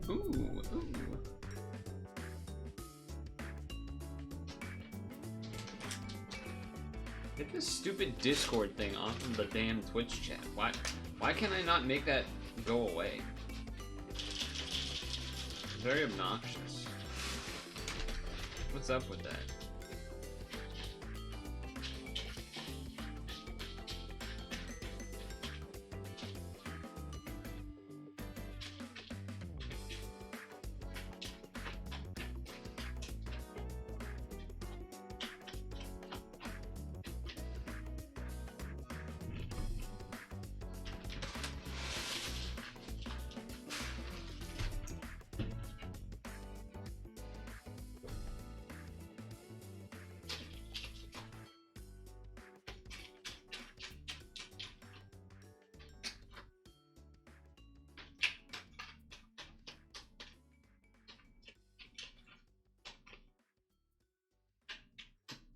Ooh. Ooh. Get this stupid Discord thing off of the damn Twitch chat. Why can I not make that go away? It's very obnoxious. What's up with that?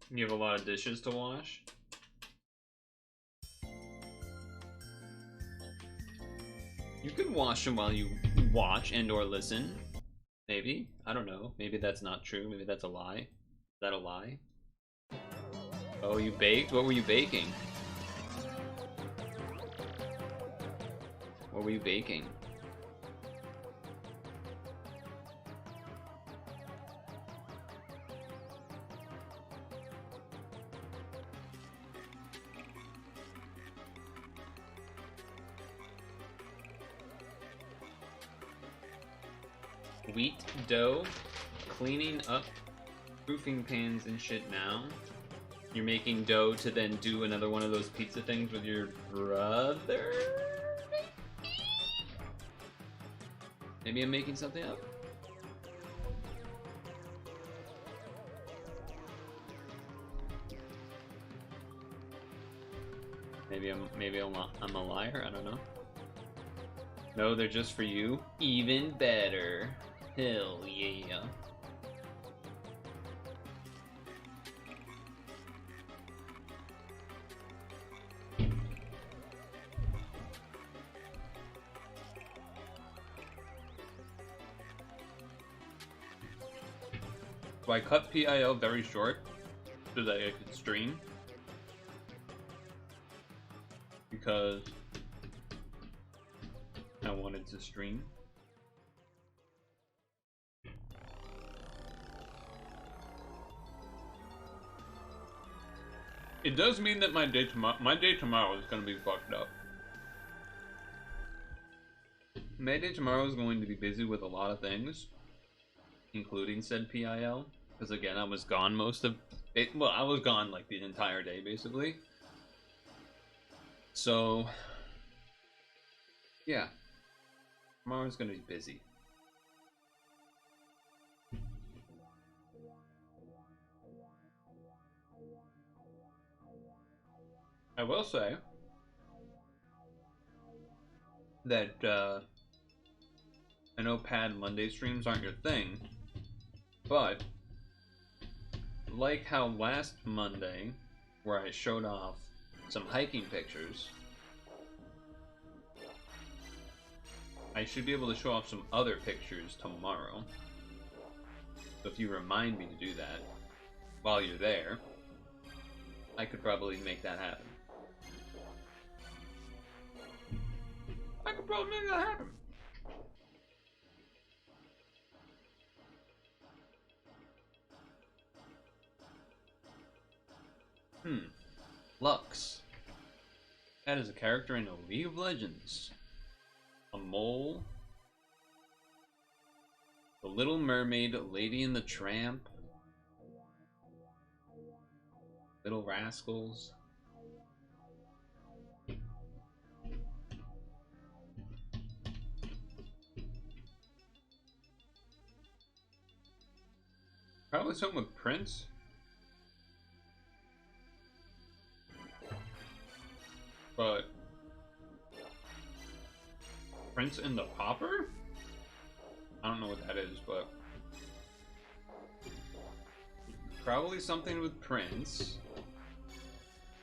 You have a lot of dishes to wash? You could wash them while you watch and or listen. Maybe. I don't know. Maybe that's not true. Maybe that's a lie. Is that a lie? Oh, you baked? What were you baking? What were you baking? Wheat dough, cleaning up proofing pans and shit now. You're making dough to then do another one of those pizza things with your brother? Maybe I'm making something up? Maybe I'm a liar, I don't know. No, they're just for you. Even better. Hell yeah. So I cut PIL very short so that I could stream. Because I wanted to stream. It does mean that my day tomorrow is going to be fucked up. My day tomorrow is going to be busy with a lot of things, including said PIL. Because again, I was gone most of it. Well, I was gone like the entire day, basically. So, yeah. Tomorrow's going to be busy. I will say that I know Pad Monday streams aren't your thing, but like how last Monday, where I showed off some hiking pictures, I should be able to show off some other pictures tomorrow. So if you remind me to do that while you're there, I could probably make that happen. I could probably make that happen. Lux. That is a character in a League of Legends. A mole. The Little Mermaid, Lady and the Tramp. Little Rascals. Probably something with Prince. But Prince and the Popper? I don't know what that is, but probably something with Prince.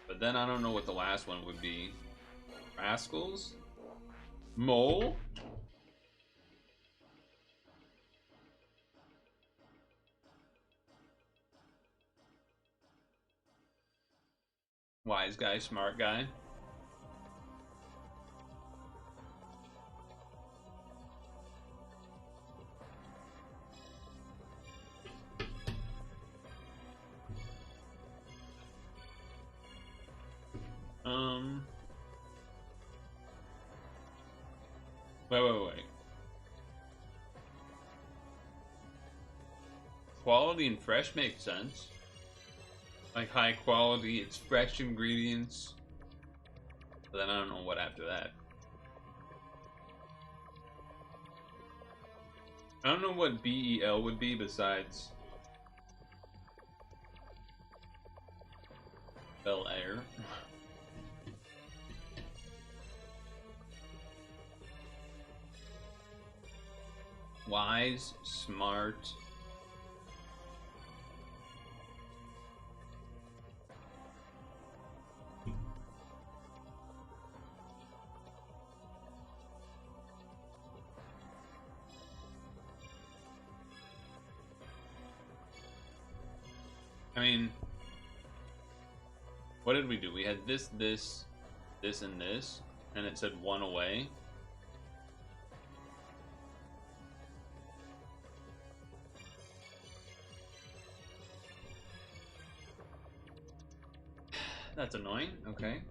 But then I don't know what the last one would be. Rascals? Mole? Wise guy, smart guy. Wait. Quality and fresh makes sense. Like high quality, it's fresh ingredients. But then I don't know what after that. I don't know what BEL would be besides Bel Air. Wise, smart. I mean, what did we do? We had this, and this, and it said one away. That's annoying. Okay.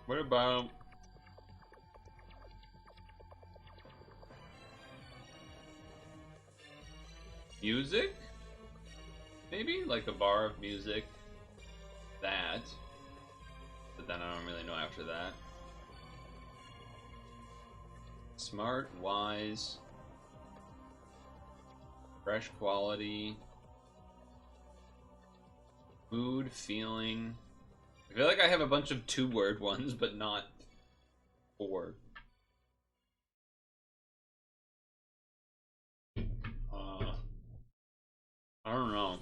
What about music? Maybe like a bar of music. That. But then I don't really know after that. Smart, wise, fresh quality, mood, feeling. I feel like I have a bunch of 2-word ones, but not 4. I don't know.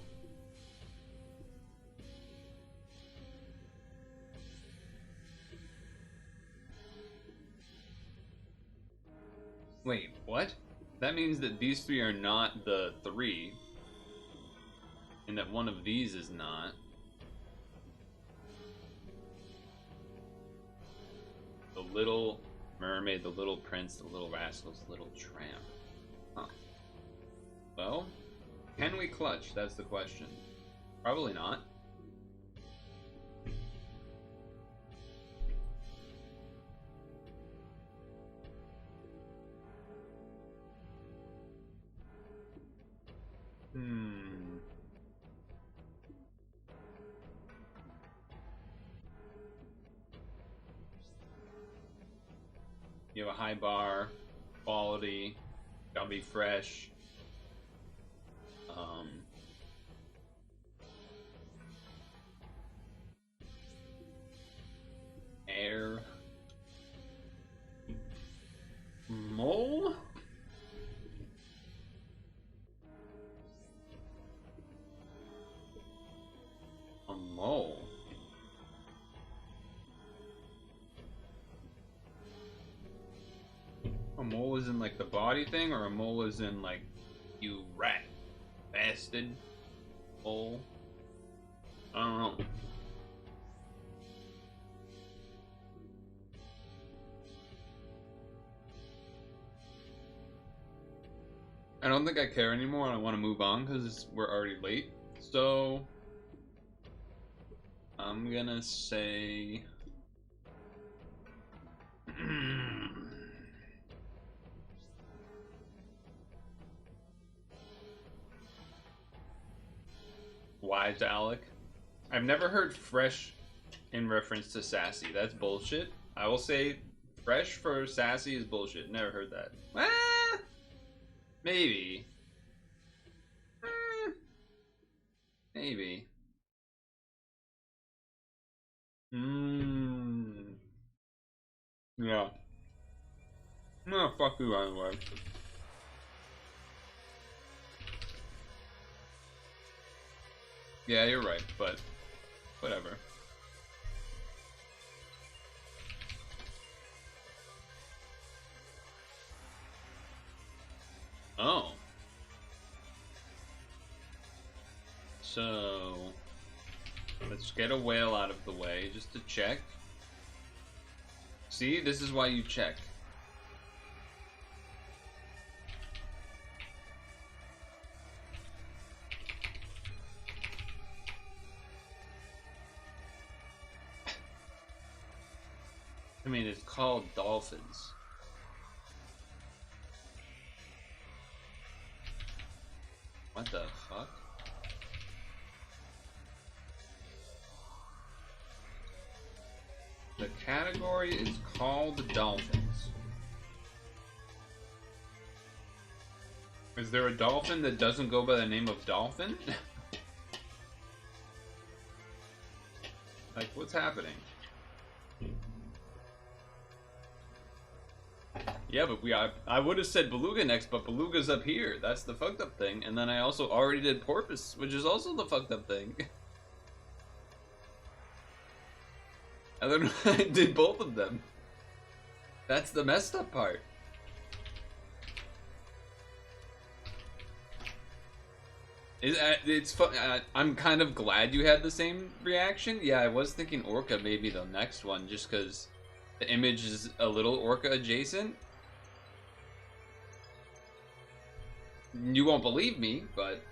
Wait, what? That means that these 3 are not the 3, and that one of these is not. The Little Mermaid, the Little Prince, the Little Rascals, the Little Tramp. Huh. Well, can we clutch? That's the question. Probably not. You have a high bar, quality, gotta be fresh. Air. Mole? A mole? A mole is in like the body thing, or a mole is in like, you rat bastard mole? I don't know. I don't think I care anymore, and I want to move on because we're already late. So I'm gonna say wise Alec. I've never heard fresh in reference to sassy. That's bullshit. I will say fresh for sassy is bullshit. Never heard that. Ah, maybe. Maybe. Yeah. No, fuck you anyway. Yeah, you're right, but whatever. Oh. So let's get a whale out of the way just to check. See, this is why you check. I mean, it's called dolphins. What the fuck? The category is called dolphins. Is there a dolphin that doesn't go by the name of dolphin? Like, what's happening? Yeah, but I would have said beluga next, but beluga's up here. That's the fucked up thing. And then I also already did porpoise, which is also the fucked up thing. And then I did both of them. That's the messed up part. It's fun. I'm kind of glad you had the same reaction. Yeah, I was thinking orca maybe the next one, just because the image is a little orca adjacent. You won't believe me, but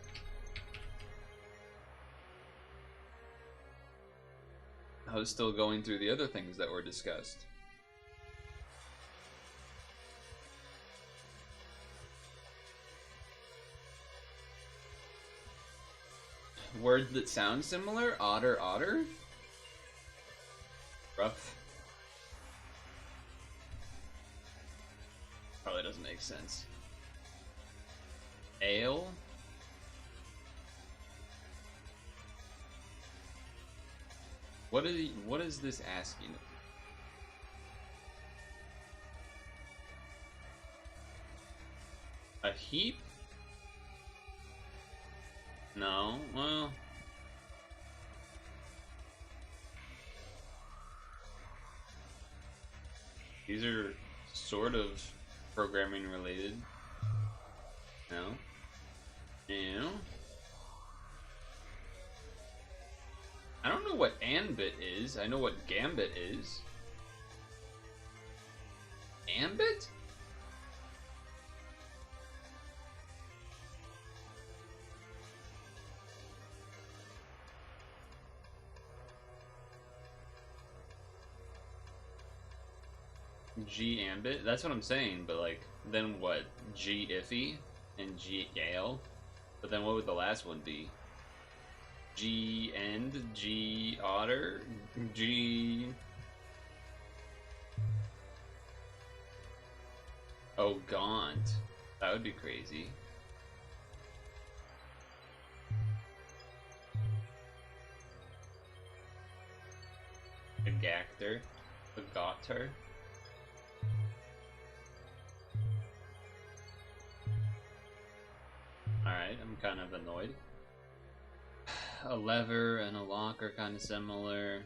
I was still going through the other things that were discussed. Words that sound similar? Otter, otter? Rough. Probably doesn't make sense. Ale? What is this asking? A heap? No, well... These are sort of programming related. No? No? I don't know what ambit is. I know what gambit is. Ambit? G ambit? That's what I'm saying, but like, then what? G iffy and G gale? But then what would the last one be? G end, G otter, G... Oh, gaunt. That would be crazy. A gactor, a gotter. Alright, I'm kind of annoyed. A lever and a lock are kind of similar.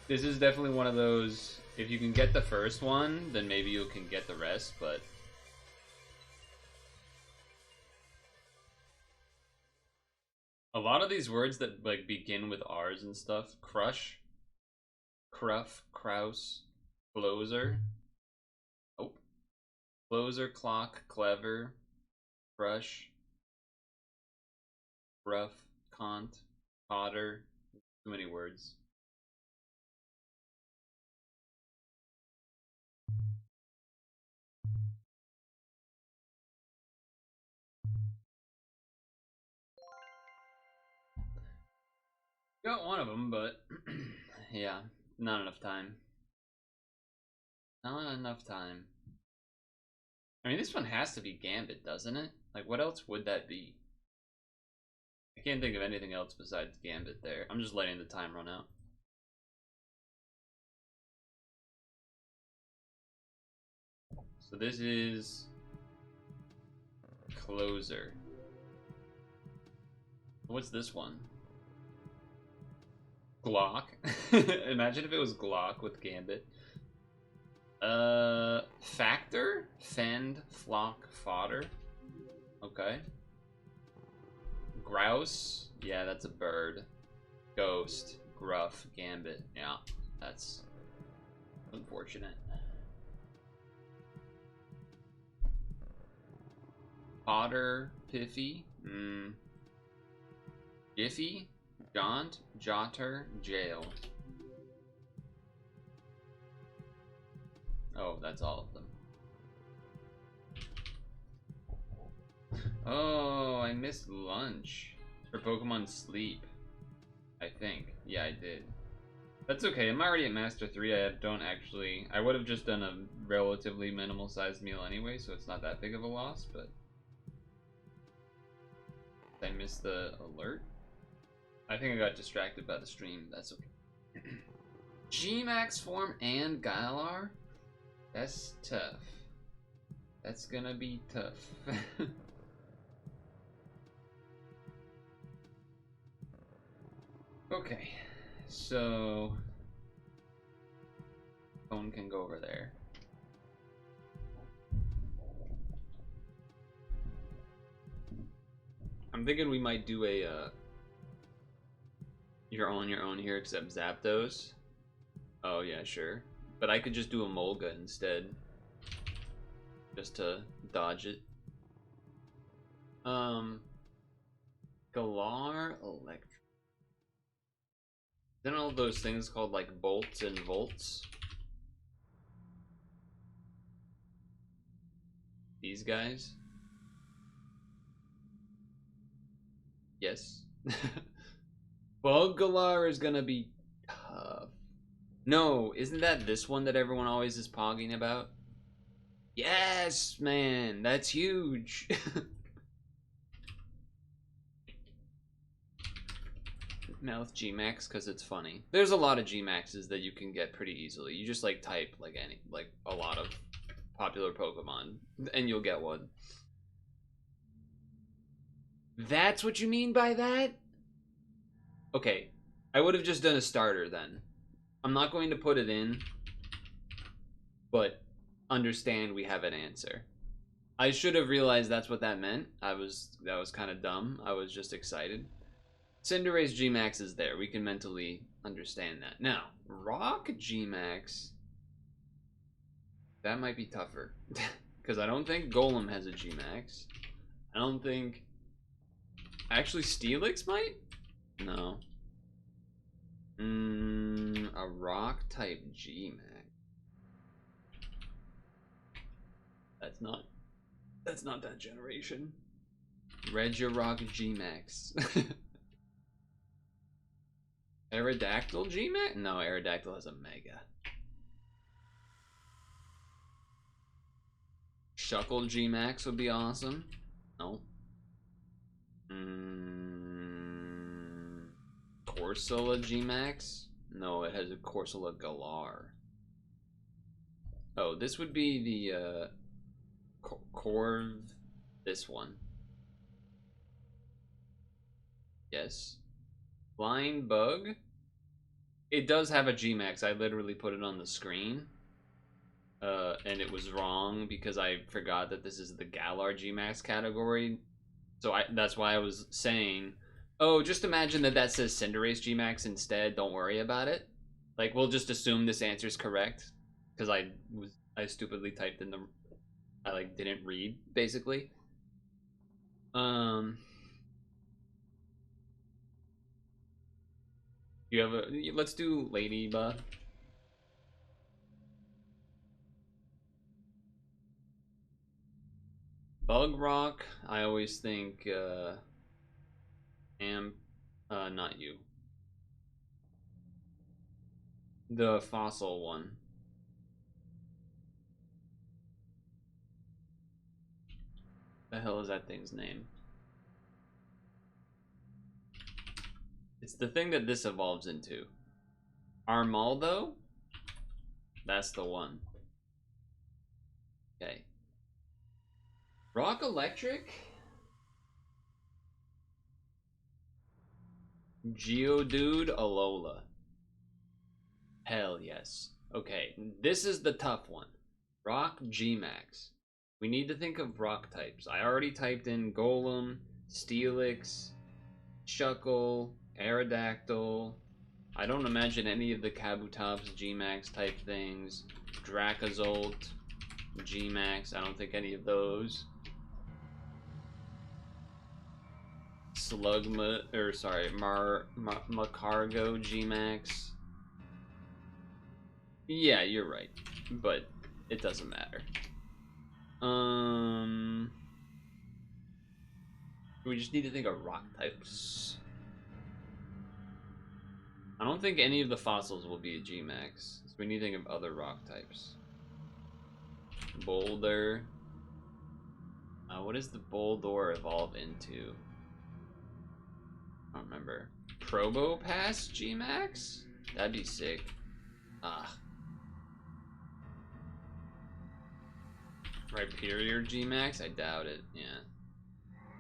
This is definitely one of those, if you can get the first one, then maybe you can get the rest, but... A lot of these words that like begin with R's and stuff, crush, cruff, crouse, closer. Oh. Closer, clock, clever, brush, rough, cont, cotter. Too many words. Got one of them, but yeah, not enough time. Not enough time. I mean, this one has to be Gambit, doesn't it? Like, what else would that be? I can't think of anything else besides Gambit there. I'm just letting the time run out. So this is closer. What's this one? Glock. Imagine if it was Glock with Gambit. Factor? Fend, flock, fodder. Okay. Grouse? Yeah, that's a bird. Ghost. Gruff. Gambit. Yeah, that's unfortunate. Otter. Piffy. Jiffy. Jaunt. Jotter. Jail. Oh, that's all of them. Oh, I missed lunch. For Pokemon Sleep. I think. Yeah, I did. That's okay. I'm already at Master 3. I would have just done a relatively minimal sized meal anyway, so it's not that big of a loss, but I missed the alert. I think I got distracted by the stream. That's okay. G-Max form and Galar? That's tough. That's gonna be tough. Okay, so phone can go over there. I'm thinking we might do a you're on your own here except Zapdos. Oh yeah, sure. But I could just do a Molga instead. Just to dodge it. Galar Electric. Then all those things called like bolts and volts. These guys. Yes. Bug Galar is gonna be tough. No, isn't that this one that everyone always is pogging about? Yes, man, that's huge. Mouth G-Max because it's funny. There's a lot of G-Maxes that you can get pretty easily. You just like type like a lot of popular Pokemon and you'll get one. That's what you mean by that? Okay, I would have just done a starter then. I'm not going to put it in, but understand we have an answer. I should have realized that's what that meant. That was kind of dumb. I was just excited. Cinderace G-Max is there. We can mentally understand that. Now, Rock G-Max, that might be tougher. Because I don't think Golem has a G-Max. I don't think... Actually, Steelix might? No. A Rock-type G-Max. That's not that generation. Regirock G-Max. Aerodactyl G-Max? No, Aerodactyl has a Mega. Shuckle G-Max would be awesome. No. Corsola G-Max? No, it has a Corsola Galar. Oh, this would be the Corv. This one. Yes. Flying Bug? It does have a G-Max. I literally put it on the screen. And it was wrong because I forgot that this is the Galar G-Max category. So that's why I was saying, oh, just imagine that says Cinderace G-Max instead. Don't worry about it. Like, we'll just assume this answer is correct. Because I stupidly typed in I like didn't read, basically. You have let's do Ladybug. Bug Rock, I always think not you. The fossil one. The hell is that thing's name? It's the thing that this evolves into. Armaldo? That's the one. Okay. Rock Electric? Geodude Alola. Hell yes. Okay, this is the tough one. Rock G-Max. We need to think of rock types. I already typed in Golem, Steelix, Shuckle, Aerodactyl. I don't imagine any of the Kabutops, G-Max type things. Dracozolt, G-Max. I don't think any of those. Macargo, G-Max. Yeah, you're right, but it doesn't matter. We just need to think of rock types. I don't think any of the fossils will be a G-Max, so we need to think of other rock types. Boulder. What does the Boldor evolve into? I don't remember. Probopass G-Max? That'd be sick. Ah. Rhyperior G-Max? I doubt it, yeah.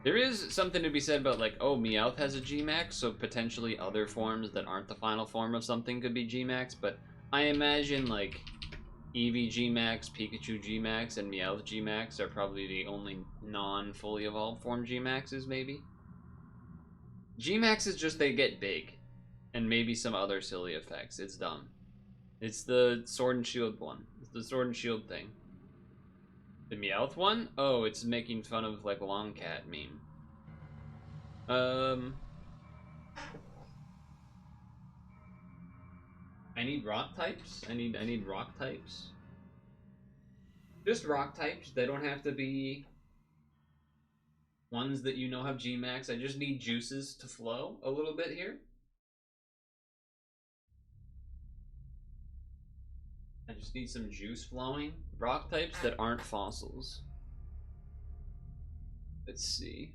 There is something to be said about, like, oh, Meowth has a G-Max, so potentially other forms that aren't the final form of something could be G-Max, but I imagine, like, Eevee G-Max, Pikachu G-Max, and Meowth G-Max are probably the only non-fully evolved form G-Maxes, maybe? G-Max is just they get big, and maybe some other silly effects. It's dumb. It's the Sword and Shield one. It's the Sword and Shield thing. The Meowth one? Oh, it's making fun of, like, Longcat meme. I need rock types. I need rock types. Just rock types. They don't have to be ones that you know have G-Max. I just need juices to flow a little bit here. I just need some juice flowing. Rock types that aren't fossils. Let's see.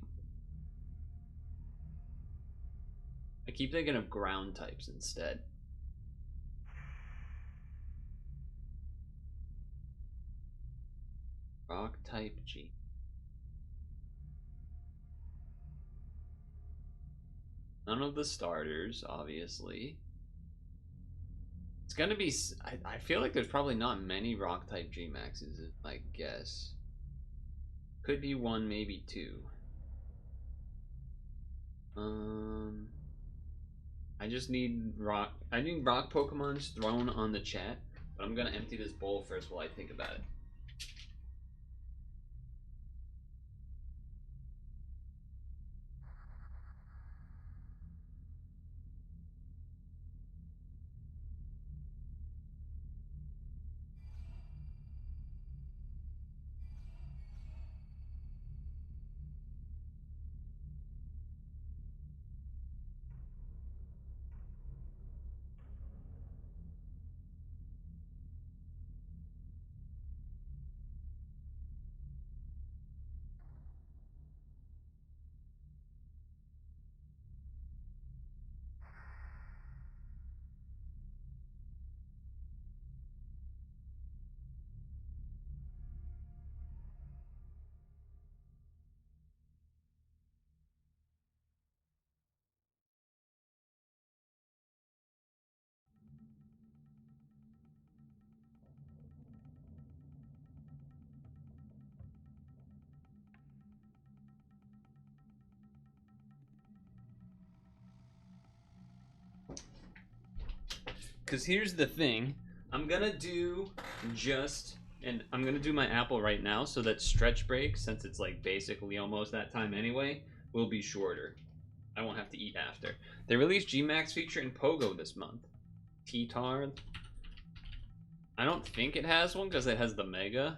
I keep thinking of ground types instead. Rock type G. None of the starters, obviously. It's gonna be... I feel like there's probably not many rock type G-Maxes, I guess. Could be one, maybe two. I just need rock... I need rock Pokemons thrown on the chat, but I'm gonna empty this bowl first while I think about it. Because here's the thing. I'm gonna do just... And I'm gonna do my apple right now so that stretch break, since it's like basically almost that time anyway, will be shorter. I won't have to eat after. They released G-Max feature in Pogo this month. T-Tard. I don't think it has one because it has the Mega.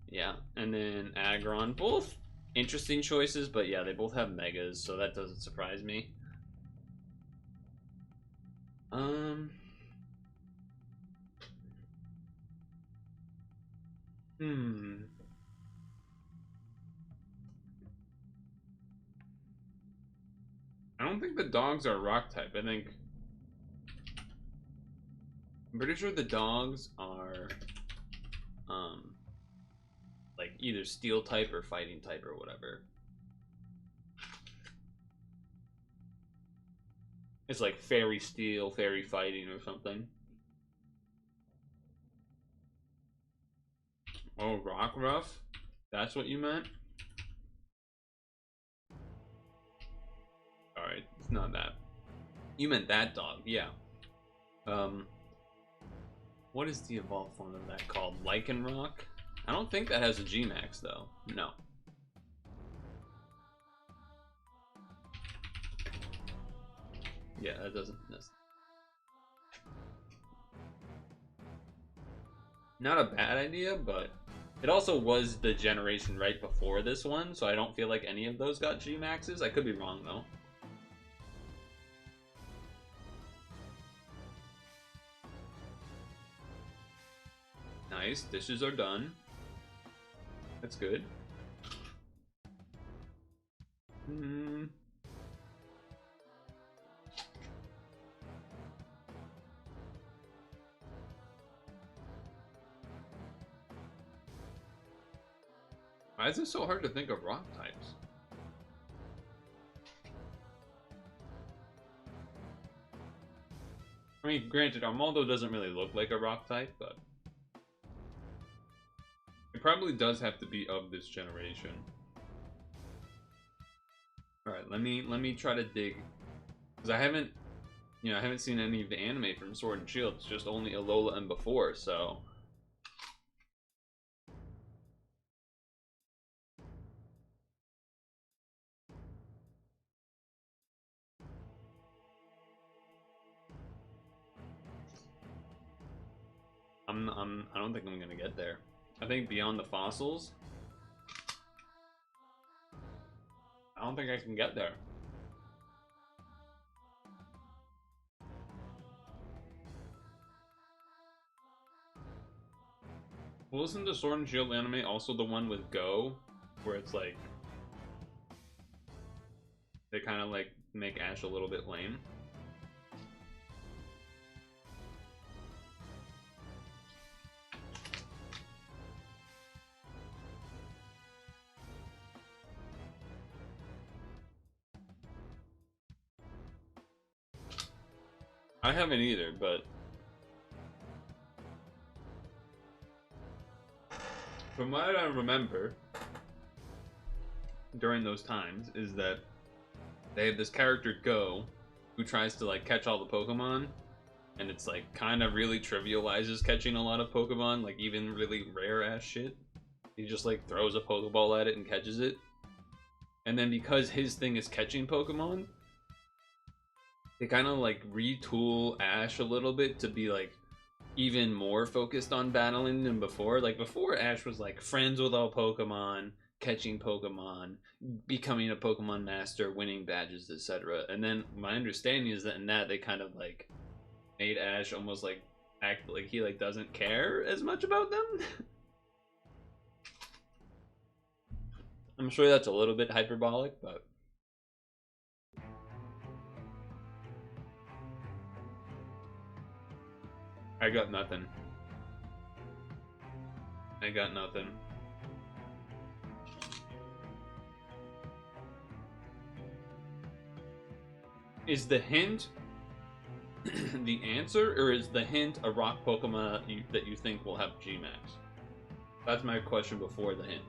Yeah, and then Aggron. Both interesting choices, but yeah, they both have Megas, so that doesn't surprise me. I don't think the dogs are rock type. I'm pretty sure the dogs are, like either steel type or fighting type or whatever. It's like fairy steel, fairy fighting or something. Oh, rock rough? That's what you meant? Not that. You meant that dog, yeah. What is the evolved form of that called? Lycanroc? I don't think that has a G-Max, though. No. Yeah, that doesn't... Not a bad idea, but... It also was the generation right before this one, so I don't feel like any of those got G-Maxes. I could be wrong, though. Nice, dishes are done. That's good. Why is it so hard to think of rock types? I mean, granted, Armaldo doesn't really look like a rock type, but... It probably does have to be of this generation. Alright, let me try to dig. Because I haven't seen any of the anime from Sword and Shield. It's just only Alola and before, so... I don't think I'm gonna get there. I think beyond the fossils, I don't think I can get there. Well, isn't the Sword and Shield anime also the one with Go, where it's like they kind of like make Ash a little bit lame? I haven't either, but from what I remember during those times is that they have this character Go who tries to like catch all the Pokemon, and it's like kind of really trivializes catching a lot of Pokemon, like even really rare ass shit. He just like throws a Pokeball at it and catches it. And then because his thing is catching Pokemon, they kind of like retool Ash a little bit to be like even more focused on battling than before. Like before, Ash was like friends with all Pokemon, catching Pokemon, becoming a Pokemon master, winning badges, etc. And then my understanding is that in that they kind of like made Ash almost like act like he like doesn't care as much about them. I'm sure that's a little bit hyperbolic, but I got nothing. I got nothing. Is the hint the answer, or is the hint a rock Pokemon that you think will have G-Max? That's my question before the hint.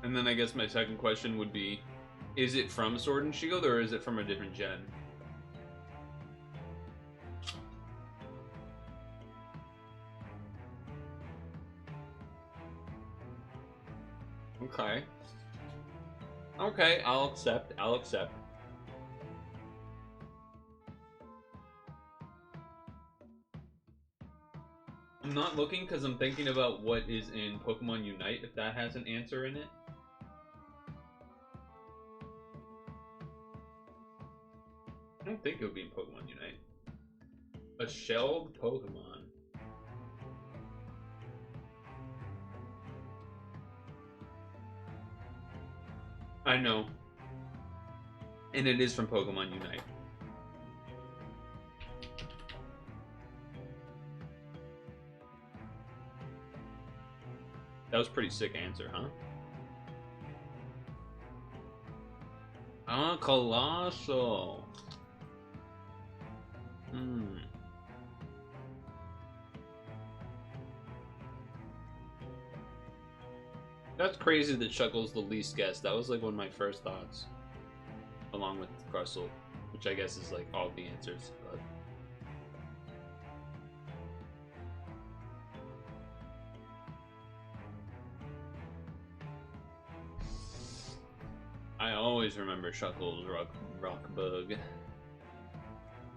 And then I guess my second question would be, is it from Sword and Shield, or is it from a different gen? Okay. Okay, I'll accept. I'll accept. I'm not looking because I'm thinking about what is in Pokemon Unite, if that has an answer in it. I don't think it would be in Pokemon Unite. A shelled Pokemon. I know. And it is from Pokemon Unite. That was a pretty sick answer, huh? Ah, Colossal. That's crazy that Shuckle's the least guessed. That was like one of my first thoughts. Along with Crustle, which I guess is like all the answers, but... I always remember Shuckle's rock bug.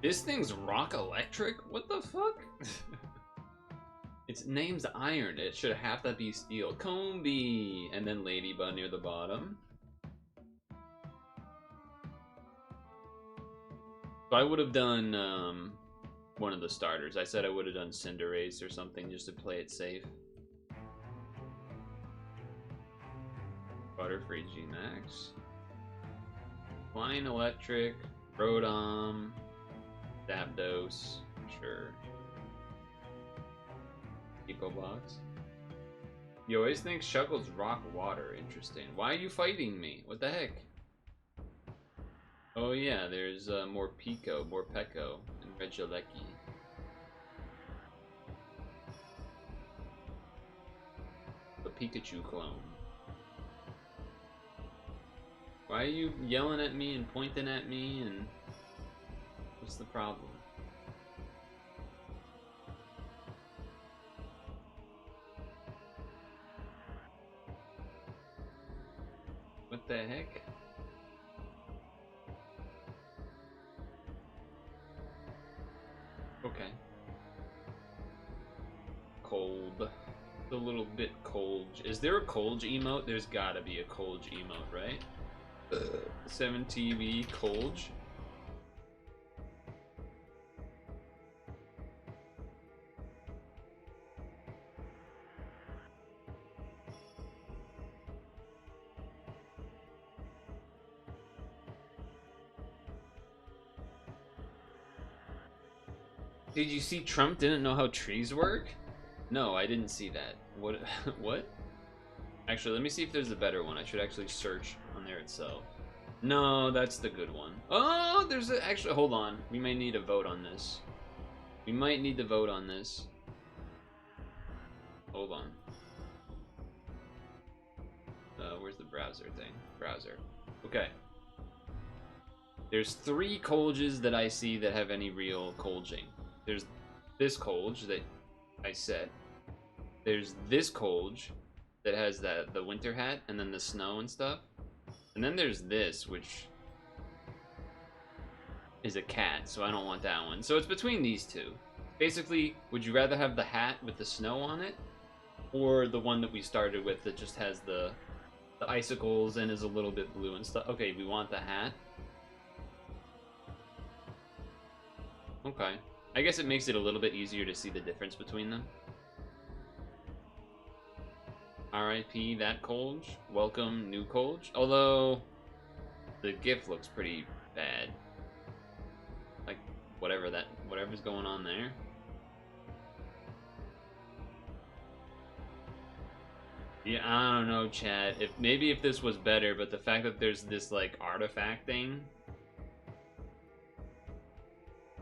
This thing's rock electric? What the fuck? Its name's iron. It should have to be steel. Combi! And then Ladybug near the bottom. So I would have done one of the starters. I said I would have done Cinderace or something just to play it safe. Butterfree G-Max. Flying Electric. Rotom. Zapdos. Sure. Eco Box. You always think Shuckle's rock water. Interesting. Why are you fighting me? What the heck? Oh yeah, there's more Pico, more Peko, and Regieleki. The Pikachu clone. Why are you yelling at me and pointing at me and... What's the problem? What the heck? Okay. Cold. A little bit cold. Is there a cold emote? There's gotta be a cold emote, right? 7TV cold. Did you see Trump didn't know how trees work? No, I didn't see that. What? What? Actually, let me see if there's a better one. I should actually search on there itself. No, that's the good one. Oh, there's a... Actually, hold on. We may need a vote on this. We might need to vote on this. Hold on. Where's the browser thing? Browser. Okay. There's 3 colges that I see that have any real colging. There's this colge that I set. There's this colge that has the winter hat and then the snow and stuff. And then there's this, which is a cat, so I don't want that one. So it's between these two. Basically, would you rather have the hat with the snow on it, or the one that we started with that just has the icicles and is a little bit blue and stuff? Okay, we want the hat. Okay. I guess it makes it a little bit easier to see the difference between them. RIP that Colge. Welcome new Colge. Although the GIF looks pretty bad. Like whatever's going on there. Yeah, I don't know, Chad. Maybe if this was better, but the fact that there's this like artifact thing,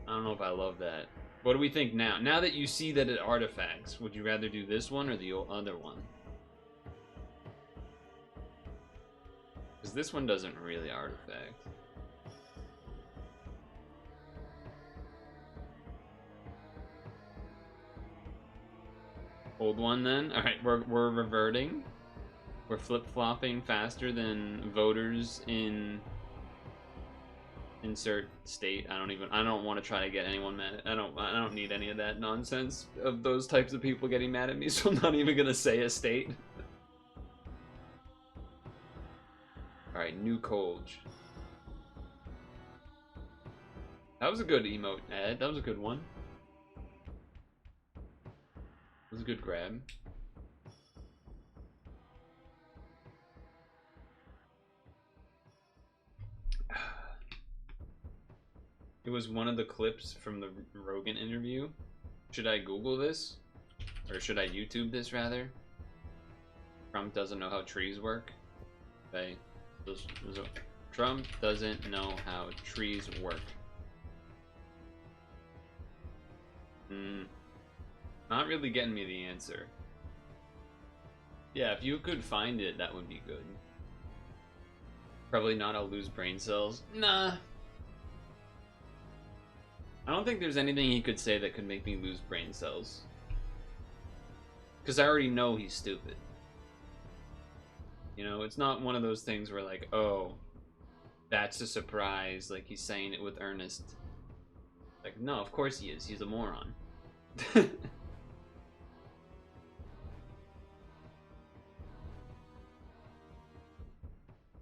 I don't know if I love that. What do we think now? Now that you see that it artifacts, would you rather do this one or the other one? Because this one doesn't really artifact. Old one then? Alright, we're reverting. We're flip-flopping faster than voters in... Insert state. I don't want to try to get anyone mad. I don't need any of that nonsense of those types of people getting mad at me, so I'm not even gonna say a state. Alright, new Colge. That was a good emote, Ed. That was a good one. That was a good grab. It was one of the clips from the Rogan interview. Should I Google this? Or should I YouTube this, rather? Trump doesn't know how trees work. Okay. Trump doesn't know how trees work. Not really getting me the answer. Yeah, if you could find it, that would be good. Probably not. I'll lose brain cells. Nah. I don't think there's anything he could say that could make me lose brain cells. Because I already know he's stupid. You know, it's not one of those things where like, oh, that's a surprise. Like he's saying it with earnest. Like, no, of course he is. He's a moron.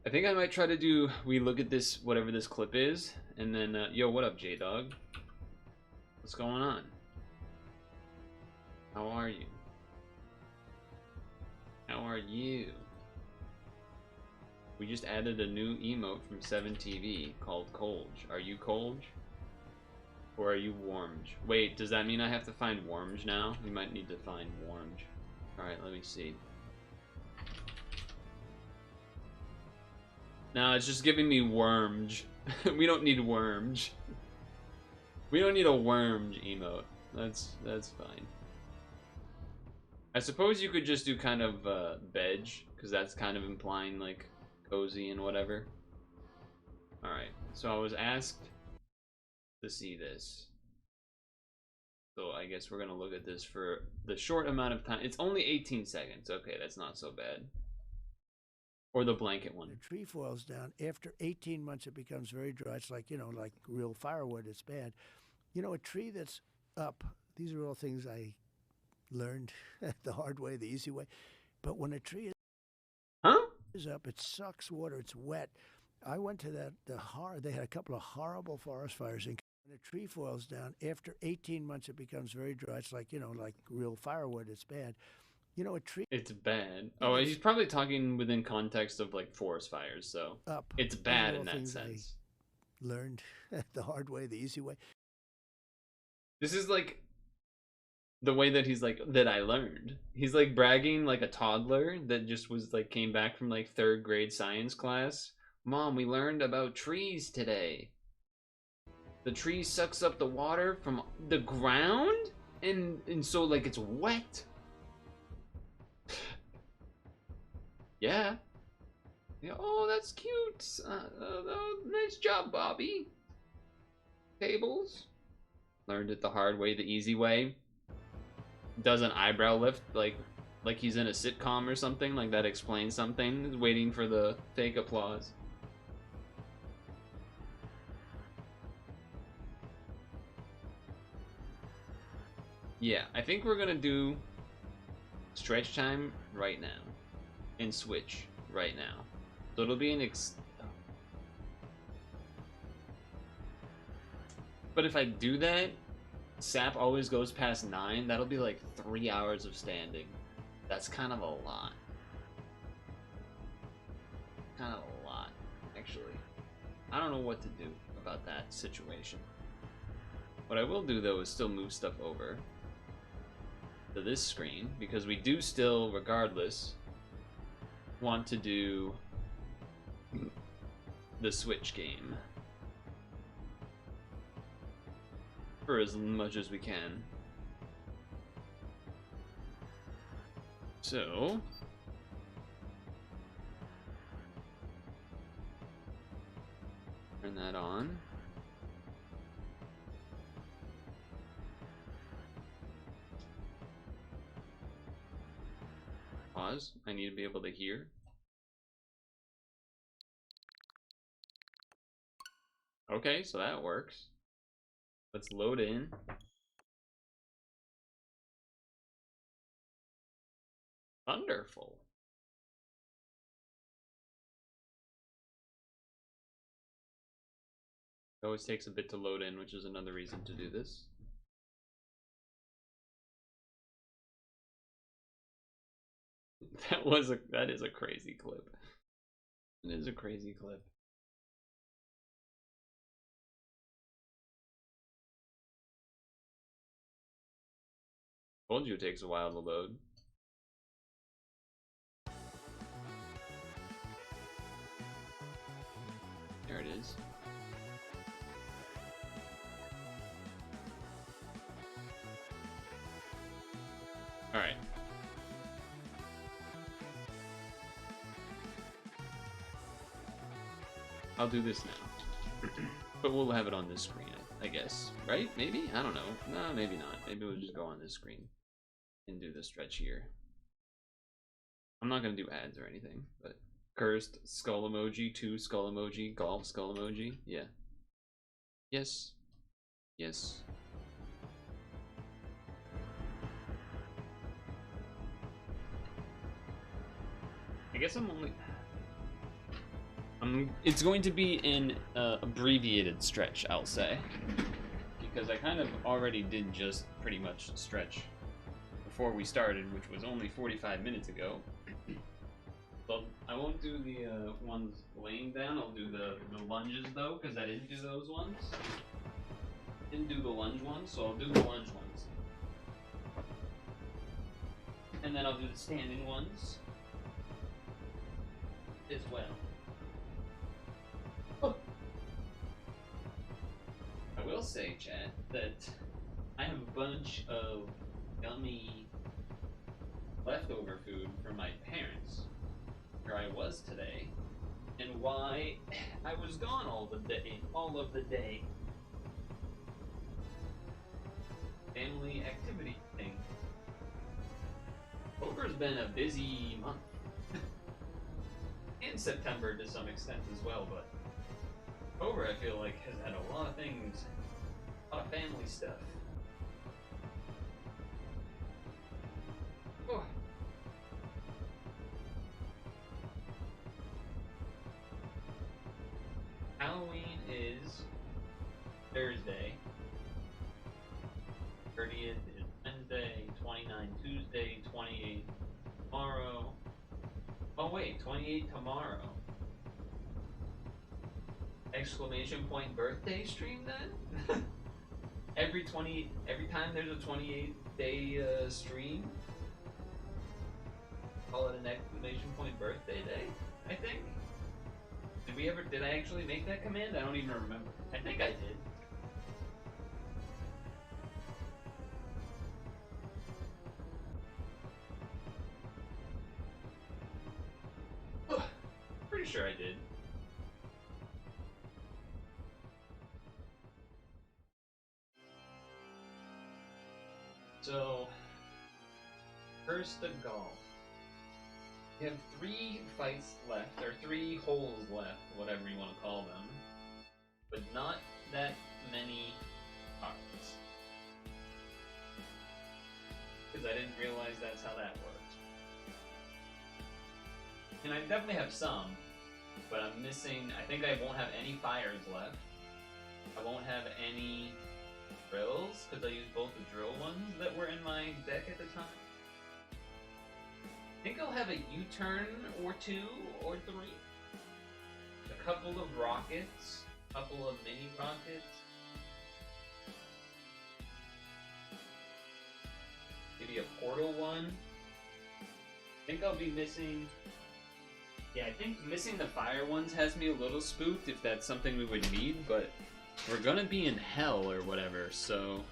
I think I might try to do, we look at this, whatever this clip is, and then, yo, what up, J-Dog? What's going on? How are you? How are you? We just added a new emote from 7TV called Colge. Are you Colge? Or are you Warmge? Wait, does that mean I have to find Warmge now? We might need to find Warmge. Alright, let me see. No, it's just giving me Wormge. We don't need Wormge. We don't need a Wormge emote. That's fine. I suppose you could just do kind of Bedge, because that's kind of implying like cozy and whatever. Alright, so I was asked to see this. So I guess we're gonna look at this for the short amount of time. It's only 18 seconds. Okay, that's not so bad. Or the blanket one. The tree falls down. After 18 months, it becomes very dry. It's like, you know, like real firewood. It's bad. You know, a tree that's up, these are all things I learned the hard way, the easy way. But when a tree is up, it sucks water. It's wet. I went to they had a couple of horrible forest fires. And when a tree falls down, after 18 months, it becomes very dry. It's like, you know, like real firewood. It's bad. You know, a tree... It's bad. Oh, he's probably talking within context of like forest fires, so up. It's bad in that sense. I learned the hard way, the easy way. This is like the way that he's like, that I learned. He's like bragging like a toddler that just was like, came back from like 3rd grade science class. Mom, we learned about trees today. The tree sucks up the water from the ground and so like it's wet. Yeah. Oh, that's cute. Nice job, Bobby. Tables. Learned it the hard way, the easy way. Does an eyebrow lift like he's in a sitcom or something. Like that explains something. Waiting for the fake applause. Yeah, I think we're gonna do stretch time right now. And switch right now. So it'll be an But if I do that, SAP always goes past 9. That'll be like 3 hours of standing. That's kind of a lot. Kind of a lot, actually. I don't know what to do about that situation. What I will do, though, is still move stuff over to this screen, because we do still, regardless, want to do the Switch game for as much as we can. So turn that on. Pause. I need to be able to hear. Okay, so that works. Let's load in. Wonderful. It always takes a bit to load in, which is another reason to do this. That is a crazy clip. It is a crazy clip. Told you it takes a while to load. There it is. Alright. I'll do this now. But we'll have it on this screen, I guess. Right? Maybe? I don't know. No, maybe not. Maybe we'll just go on this screen and do the stretch here. I'm not gonna do ads or anything, but cursed skull emoji, 2 skull emoji, golf skull emoji. Yeah. Yes. Yes. I guess I'm only... it's going to be an abbreviated stretch, I'll say. Because I kind of already did just pretty much stretch before we started, which was only 45 minutes ago. But I won't do the ones laying down, I'll do the lunges though, because I didn't do those ones. Didn't do the lunge ones, so I'll do the lunge ones. And then I'll do the standing ones as well. Oh. I will say, chat, that I have a bunch of yummy leftover food from my parents where I was today, and why I was gone all of the day. Family activity thing. October's been a busy month. And September to some extent as well, but October I feel like has had a lot of things, a lot of family stuff. Oh. Halloween is Thursday. 30th is Wednesday, 29 Tuesday, 28 tomorrow. Oh wait, 28 tomorrow. Exclamation point birthday stream then? every time there's a 28-day stream, call it an exclamation point birthday day, I think. Did I actually make that command? I don't even remember. I think I did. Pretty sure I did. So, first the golf. We have 3 fights left, or 3 holes left, whatever you want to call them, but not that many cards. Because I didn't realize that's how that worked. And I definitely have some, but I'm missing, I think I won't have any fires left. I won't have any drills, because I used both the drill ones that were in my deck at the time. I think I'll have a U-turn or 2 or 3. A couple of rockets, a couple of mini rockets. Maybe a portal one. I think I'll be missing... Yeah, I think missing the fire ones has me a little spooked if that's something we would need, but we're gonna be in hell or whatever, so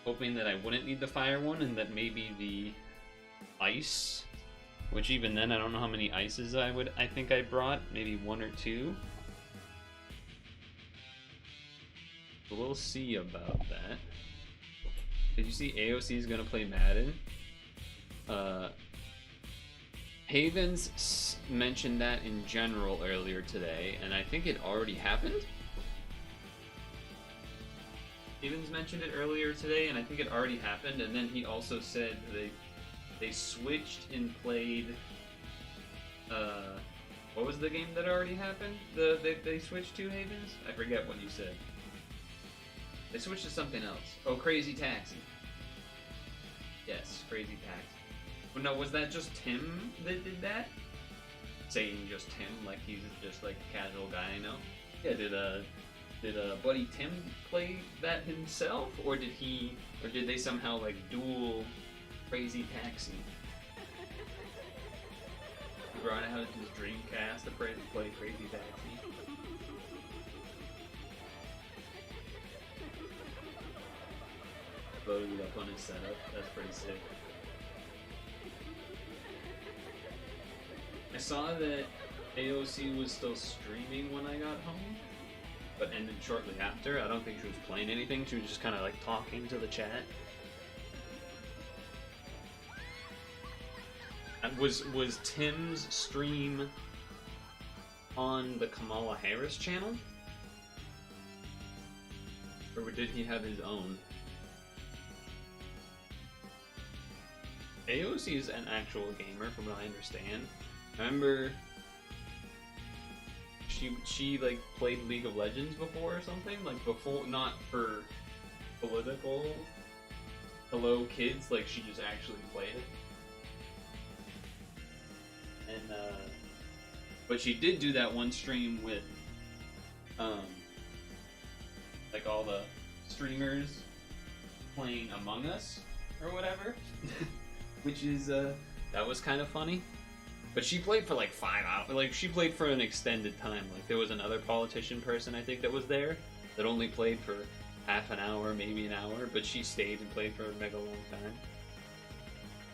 hoping that I wouldn't need the fire one and that maybe the ice, which even then I don't know how many ices I think I brought, maybe 1 or 2. But we'll see about that. Did you see AOC is gonna play Madden? Havens mentioned that in general earlier today, and I think it already happened. Havens mentioned it earlier today, and I think it already happened, and then he also said they switched and played, what was the game that already happened? They switched to, Havens? I forget what you said. They switched to something else. Oh, Crazy Taxi. Yes, Crazy Taxi. But no, was that just Tim that did that? Saying just Tim, like he's just like a casual guy I know? Yeah, did buddy Tim play that himself? Or did they somehow like duel Crazy Taxi? He brought out his Dreamcast to play Crazy Taxi. Loaded up on his setup, that's pretty sick. I saw that AOC was still streaming when I got home, but ended shortly after. I don't think she was playing anything. She was just kind of like talking to the chat. And was Tim's stream on the Kamala Harris channel? Or did he have his own? AOC is an actual gamer, from what I understand. Remember, she like played League of Legends before or something? Like before, not for political hello kids, like she just actually played it. And but she did do that one stream with like all the streamers playing Among Us or whatever. Which is that was kind of funny. But she played for like 5 hours. Like she played for an extended time. Like there was another politician person I think that was there that only played for half an hour, maybe an hour, but she stayed and played for a mega long time.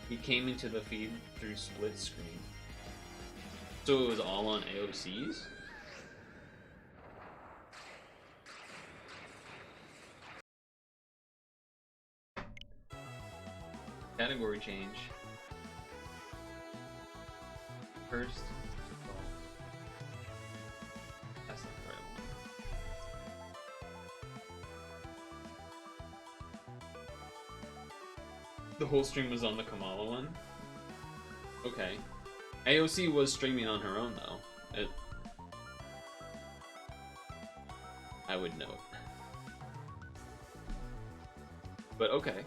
He came into the feed through split screen. So it was all on AOC's? Category change. First. That's not the right one. The whole stream was on the Kamala one? Okay. AOC was streaming on her own though. I would know. But okay.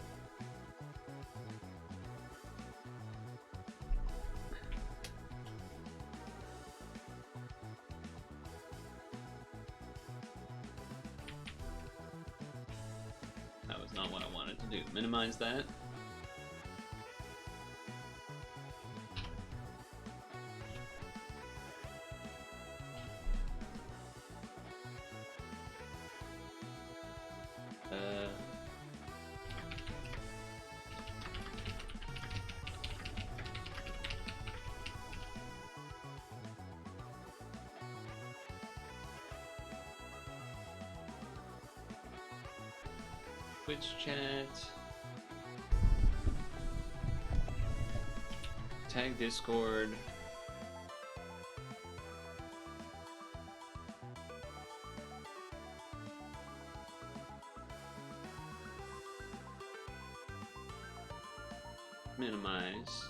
That was not what I wanted to do. Minimize that. Twitch chat. Tag Discord. Minimize.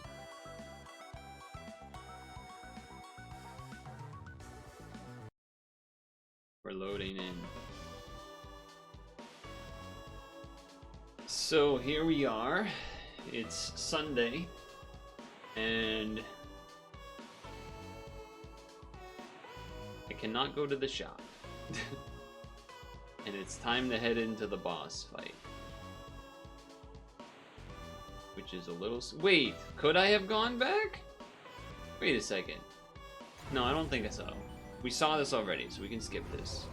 We're loading in. So here we are. It's Sunday, and I cannot go to the shop. And it's time to head into the boss fight. Which is a little... Wait, could I have gone back? Wait a second. No, I don't think so. We saw this already, so we can skip this.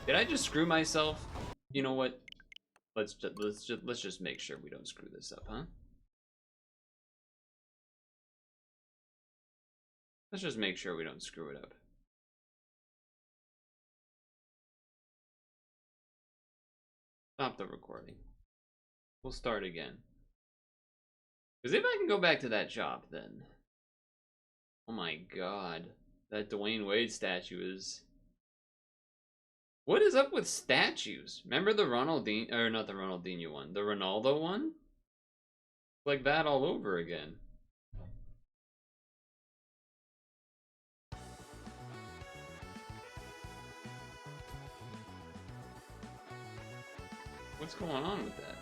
Did I just screw myself? You know what? Let's just make sure we don't screw this up, huh? Let's just make sure we don't screw it up. Stop the recording. We'll start again. Because if I can go back to that shop, then... Oh my god. That Dwayne Wade statue is... What is up with statues? Remember the Ronaldinho... Or not the Ronaldinho one. The Ronaldo one? Like that all over again. What's going on with that?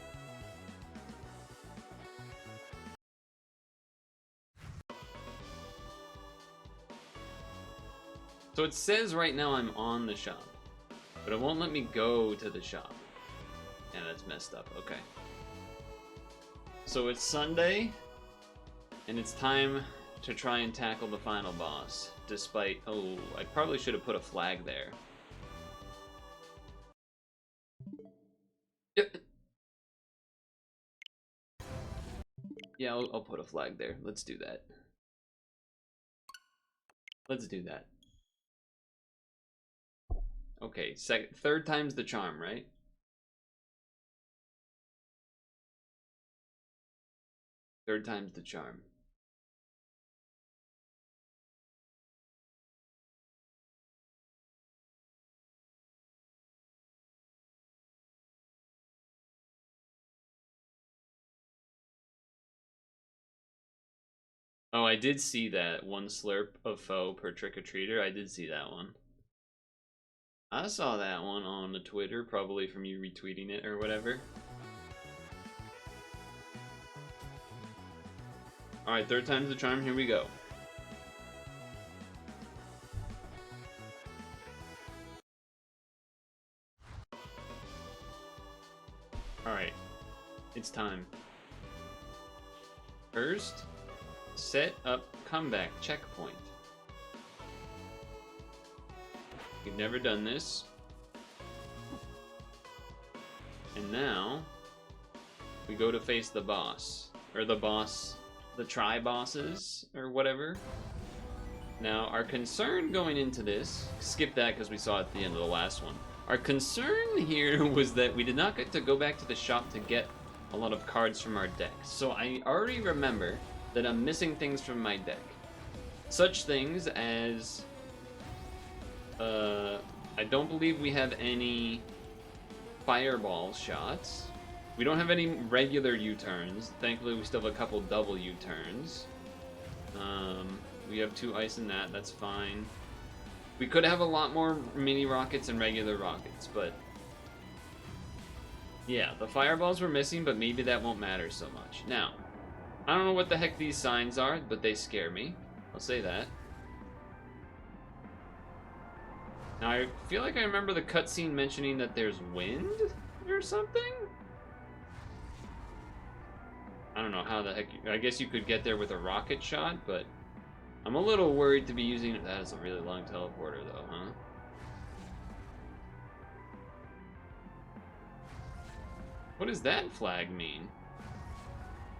So it says right now I'm on the shop, but it won't let me go to the shop. Yeah, that's messed up. Okay. So it's Sunday, and it's time to try and tackle the final boss. Despite... Oh, I probably should have put a flag there. Yep. Yeah, I'll put a flag there. Let's do that. Let's do that. Okay, third time's the charm, right? Third time's the charm. Oh, I did see that. One slurp of foe per trick-or-treater. I did see that one. I saw that one on the Twitter, probably from you retweeting it or whatever. Alright, third time's the charm. Here we go. Alright, it's time. First, set up comeback checkpoint. We've never done this. And now, we go to face the boss. Or the boss, the tri-bosses, or whatever. Now, our concern going into this, skip that because we saw it at the end of the last one. Our concern here was that we did not get to go back to the shop to get a lot of cards from our deck. So I already remember that I'm missing things from my deck. Such things as... I don't believe we have any fireball shots. We don't have any regular U-turns. Thankfully, we still have a couple double U-turns. We have 2 ice in that. That's fine. We could have a lot more mini rockets and regular rockets, but... yeah, the fireballs were missing, but maybe that won't matter so much. Now, I don't know what the heck these signs are, but they scare me. I'll say that. Now, I feel like I remember the cutscene mentioning that there's wind or something? I don't know how the heck... I guess you could get there with a rocket shot, but... I'm a little worried to be using it. That is a really long teleporter, though, huh? What does that flag mean?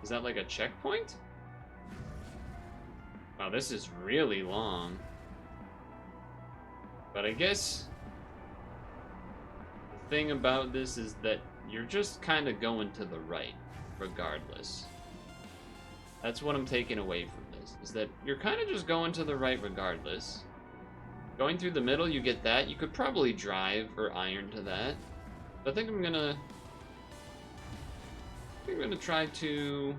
Is that like a checkpoint? Wow, this is really long. But I guess the thing about this is that you're just kind of going to the right, regardless. That's what I'm taking away from this, is that you're kind of just going to the right regardless. Going through the middle, you get that. You could probably drive or iron to that. But I think I'm gonna try to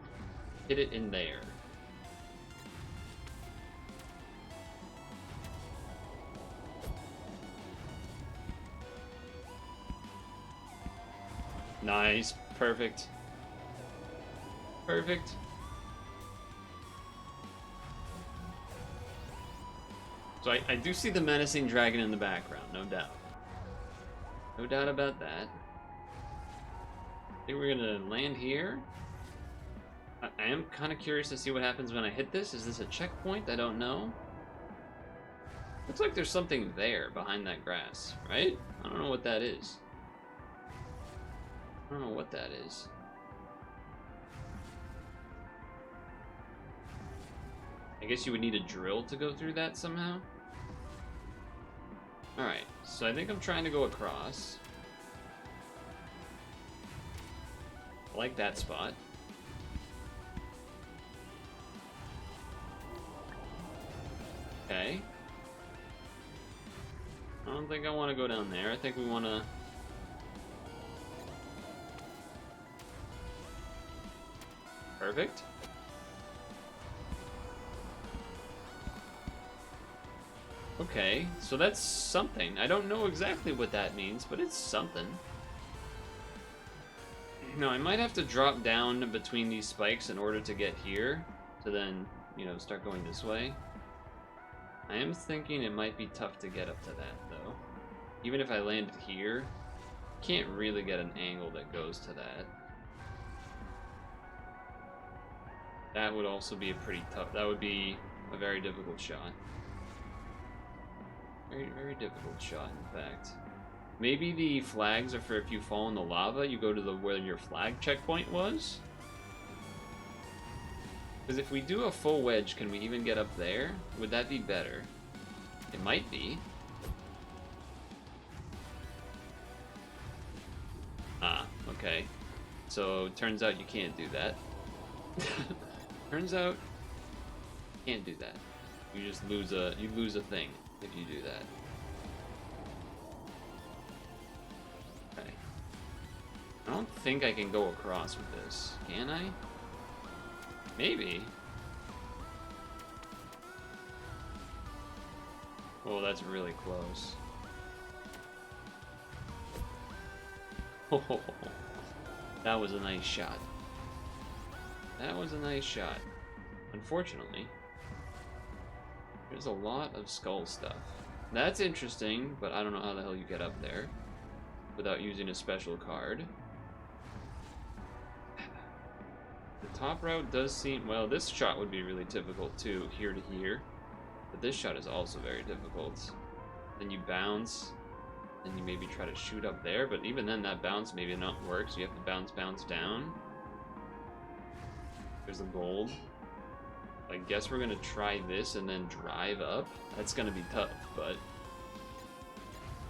hit it in there. Nice. Perfect. Perfect. So I do see the menacing dragon in the background, no doubt. No doubt about that. I think we're gonna land here. I am kind of curious to see what happens when I hit this. Is this a checkpoint? I don't know. Looks like there's something there behind that grass, right? I don't know what that is. I don't know what that is. I guess you would need a drill to go through that somehow. Alright, so I think I'm trying to go across. I like that spot. Okay. I don't think I want to go down there. I think we want to... Perfect. Okay, so that's something. I don't know exactly what that means, but it's something. Now, I might have to drop down between these spikes in order to get here, to then, you know, start going this way. I am thinking it might be tough to get up to that, though. Even if I landed here, can't really get an angle that goes to that. That would also be a pretty tough... That would be a very difficult shot. Very, very difficult shot, in fact. Maybe the flags are for if you fall in the lava, you go to the where your flag checkpoint was? Because if we do a full wedge, can we even get up there? Would that be better? It might be. Ah, okay. So, turns out you can't do that. Turns out, you can't do that. You just lose a thing if you do that. Okay. I don't think I can go across with this. Can I? Maybe. Oh, that's really close. Oh, that was a nice shot. That was a nice shot. Unfortunately, there's a lot of skull stuff. That's interesting, but I don't know how the hell you get up there without using a special card. The top route does seem... Well, this shot would be really difficult too, here to here. But this shot is also very difficult. Then you bounce, and you maybe try to shoot up there, but even then that bounce maybe not work, so you have to bounce down. There's the gold. I guess we're gonna try this and then drive up. That's gonna be tough, but...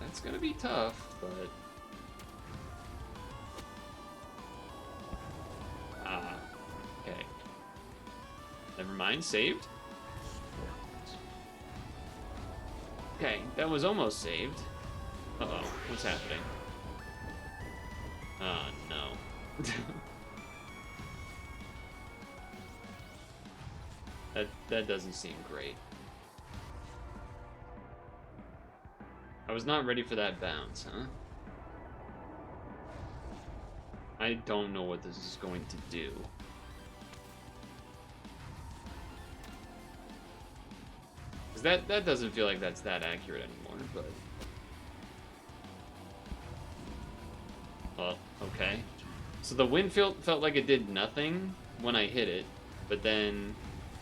That's gonna be tough, but... Ah, okay. Never mind, saved? Okay, that was almost saved. Uh-oh, what's happening? Oh, no. That doesn't seem great. I was not ready for that bounce, huh? I don't know what this is going to do. Because that doesn't feel like that's that accurate anymore, but... Well, okay. So the wind felt like it did nothing when I hit it, but then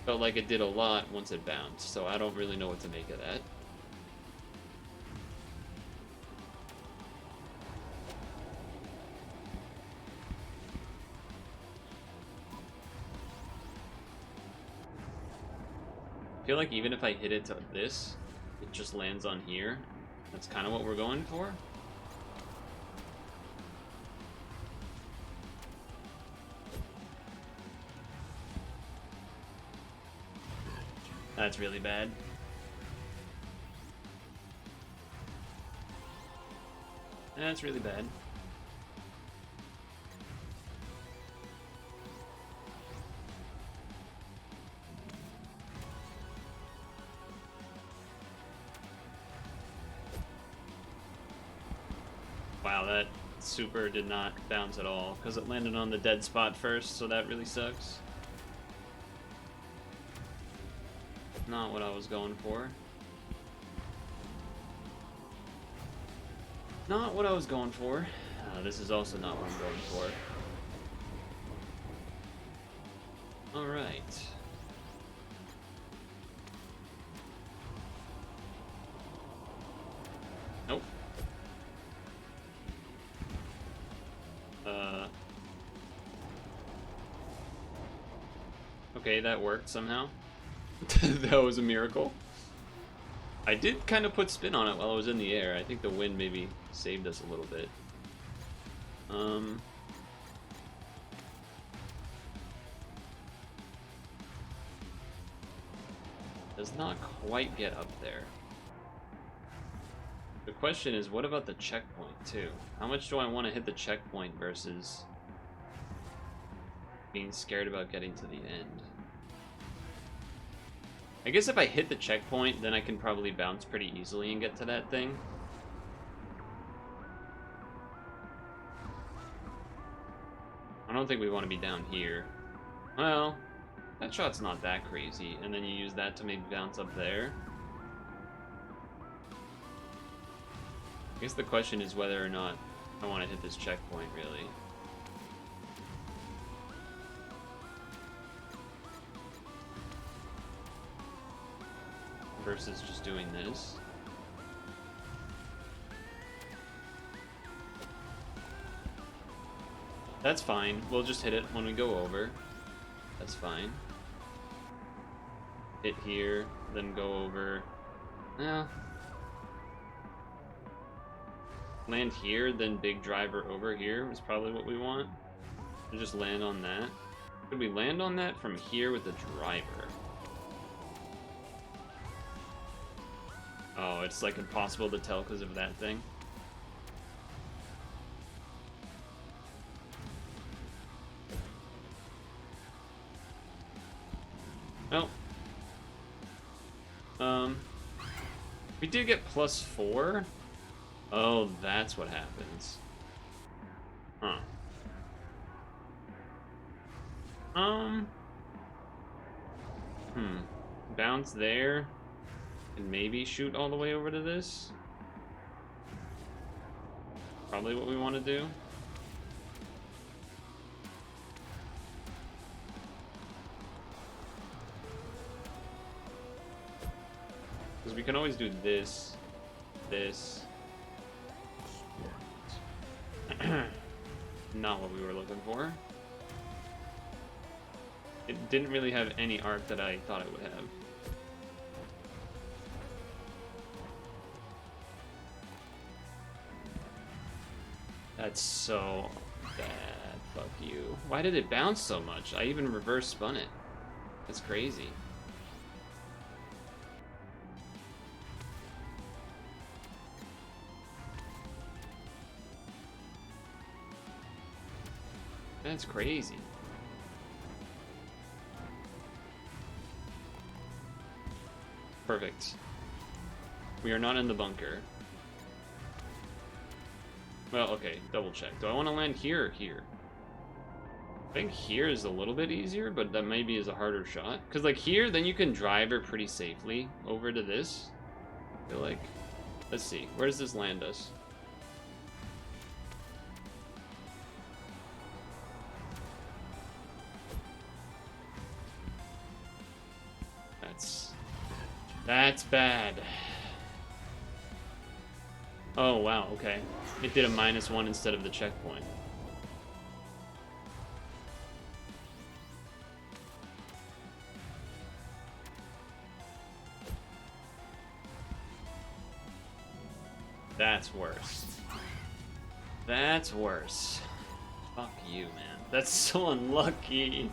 felt like it did a lot once it bounced, so I don't really know what to make of that. I feel like even if I hit it to this, it just lands on here. That's kind of what we're going for. That's really bad. That's really bad. Wow, that super did not bounce at all, because it landed on the dead spot first, so that really sucks. Not what I was going for. Not what I was going for. This is also not what I'm going for. Alright. Nope. Okay, that worked somehow. That was a miracle. I did kind of put spin on it while I was in the air. I think the wind maybe saved us a little bit. Does not quite get up there. The question is, what about the checkpoint too? How much do I want to hit the checkpoint versus being scared about getting to the end? I guess if I hit the checkpoint, then I can probably bounce pretty easily and get to that thing. I don't think we want to be down here. Well, that shot's not that crazy, and then you use that to maybe bounce up there. I guess the question is whether or not I want to hit this checkpoint, really. Versus just doing this. That's fine. We'll just hit it when we go over. That's fine. hit here, then go over. Yeah. Land here, then big driver over here is probably what we want. To just land on that. Could we land on that from here with the driver? Oh, it's like impossible to tell because of that thing. Oh. We did get +4. Oh, that's what happens. Huh. Bounce there. And maybe shoot all the way over to this. Probably what we want to do. Because we can always do this. This. Not what we were looking for. It didn't really have any arc that I thought it would have. That's so bad. Fuck you. Why did it bounce so much? I even reverse spun it. That's crazy. That's crazy. Perfect. We are not in the bunker. Well, okay, double check. Do I want to land here or here? I think here is a little bit easier, but that maybe is a harder shot. Because, like, here, then you can drive her pretty safely over to this. I feel like. Let's see. Where does this land us? That's bad. Oh, wow, okay. It did a -1 instead of the checkpoint. That's worse. That's worse. Fuck you, man. That's so unlucky.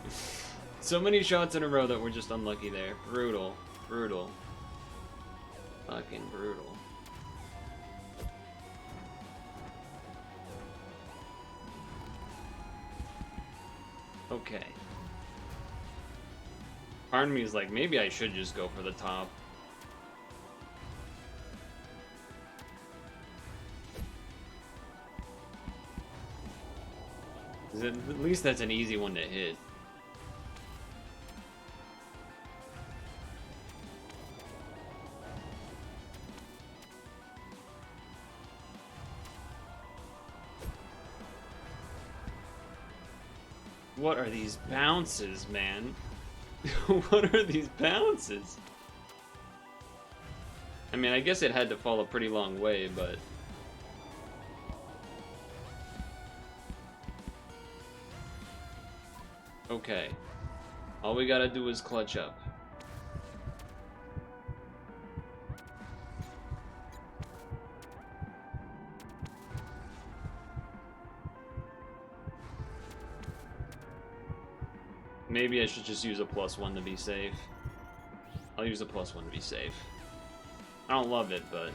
So many shots in a row that were just unlucky there. Brutal. Brutal. Fucking brutal. Okay. Part of me is like, maybe I should just go for the top. At least that's an easy one to hit. What are these bounces, man? What are these bounces? I mean, I guess it had to fall a pretty long way, but... Okay. All we gotta do is clutch up. Maybe I should just use a +1 to be safe. I'll use a +1 to be safe. I don't love it, but...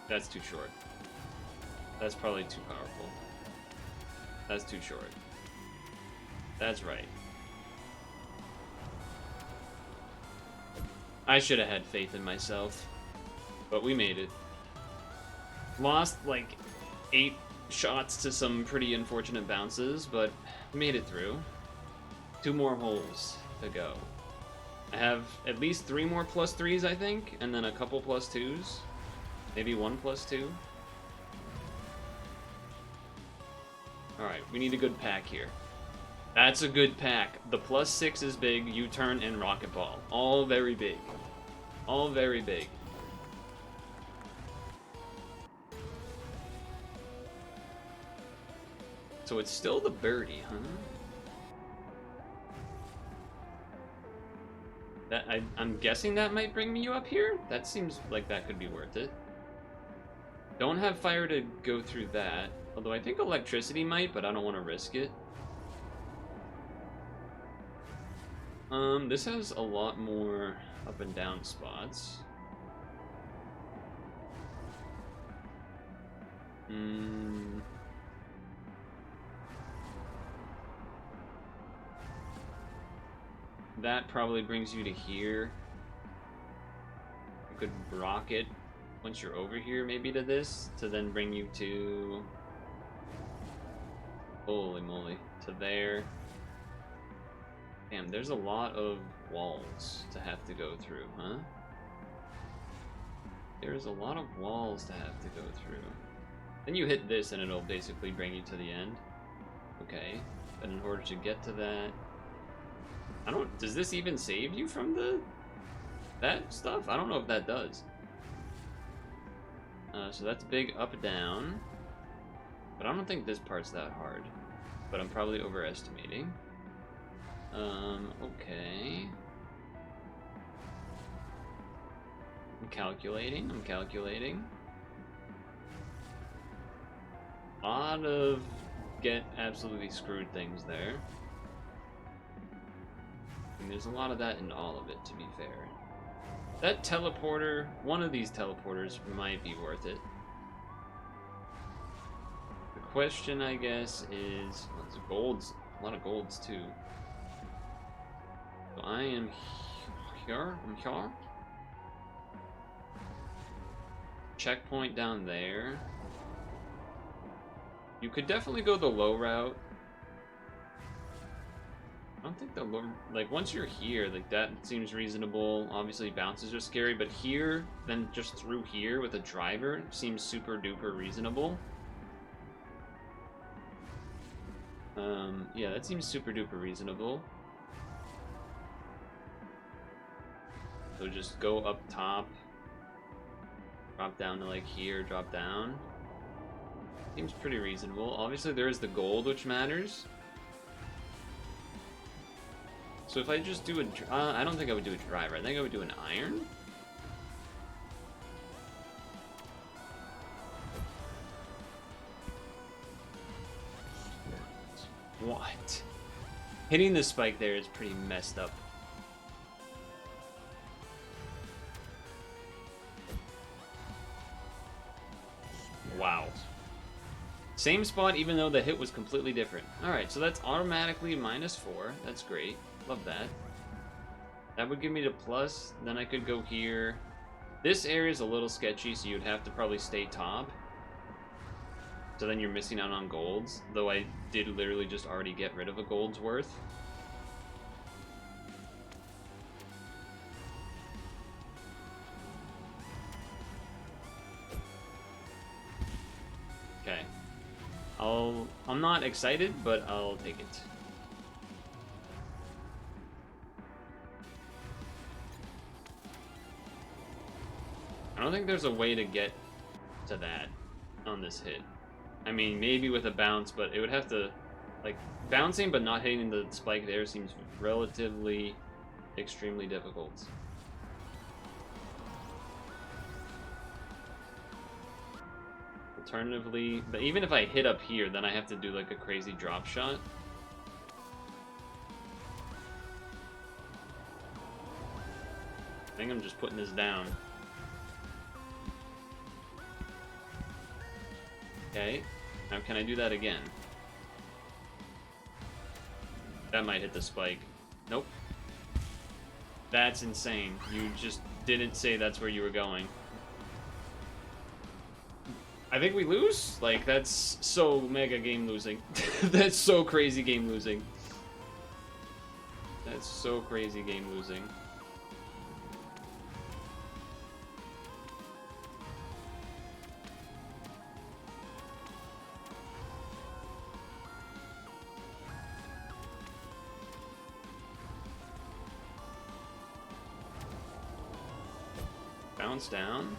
That's too short. That's probably too powerful. That's too short. That's right. I should have had faith in myself. But we made it. Lost like 8 shots to some pretty unfortunate bounces, but made it through. 2 more holes to go. I have at least 3 more +3s, I think, and then a couple +2s. Maybe 1 +2. Alright, we need a good pack here. That's a good pack. The +6 is big, U-turn, and rocket ball. All very big. All very big. So it's still the birdie, huh? I'm guessing that might bring you up here? That seems like that could be worth it. Don't have fire to go through that. Although I think electricity might, but I don't want to risk it. This has a lot more up and down spots. That probably brings you to here. You could rocket once you're over here, maybe to this, to then bring you to... Holy moly, to there. Damn, there's a lot of walls to have to go through, huh? There's a lot of walls to have to go through. Then you hit this and it'll basically bring you to the end. Okay, but in order to get to that... does this even save you from that stuff? I don't know if that does. So that's big up down. But I don't think this part's that hard. But I'm probably overestimating. Okay. I'm calculating. A lot of get absolutely screwed things there. And there's a lot of that in all of it, to be fair. That teleporter, one of these teleporters might be worth it. The question, I guess, is... Lots of golds. A lot of golds, too. So I am here. I'm here. Checkpoint down there. You could definitely go the low route. I don't think the low... Like, once you're here, like, that seems reasonable. Obviously, bounces are scary, but here, then just through here with a driver seems super duper reasonable. Yeah, that seems super duper reasonable. So just go up top. Drop down to, like, here, drop down. Seems pretty reasonable. Obviously, there is the gold, which matters. So if I just do a... I don't think I would do a driver. I think I would do an iron. What? Hitting the spike there is pretty messed up. Wow. Same spot, even though the hit was completely different. Alright, so that's automatically -4. That's great. Love that. That would give me the plus. Then I could go here. This area is a little sketchy, so you'd have to probably stay top. So then you're missing out on golds. Though I did literally just already get rid of a gold's worth. Okay. I'm not excited, but I'll take it. I don't think there's a way to get to that on this hit. I mean, maybe with a bounce, but it would have to... Like, bouncing but not hitting the spike there seems relatively extremely difficult. Alternatively, but even if I hit up here, then I have to do like a crazy drop shot. I think I'm just putting this down. Okay, now can I do that again? That might hit the spike. Nope. That's insane. You just didn't say that's where you were going. I think we lose? Like, that's so mega game losing. That's so crazy game losing. That's so crazy game losing. Bounce down.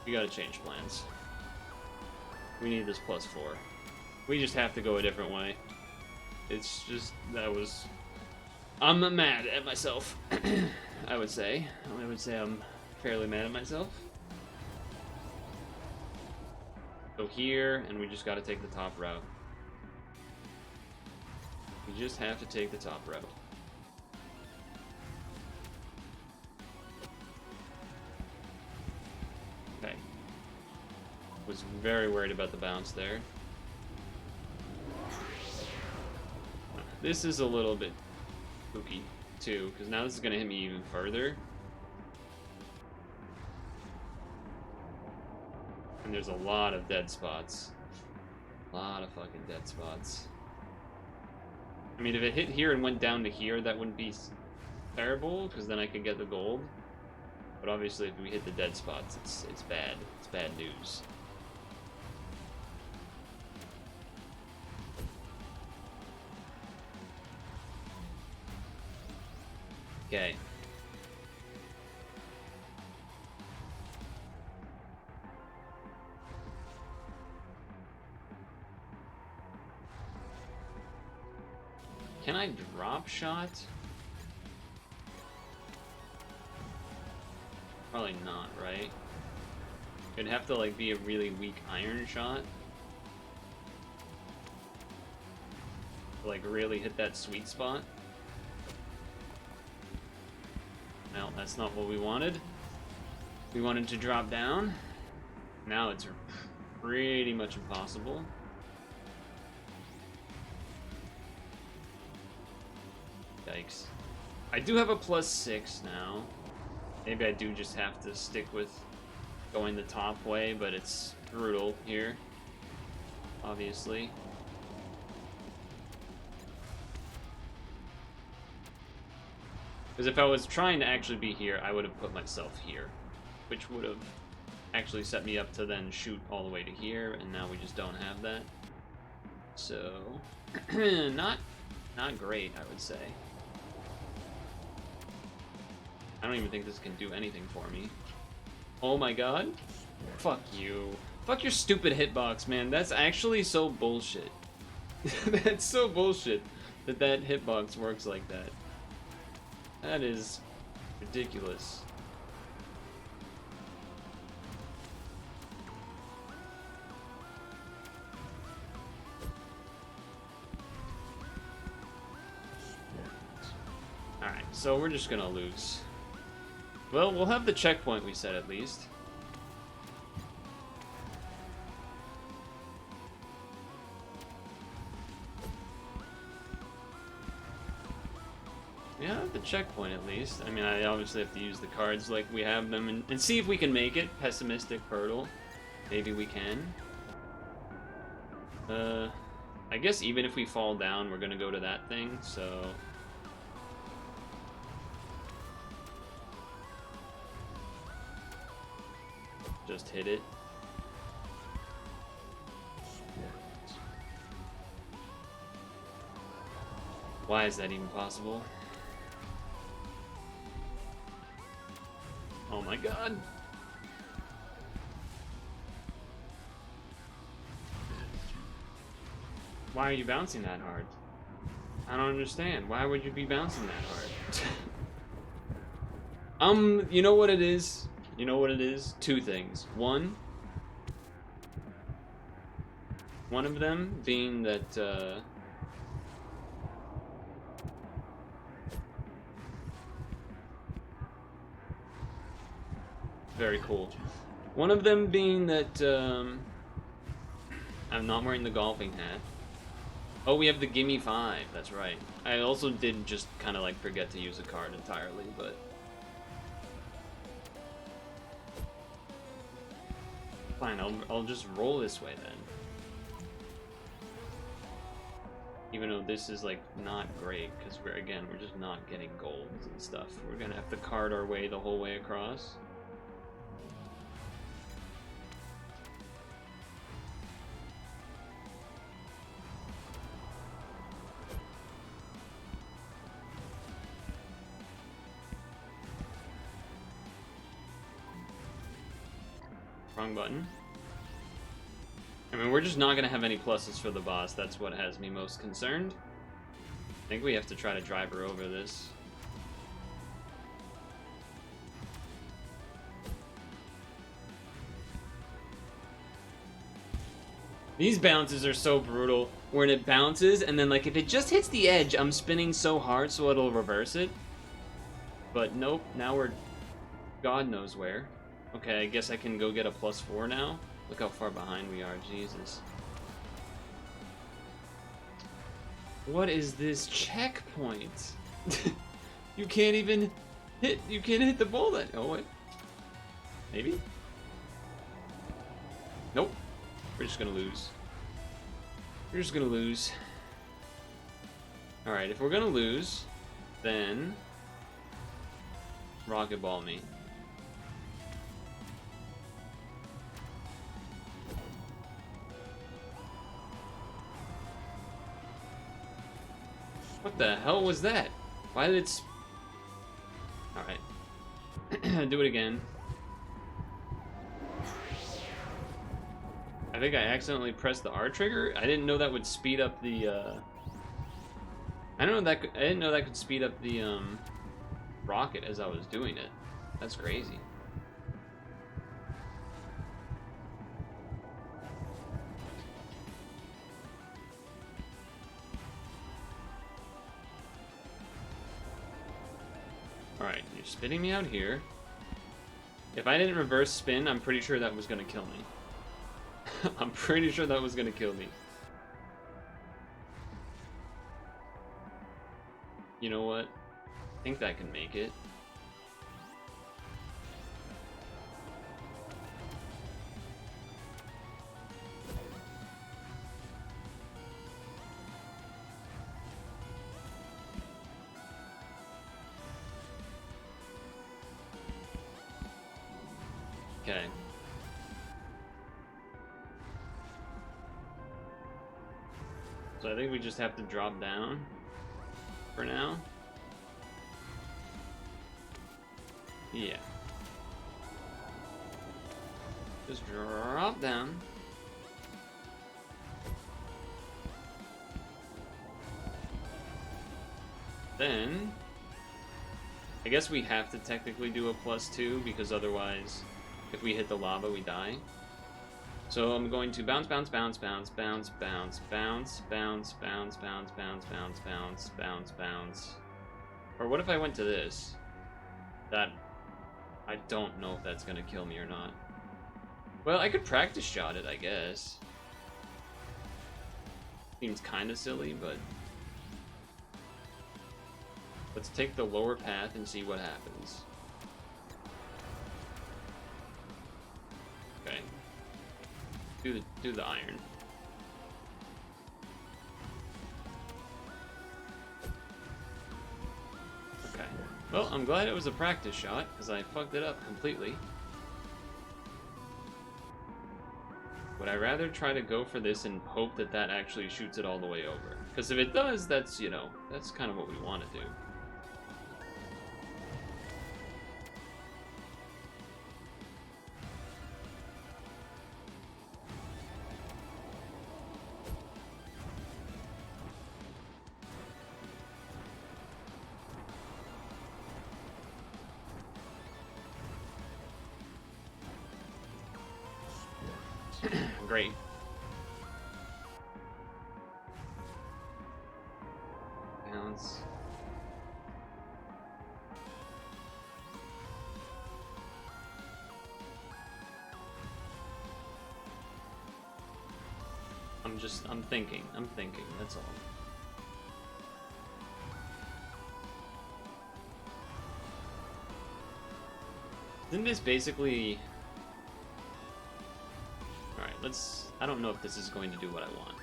We gotta change plans. We need this +4. We just have to go a different way. It's just, that was... I'm mad at myself, I would say. I would say I'm fairly mad at myself. So here, and we just gotta take the top route. We just have to take the top route. Okay. Was very worried about the bounce there. This is a little bit spooky, too, because now this is gonna hit me even further. And there's a lot of dead spots. A lot of fucking dead spots. I mean, if it hit here and went down to here, that wouldn't be terrible, because then I could get the gold. But obviously, if we hit the dead spots, it's bad. It's bad news. Okay. Can I drop shot? Probably not, right? It'd have to like be a really weak iron shot. To, like really hit that sweet spot. Well, that's not what we wanted. We wanted to drop down. Now it's pretty much impossible. Yikes. I do have a +6 now. Maybe I do just have to stick with going the top way, but it's brutal here. Obviously. Because if I was trying to actually be here, I would have put myself here. Which would have actually set me up to then shoot all the way to here, and now we just don't have that. So, not great, I would say. I don't even think this can do anything for me. Oh my god. Fuck you. Fuck your stupid hitbox, man. That's actually so bullshit. That's so bullshit that that hitbox works like that. That is ridiculous. Alright, so we're just gonna lose. Well, we'll have the checkpoint we set at least. Yeah, the checkpoint at least. I mean, I obviously have to use the cards like we have them and see if we can make it. Pessimistic Purtle. Maybe we can. I guess even if we fall down, we're gonna go to that thing, so... Just hit it. Why is that even possible? Oh my god. Why are you bouncing that hard? I don't understand. Why would you be bouncing that hard? You know what it is? You know what it is? Two things. One of them being that, very cool. One of them being that, I'm not wearing the golfing hat. Oh, we have the Gimme 5, that's right. I also did just kind of like forget to use a card entirely, but... Fine, I'll just roll this way then. Even though this is like not great, because we're just not getting golds and stuff. We're gonna have to card our way the whole way across. Wrong button. I mean, we're just not gonna have any pluses for the boss. That's what has me most concerned. I think we have to try to drive her over this. These bounces are so brutal. When it bounces, and then like if it just hits the edge, I'm spinning so hard so it'll reverse it. But nope, now we're God knows where. Okay, I guess I can go get a +4 now. Look how far behind we are, Jesus. What is this checkpoint? You can't even hit, you can't hit the bullet. Oh wait. Maybe? Nope. We're just gonna lose. We're just gonna lose. Alright, if we're gonna lose, then Rocket Ball me. What the hell was that? Why did it Alright. Do it again. I think I accidentally pressed the R trigger. I didn't know that would speed up the I didn't know that could speed up the rocket as I was doing it. That's crazy. Alright, you're spitting me out here. If I didn't reverse spin, I'm pretty sure that was gonna kill me. I'm pretty sure that was gonna kill me. You know what? I think that can make it. Okay. So I think we just have to drop down for now. Yeah. Just drop down. Then I guess we have to technically do a +2 because otherwise if we hit the lava we die. So I'm going to bounce, bounce, bounce, bounce, bounce, bounce, bounce, bounce, bounce, bounce, bounce, bounce, bounce, bounce, bounce. Or what if I went to this? That I don't know if that's gonna kill me or not. Well, I could practice shot it, I guess. Seems kind of silly, but let's take the lower path and see what happens. Okay. Do the iron. Okay. Well, I'm glad it was a practice shot, because I fucked it up completely. Would I rather try to go for this and hope that that actually shoots it all the way over? Because if it does, that's, you know, that's kind of what we want to do. Great. Bounce. I'm thinking, that's all. Isn't this basically... I don't know if this is going to do what I want.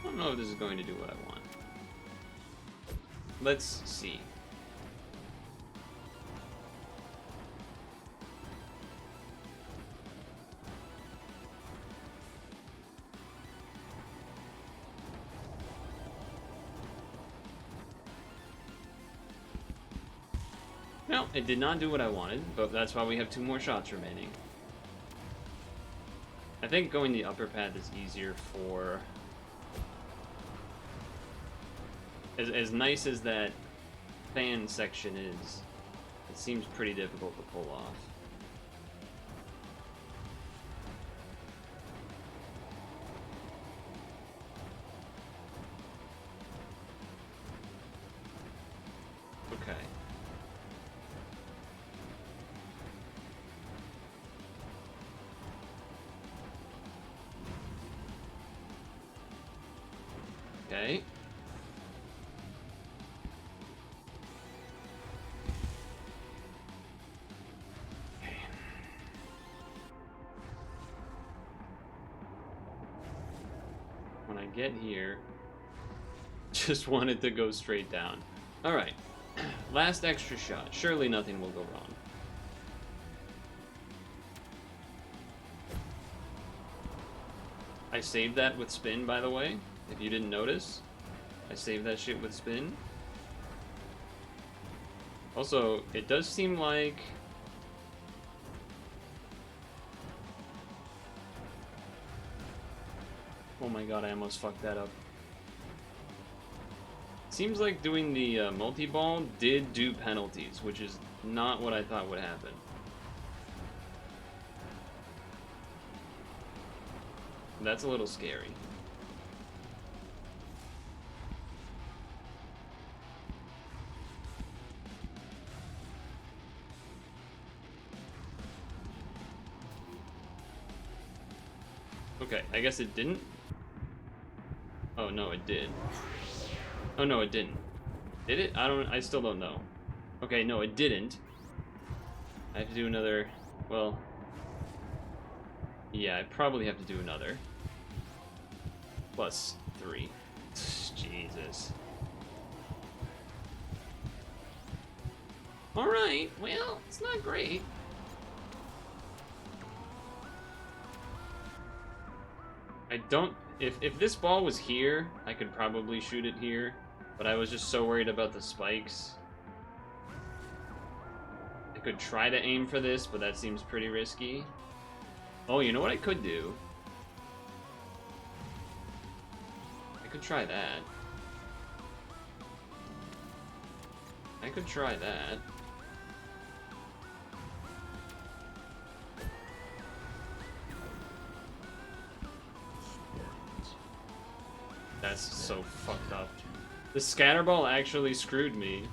I don't know if this is going to do what I want. Let's see. Well, it did not do what I wanted, but that's why we have 2 more shots remaining. I think going the upper path is easier for... As nice as that fan section is, it seems pretty difficult to pull off. Okay. Okay. When I get here, just wanted to go straight down. Alright. Last extra shot. Surely nothing will go wrong. I saved that with spin, by the way. If you didn't notice, I saved that shit with spin. Also, it does seem like... Oh my god, I almost fucked that up. Seems like doing the multi-ball did do penalties, which is not what I thought would happen. That's a little scary. Okay, I guess it didn't. Oh no, it did. Oh no, it didn't. Did it? I still don't know. Okay, no, it didn't. I have to do another, well, yeah, I probably have to do another. +3. Jesus. Alright, well, it's not great. I don't... If this ball was here, I could probably shoot it here, but I was just so worried about the spikes. I could try to aim for this, but that seems pretty risky. Oh, you know what I could do? I could try that. I could try that. That's so fucked up. The scatterball actually screwed me.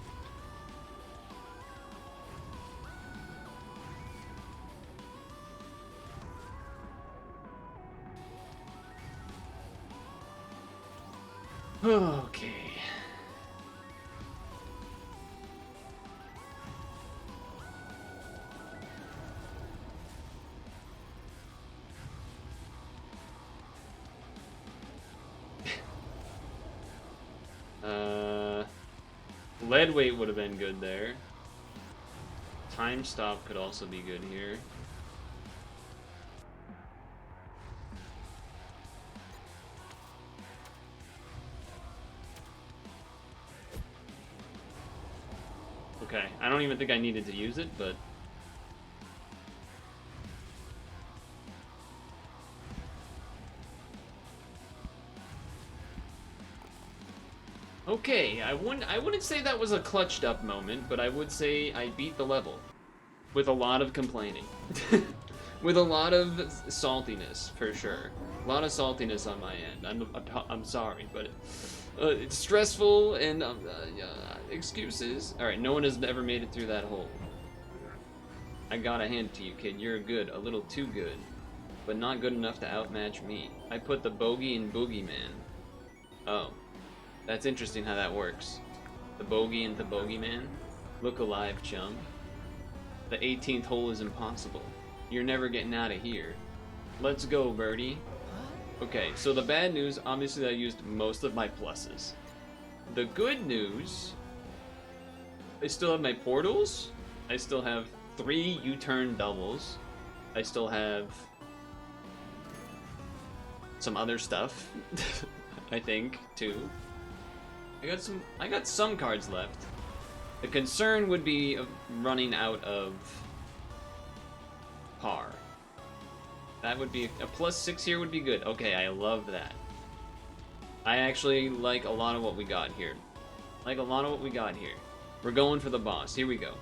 Okay. Lead weight would have been good there. Time stop could also be good here. Okay, I don't even think I needed to use it, but... Okay, I wouldn't say that was a clutched up moment, but I would say I beat the level. With a lot of complaining. With a lot of saltiness, for sure. A lot of saltiness on my end. I'm sorry, but it's stressful and excuses. Alright, no one has ever made it through that hole. I gotta hand it to you, kid. You're good. A little too good. But not good enough to outmatch me. I put the bogey in Boogeyman. Oh. That's interesting how that works. The bogey into Bogeyman. Look alive, chum. The 18th hole is impossible. You're never getting out of here. Let's go, birdie. Okay, so the bad news, obviously I used most of my pluses. The good news, I still have my portals. I still have 3 U-turn doubles. I still have some other stuff, I think, too. I got some cards left. The concern would be of running out of par. That would be a +6 here would be good. Okay, I love that. I actually like a lot of what we got here. We're going for the boss. Here we go.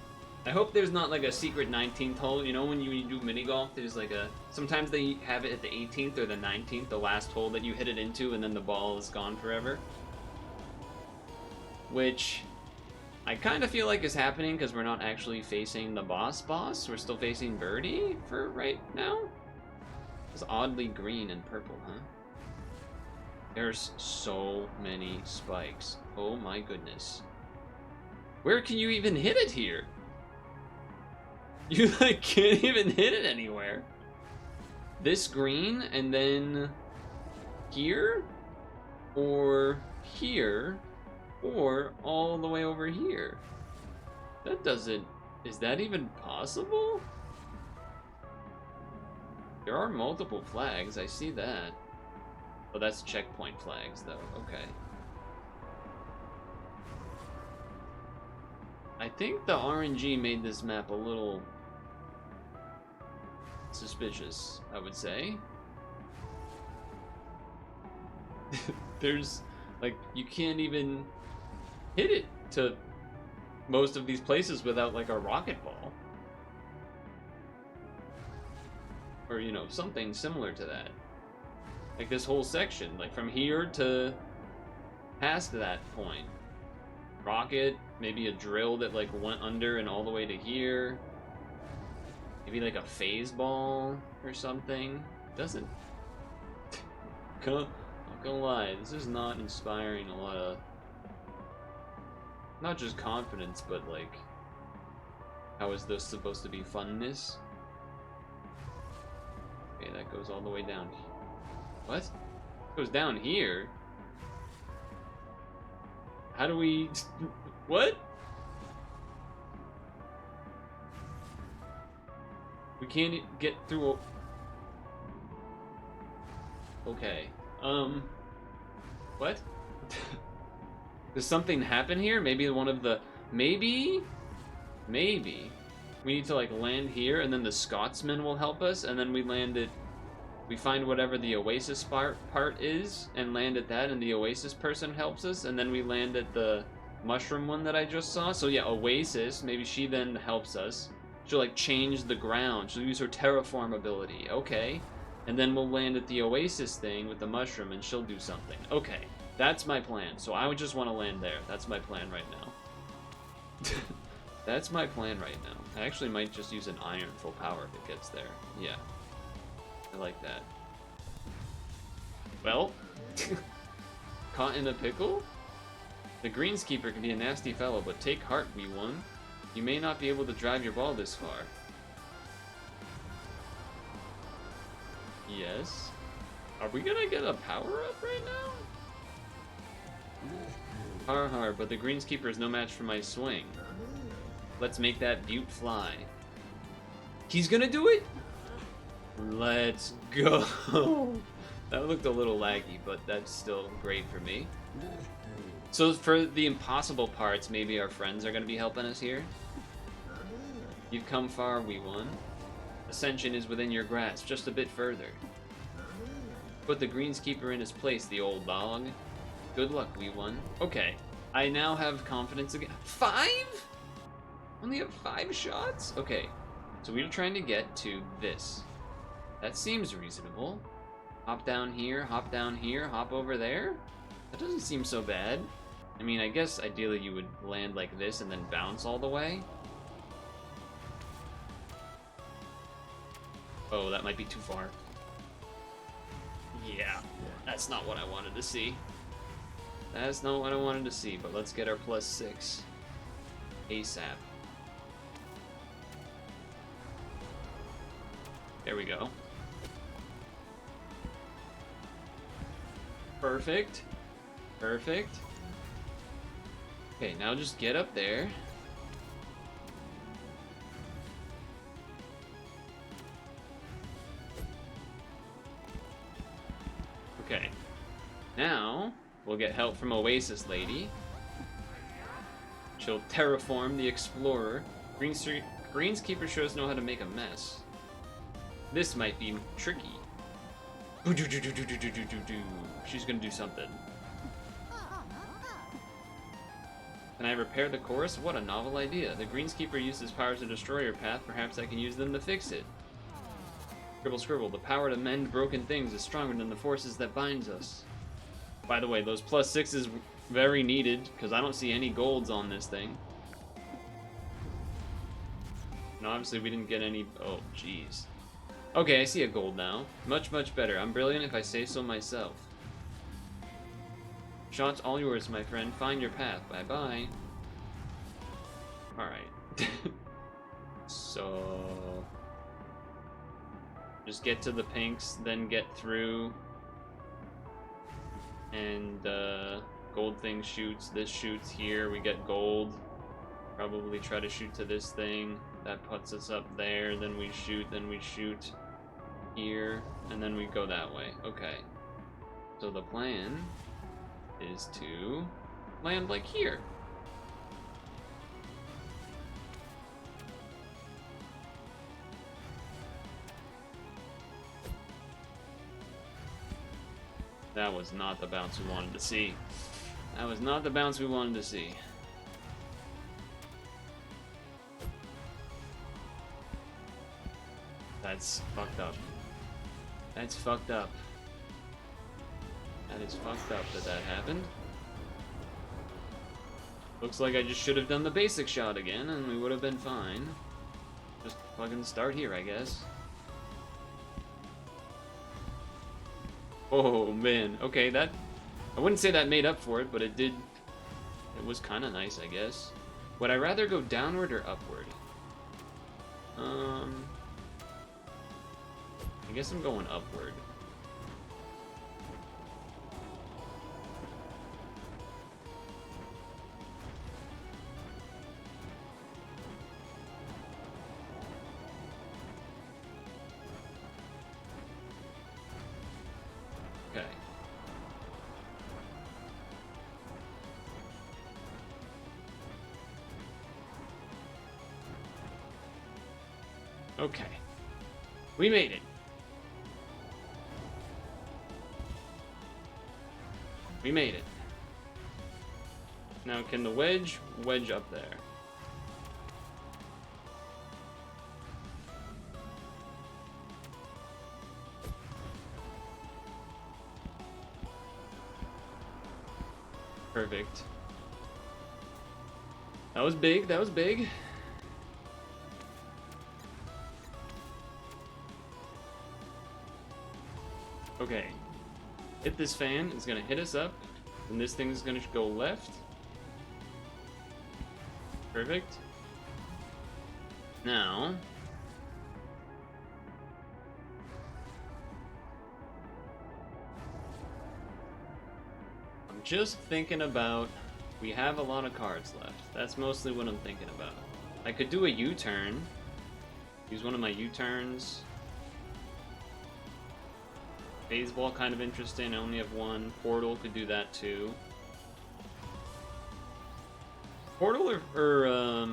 I hope there's not like a secret 19th hole. You know when you do mini golf, there's like a... Sometimes they have it at the 18th or the 19th, the last hole that you hit it into, and then the ball is gone forever. Which I kind of feel like is happening because we're not actually facing the boss. We're still facing Birdie for right now. It's oddly green and purple, huh? There's so many spikes. Oh my goodness. Where can you even hit it here? You like can't even hit it anywhere. This green and then here or here or all the way over here. That doesn't... Is that even possible? There are multiple flags, I see that. Oh, that's checkpoint flags though, okay. I think the RNG made this map a little suspicious, I would say. There's, like, you can't even hit it to most of these places without, like, a rocket ball. Or, you know, something similar to that. Like this whole section, like from here to past that point. Rocket, maybe a drill that like went under and all the way to here. Maybe like a phase ball or something. Doesn't... Not gonna lie, this is not inspiring a lot of... Not just confidence, but like... How is this supposed to be funness? Okay, that goes all the way down. What? It goes down here? How do we... What? We can't get through... Okay. What? Does something happen here? Maybe one of the... Maybe we need to like land here and then the Scotsman will help us and then we land it... We find whatever the Oasis part is and land at that and the Oasis person helps us and then we land at the mushroom one that I just saw. So yeah, Oasis, maybe she then helps us. She'll like change the ground. She'll use her terraform ability. Okay. And then we'll land at the Oasis thing with the mushroom and she'll do something. Okay. That's my plan. So I would just want to land there. That's my plan right now. That's my plan right now. I actually might just use an iron full power if it gets there. Yeah. I like that. Well, caught in a pickle? The greenskeeper can be a nasty fellow, but take heart, wee one. You may not be able to drive your ball this far. Yes. Are we gonna get a power-up right now? Har har, but the greenskeeper is no match for my swing. Let's make that butte fly. He's gonna do it? Let's go. That looked a little laggy, but that's still great for me. So for the impossible parts, maybe our friends are going to be helping us here. You've come far, wee one. Ascension is within your grasp, just a bit further. Put the greenskeeper in his place, the old dog. Good luck, wee one. Okay, I now have confidence again. 5? Only have 5 shots? Okay, so we're trying to get to this. That seems reasonable. Hop down here, hop over there? That doesn't seem so bad. I mean, I guess ideally you would land like this and then bounce all the way. Oh, that might be too far. Yeah, that's not what I wanted to see. That's not what I wanted to see, but let's get our +6 ASAP. There we go. Perfect. Perfect. Okay, now just get up there. Okay. Now, we'll get help from Oasis Lady. She'll terraform the explorer. Greenskeeper sure does know how to make a mess. This might be tricky. She's gonna do something. Can I repair the course? What a novel idea. The Greenskeeper used his powers to destroy your path. Perhaps I can use them to fix it. Scribble, scribble. The power to mend broken things is stronger than the forces that binds us. By the way, those +6s very needed, because I don't see any golds on this thing. And obviously we didn't get any... Oh, jeez. Okay, I see a gold now. Much, much better. I'm brilliant if I say so myself. Shot's all yours, my friend. Find your path. Bye-bye. Alright. So... just get to the pinks, then get through. And, gold thing shoots. This shoots here. We get gold. Probably try to shoot to this thing. That puts us up there. Then we shoot here. And then we go that way. Okay. So the plan is to land like here. That was not the bounce we wanted to see. That was not the bounce we wanted to see. That's fucked up. That's fucked up. That is fucked up that that happened. Looks like I just should have done the basic shot again and we would have been fine. Just fucking start here, I guess. Oh man, okay, that... I wouldn't say that made up for it, but it did... It was kind of nice, I guess. Would I rather go downward or upward? I guess I'm going upward. Okay. Okay. We made it. We made it. Now can the wedge up there? Perfect. That was big, that was big. Okay. Hit this fan, it's gonna hit us up, and this thing is gonna go left. Perfect. Now... I'm just thinking about... We have a lot of cards left. That's mostly what I'm thinking about. I could do a U-turn. Use one of my U-turns. Baseball kind of interesting. I only have one. Purtle could do that too. Purtle or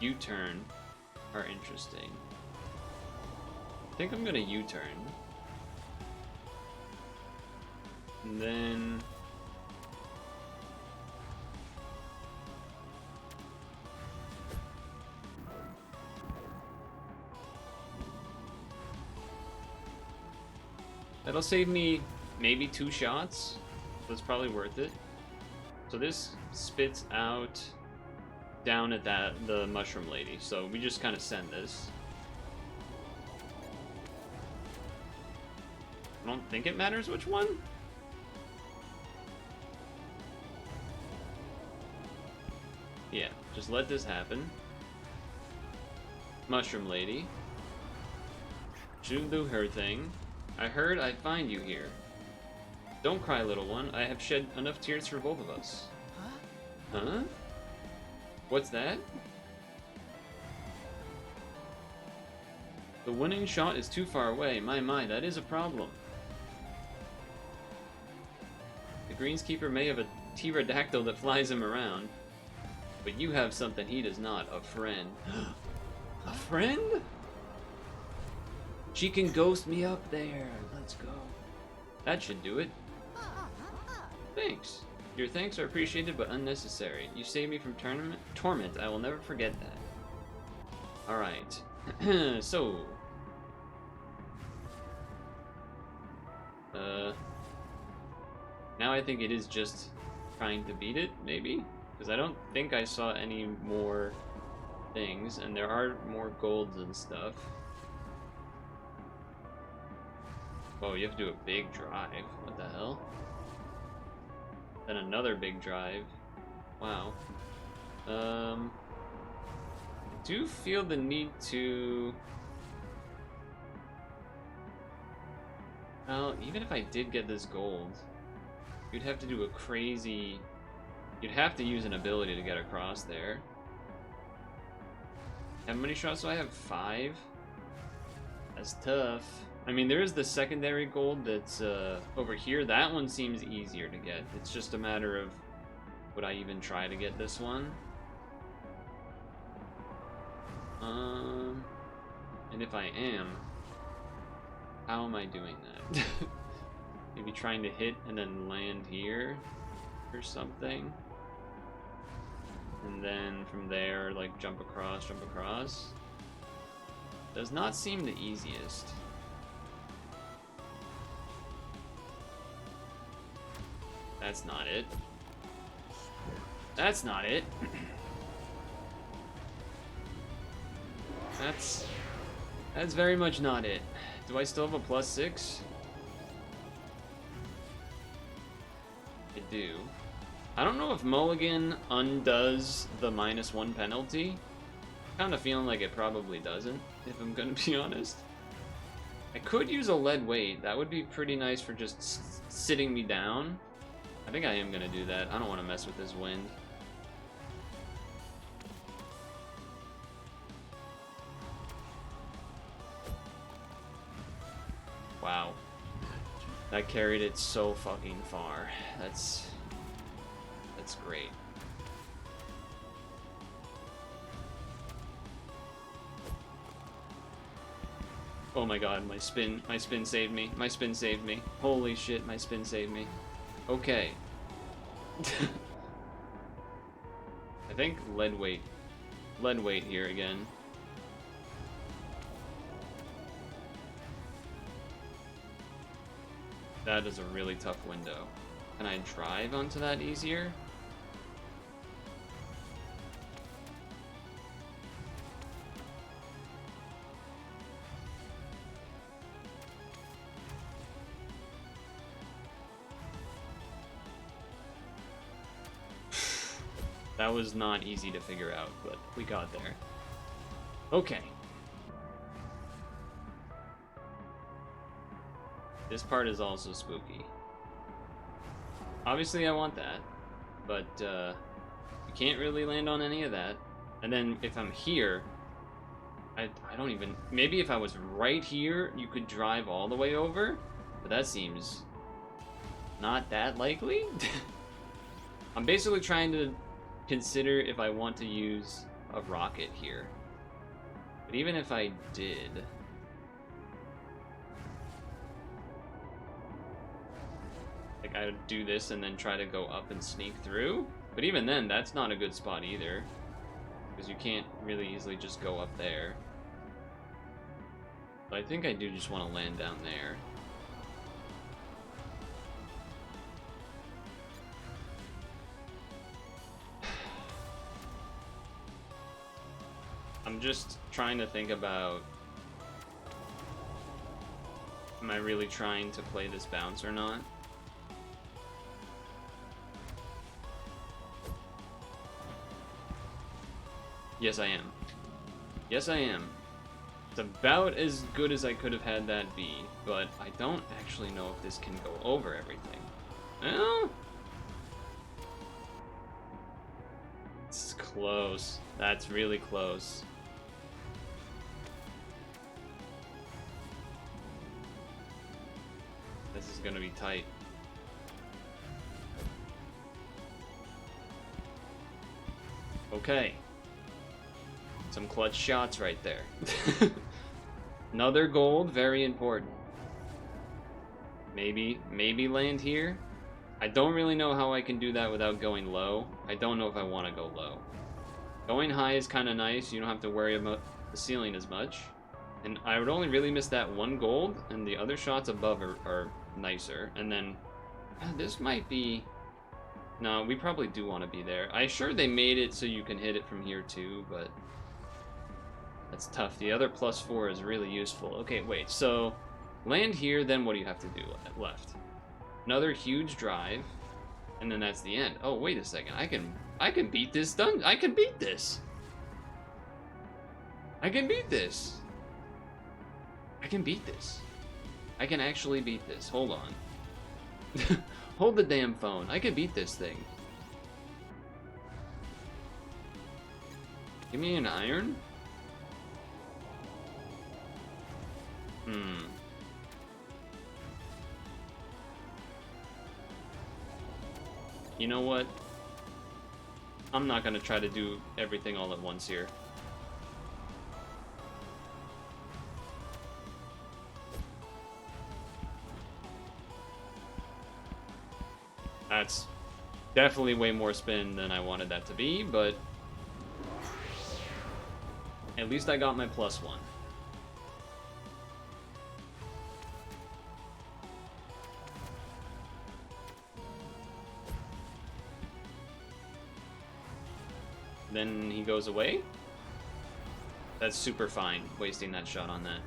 U-turn are interesting. I think I'm gonna U-turn. And then... That'll save me maybe 2 shots. That's probably worth it. So this spits out down at the mushroom lady. So we just kind of send this. I don't think it matters which one. Yeah, just let this happen. Mushroom lady. She'll do her thing. I heard I'd find you here. Don't cry, little one. I have shed enough tears for both of us. Huh? Huh? What's that? The winning shot is too far away. My, that is a problem. The greenskeeper may have a pterodactyl that flies him around. But you have something he does not, a friend. A friend? She can ghost me up there. Let's go. That should do it. Thanks. Your thanks are appreciated but unnecessary. You saved me from torment. I will never forget that. Alright. So. Now I think it is just trying to beat it, maybe? Because I don't think I saw any more things, and there are more golds and stuff. Oh, you have to do a big drive. What the hell? Then another big drive. Wow. I do feel the need to... Well, even if I did get this gold, you'd have to do a crazy... You'd have to use an ability to get across there. How many shots do I have? 5? That's tough. I mean, there is the secondary gold that's over here. That one seems easier to get. It's just a matter of, would I even try to get this one? And if I am, how am I doing that? Maybe trying to hit and then land here or something. And then from there, like jump across, jump across. Does not seem the easiest. That's not it. That's not it. That's very much not it. Do I still have a +6? I do. I don't know if Mulligan undoes the -1 penalty. Kind of feeling like it probably doesn't, if I'm gonna be honest. I could use a lead weight. That would be pretty nice for just sitting me down. I think I am gonna do that. I don't want to mess with this wind. Wow. That carried it so fucking far. That's great. Oh my god, my spin saved me. My spin saved me. Holy shit, my spin saved me. Okay. I think lead weight here again. That is a really tough window. Can I drive onto that easier? That was not easy to figure out, but we got there. Okay. This part is also spooky. Obviously I want that, but you can't really land on any of that. And then if I'm here, I don't even... Maybe if I was right here, you could drive all the way over, but that seems not that likely. I'm basically trying to consider if I want to use a rocket here. But even if I did... Like, I would do this and then try to go up and sneak through. But even then, that's not a good spot either. Because you can't really easily just go up there. But I think I do just want to land down there. I'm just trying to think about, am I really trying to play this bounce or not? Yes, I am. Yes, I am. It's about as good as I could have had that be, but I don't actually know if this can go over everything. Well, it's close. That's really close. This is gonna be tight. Okay. Some clutch shots right there. Another gold, very important. Maybe land here. I don't really know how I can do that without going low. I don't know if I want to go low. Going high is kind of nice. You don't have to worry about the ceiling as much. And I would only really miss that one gold, and the other shots above are nicer. And then, this might be... No, we probably do want to be there. I'm sure they made it so you can hit it from here too, but... That's tough. The other +4 is really useful. Okay, wait, so... Land here, then what do you have to do left? Another huge drive, and then that's the end. Oh, wait a second. I can beat this done. I can beat this. I can beat this. I can beat this. I can actually beat this. Hold on. Hold the damn phone. I can beat this thing. Give me an iron? You know what? I'm not gonna try to do everything all at once here. That's definitely way more spin than I wanted that to be, but at least I got my +1. Then he goes away. That's super fine, wasting that shot on that.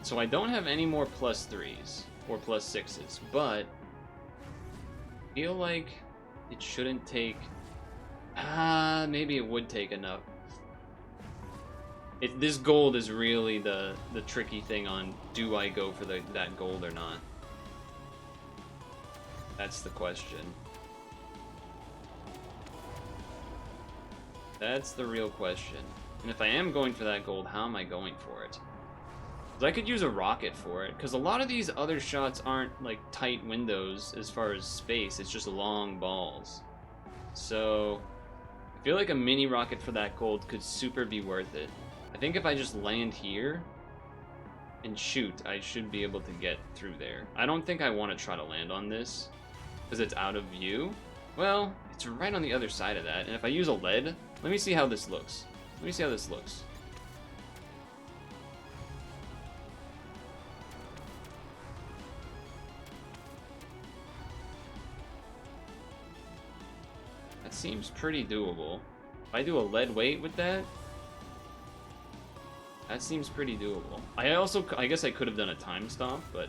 So I don't have any more +3s or +6s, but I feel like it shouldn't take... maybe it would take enough. This gold is really the tricky thing on, do I go for that gold or not? That's the question. That's the real question. And if I am going for that gold, how am I going for it? Because I could use a rocket for it, because a lot of these other shots aren't like tight windows as far as space, it's just long balls. So I feel like a mini rocket for that gold could super be worth it. I think if I just land here and shoot, I should be able to get through there. I don't think I want to try to land on this because it's out of view. Well, it's right on the other side of that, and if I use a lead, let me see how this looks. Let me see how this looks. That seems pretty doable. If I do a lead weight with that, that seems pretty doable. I guess I could have done a time stop, but...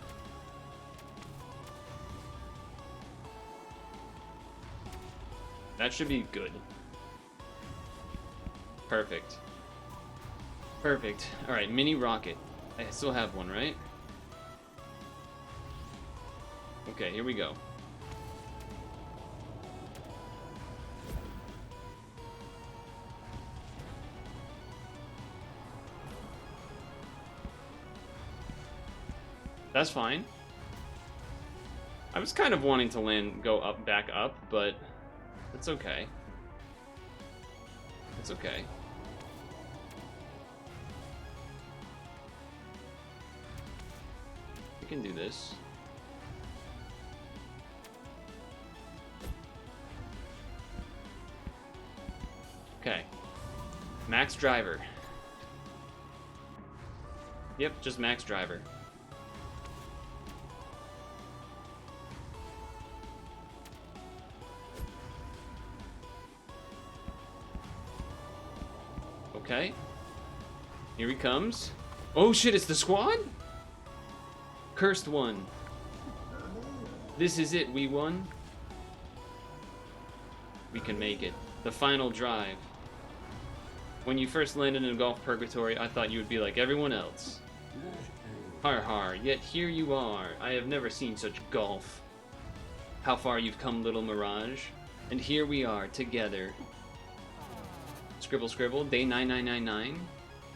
that should be good. Perfect. Perfect. Alright, mini rocket. I still have one, right? Okay, here we go. That's fine. I was kind of wanting to go back up, but it's okay. It's okay. We can do this. Okay. Max driver. Yep, just max driver. Okay. Here he comes. Oh shit, it's the squad? Cursed one. This is it, we won. We can make it. The final drive. When you first landed in Golf Purgatory, I thought you would be like everyone else. Har har, yet here you are. I have never seen such golf. How far you've come, little Mirage. And here we are, together. Scribble scribble, day 9999.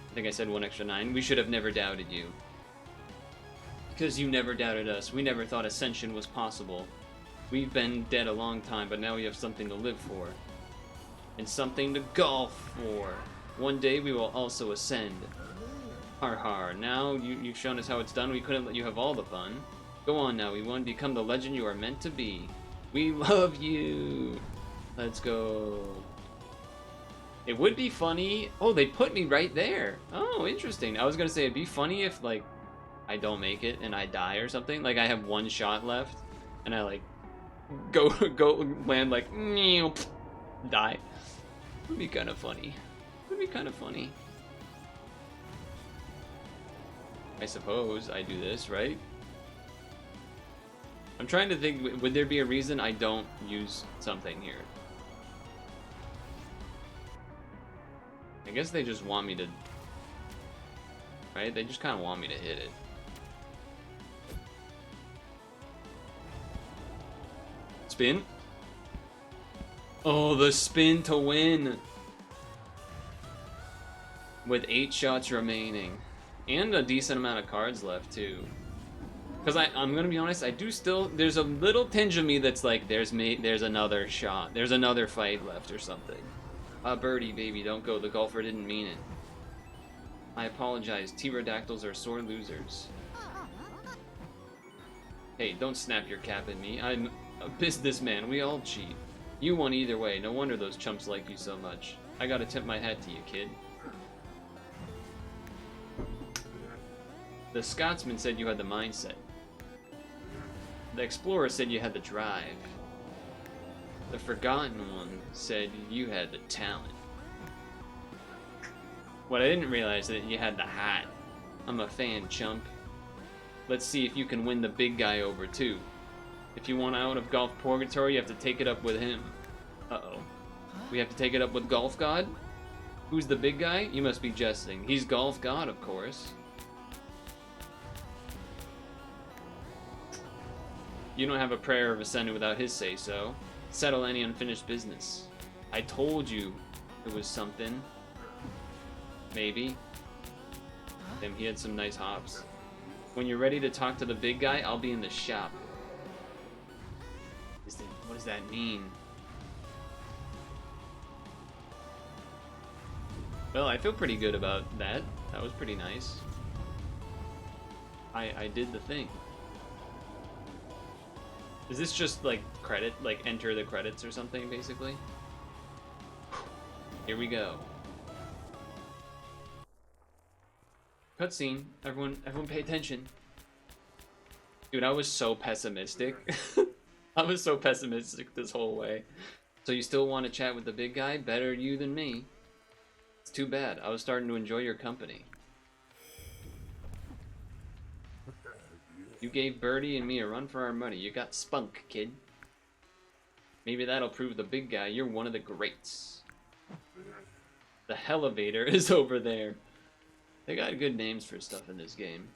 I think I said one extra 9. We should have never doubted you. Because you never doubted us. We never thought ascension was possible. We've been dead a long time, but now we have something to live for. And something to golf for. One day we will also ascend. Har har. Now you've shown us how it's done. We couldn't let you have all the fun. Go on now. We want to become the legend you are meant to be. We love you. Let's go. It would be funny. Oh, they put me right there. Oh, interesting. I was going to say it'd be funny if, like, I don't make it and I die or something. Like, I have one shot left and I, like, go land, like, die. Would be kind of funny. Would be kind of funny. I suppose I do this, right? I'm trying to think, would there be a reason I don't use something here? I guess they just want me to... Right? They just kind of want me to hit it. Spin? Oh, the spin to win! With 8 shots remaining. And a decent amount of cards left, too. Because I'm gonna be honest, I do still... There's a little tinge of me that's like, there's another shot. There's another fight left or something. Birdie, baby, don't go. The golfer didn't mean it. I apologize. Pterodactyls are sore losers. Hey, don't snap your cap at me. I'm a businessman. We all cheat. You won either way. No wonder those chumps like you so much. I gotta tip my hat to you, kid. The Scotsman said you had the mindset. The Explorer said you had the drive. The Forgotten One said you had the talent. What I didn't realize is that you had the hat. I'm a fan, chump. Let's see if you can win the big guy over, too. If you want out of Golf Purgatory, you have to take it up with him. Uh-oh. We have to take it up with Golf God? Who's the big guy? You must be jesting. He's Golf God, of course. You don't have a prayer of ascending without his say-so. Settle any unfinished business. I told you it was something. Maybe. Damn, he had some nice hops. When you're ready to talk to the big guy, I'll be in the shop. What does that mean? Well, I feel pretty good about that. That was pretty nice. I did the thing. Is this just like credit, like enter the credits or something, basically? Here we go. Cutscene. Everyone pay attention. Dude, I was so pessimistic. I was so pessimistic this whole way. So you still want to chat with the big guy? Better you than me. It's too bad. I was starting to enjoy your company. You gave Birdie and me a run for our money. You got spunk, kid. Maybe that'll prove the big guy you're one of the greats. The Hellevator is over there. They got good names for stuff in this game.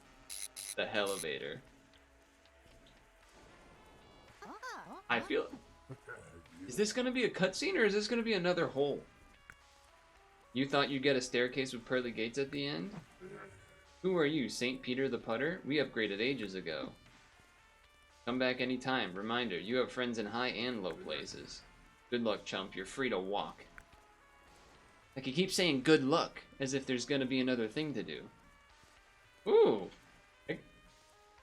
The Hellevator. I feel... Is this gonna be a cutscene or is this gonna be another hole? You thought you'd get a staircase with pearly gates at the end? Who are you, St. Peter the Putter? We upgraded ages ago. Come back anytime. Reminder, you have friends in high and low places. Good luck, chump. You're free to walk. Like, you keep saying good luck, as if there's gonna be another thing to do. Ooh!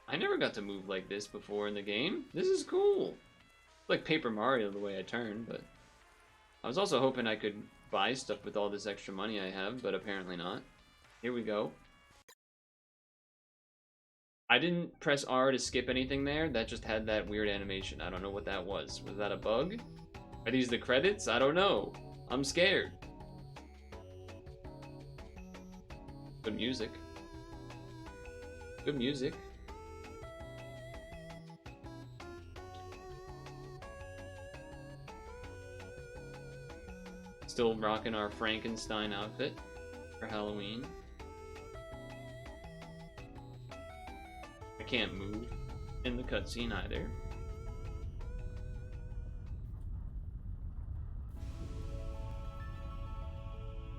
I never got to move like this before in the game. This is cool. It's like Paper Mario the way I turn, but... I was also hoping I could buy stuff with all this extra money I have, but apparently not. Here we go. I didn't press R to skip anything there. That just had that weird animation. I don't know what that was. Was that a bug? Are these the credits? I don't know. I'm scared. Good music. Good music. Still rocking our Frankenstein outfit for Halloween. I can't move in the cutscene either.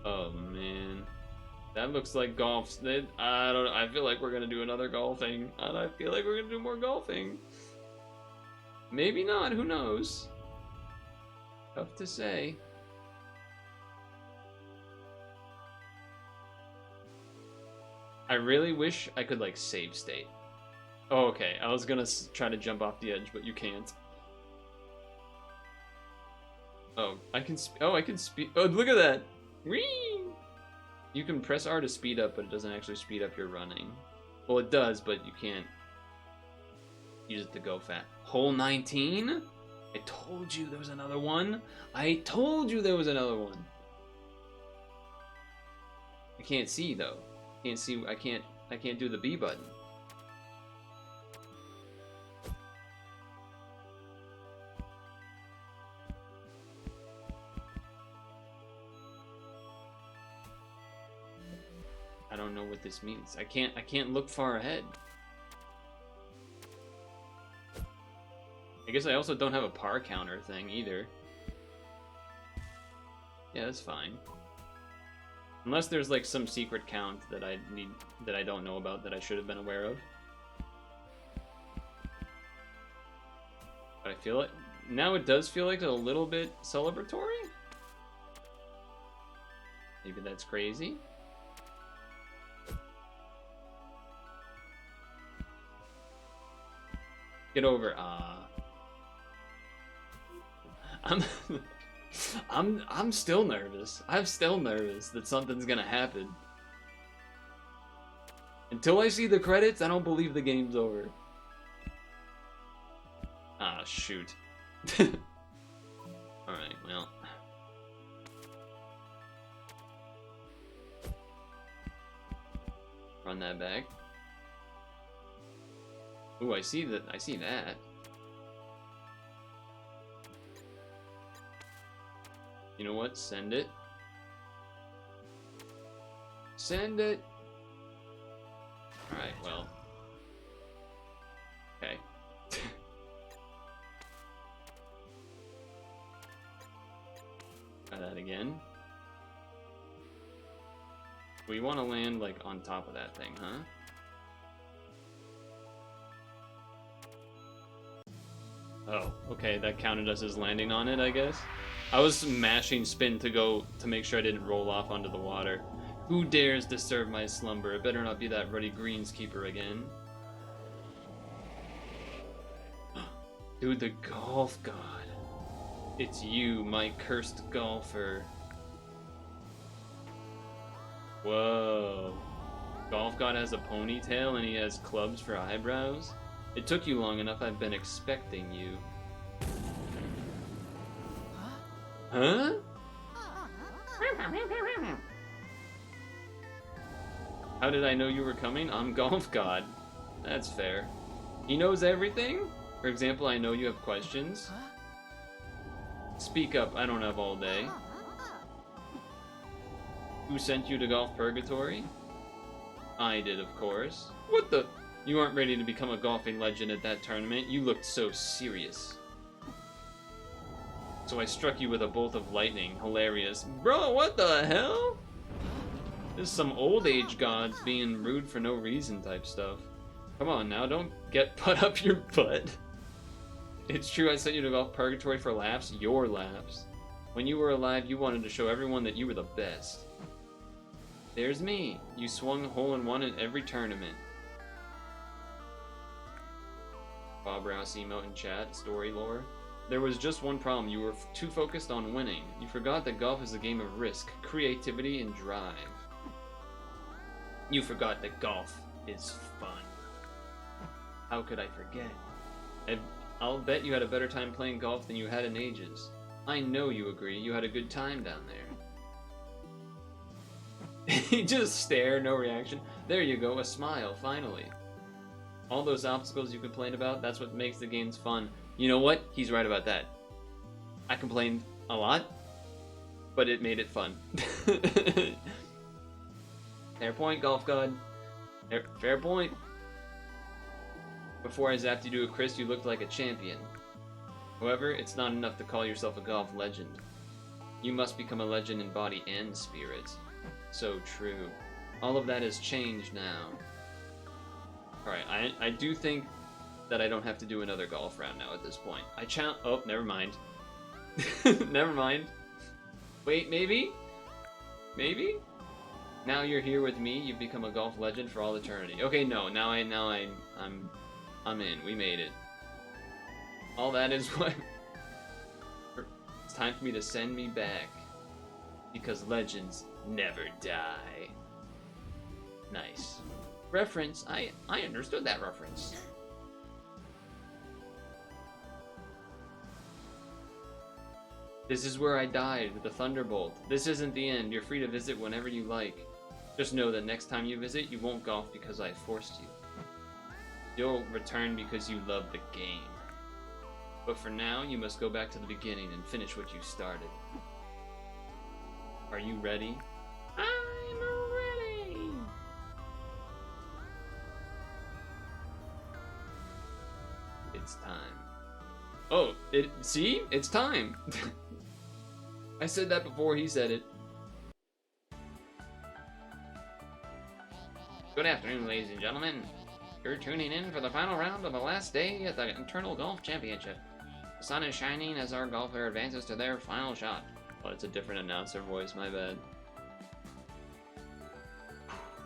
Oh man. That looks like golf. I don't. I feel like we're gonna do another golfing, and I feel like we're gonna do more golfing. Maybe not. Who knows? Tough to say. I really wish I could like save state. Oh, okay. I was gonna try to jump off the edge, but you can't. Oh, I can. I can speed. Oh, look at that! Whee! You can press R to speed up, but it doesn't actually speed up your running. Well, it does, but you can't use it to go fast. Hole 19? I told you there was another one. I told you there was another one. I can't see though. Can't see. I can't do the B button. I don't know what this means. I can't look far ahead. I guess I also don't have a par counter thing either. Yeah, that's fine. Unless there's like some secret count that I don't know about that I should have been aware of. But I feel like now it does feel like a little bit celebratory. Maybe that's crazy. Get over. I'm still nervous. I'm still nervous that something's gonna happen. Until I see the credits, I don't believe the game's over. Ah, shoot. Alright, well. Run that back. Ooh, I see that. I see that. You know what? Send it. Send it. Alright, well. Okay. Try that again. We want to land, like, on top of that thing, huh? Oh, okay, that counted us as landing on it, I guess. I was mashing spin to make sure I didn't roll off onto the water. Who dares disturb my slumber? It better not be that ruddy greenskeeper again. Dude, the golf god. It's you, my cursed golfer. Whoa. Golf god has a ponytail and he has clubs for eyebrows? It took you long enough, I've been expecting you. Huh? How did I know you were coming? I'm Golf God. That's fair. He knows everything? For example, I know you have questions. Speak up, I don't have all day. Who sent you to Golf Purgatory? I did, of course. What the? You aren't ready to become a golfing legend at that tournament. You looked so serious. So I struck you with a bolt of lightning. Hilarious. Bro, what the hell? This is some old age gods being rude for no reason type stuff. Come on now, don't get put up your butt. It's true I sent you to Golf Purgatory for laughs. Your laughs. When you were alive, you wanted to show everyone that you were the best. There's me. You swung hole-in-one in every tournament. Bob Rouse emote in chat. Story lore. There was just one problem. You were too focused on winning. You forgot that golf is a game of risk, creativity, and drive. You forgot that golf is fun. How could I forget? I'll bet you had a better time playing golf than you had in ages. I know you agree. You had a good time down there. He just stare, no reaction. There you go, a smile, finally. All those obstacles you complain about, that's what makes the games fun. You know what? He's right about that. I complained a lot, but it made it fun. Fair point, Golf God. Fair point. Before I zapped you to a Chris, you looked like a champion. However, it's not enough to call yourself a golf legend. You must become a legend in body and spirit. So true. All of that has changed now. Alright, I do think that I don't have to do another golf round now at this point. Oh, never mind. Never mind. Wait, maybe? Maybe? Now you're here with me, you've become a golf legend for all eternity. Okay, no, I'm in. We made it. All that is what... It's time for me to send me back. Because legends never die. Nice. Reference. I understood that reference. This is where I died with the Thunderbolt. This isn't the end. You're free to visit whenever you like. Just know that next time you visit, you won't golf because I forced you. You'll return because you love the game. But for now, you must go back to the beginning and finish what you started. Are you ready? I'm ready! It's time. Oh, see? It's time! I said that before he said it. Good afternoon, ladies and gentlemen. You're tuning in for the final round of the last day at the Eternal Golf Championship. The sun is shining as our golfer advances to their final shot. Oh, it's a different announcer voice, my bad.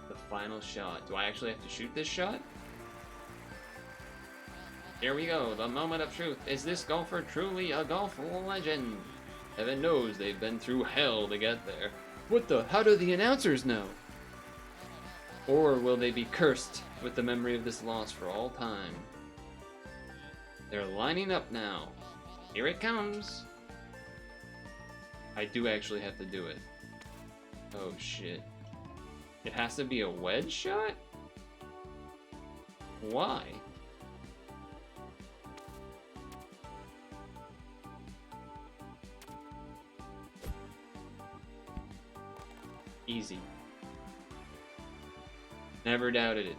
The final shot. Do I actually have to shoot this shot? Here we go, the moment of truth. Is this golfer truly a golf legend? Heaven knows they've been through hell to get there. What the? How do the announcers know? Or will they be cursed with the memory of this loss for all time? They're lining up now. Here it comes. I do actually have to do it. Oh shit. It has to be a wedge shot? Why? Easy. Never doubted it.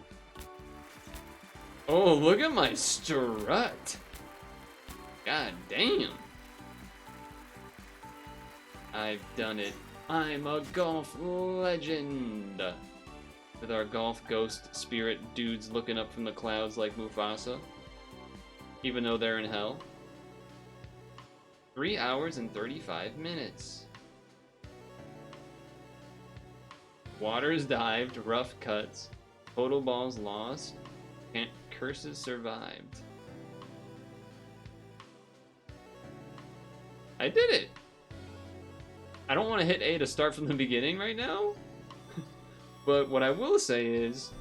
Oh, look at my strut. God damn. I've done it. I'm a golf legend. With our golf ghost spirit dudes looking up from the clouds like Mufasa. Even though they're in hell. 3 hours and 35 minutes. Waters dived, rough cuts, total balls lost, and curses survived. I did it! I don't want to hit A to start from the beginning right now, but what I will say is,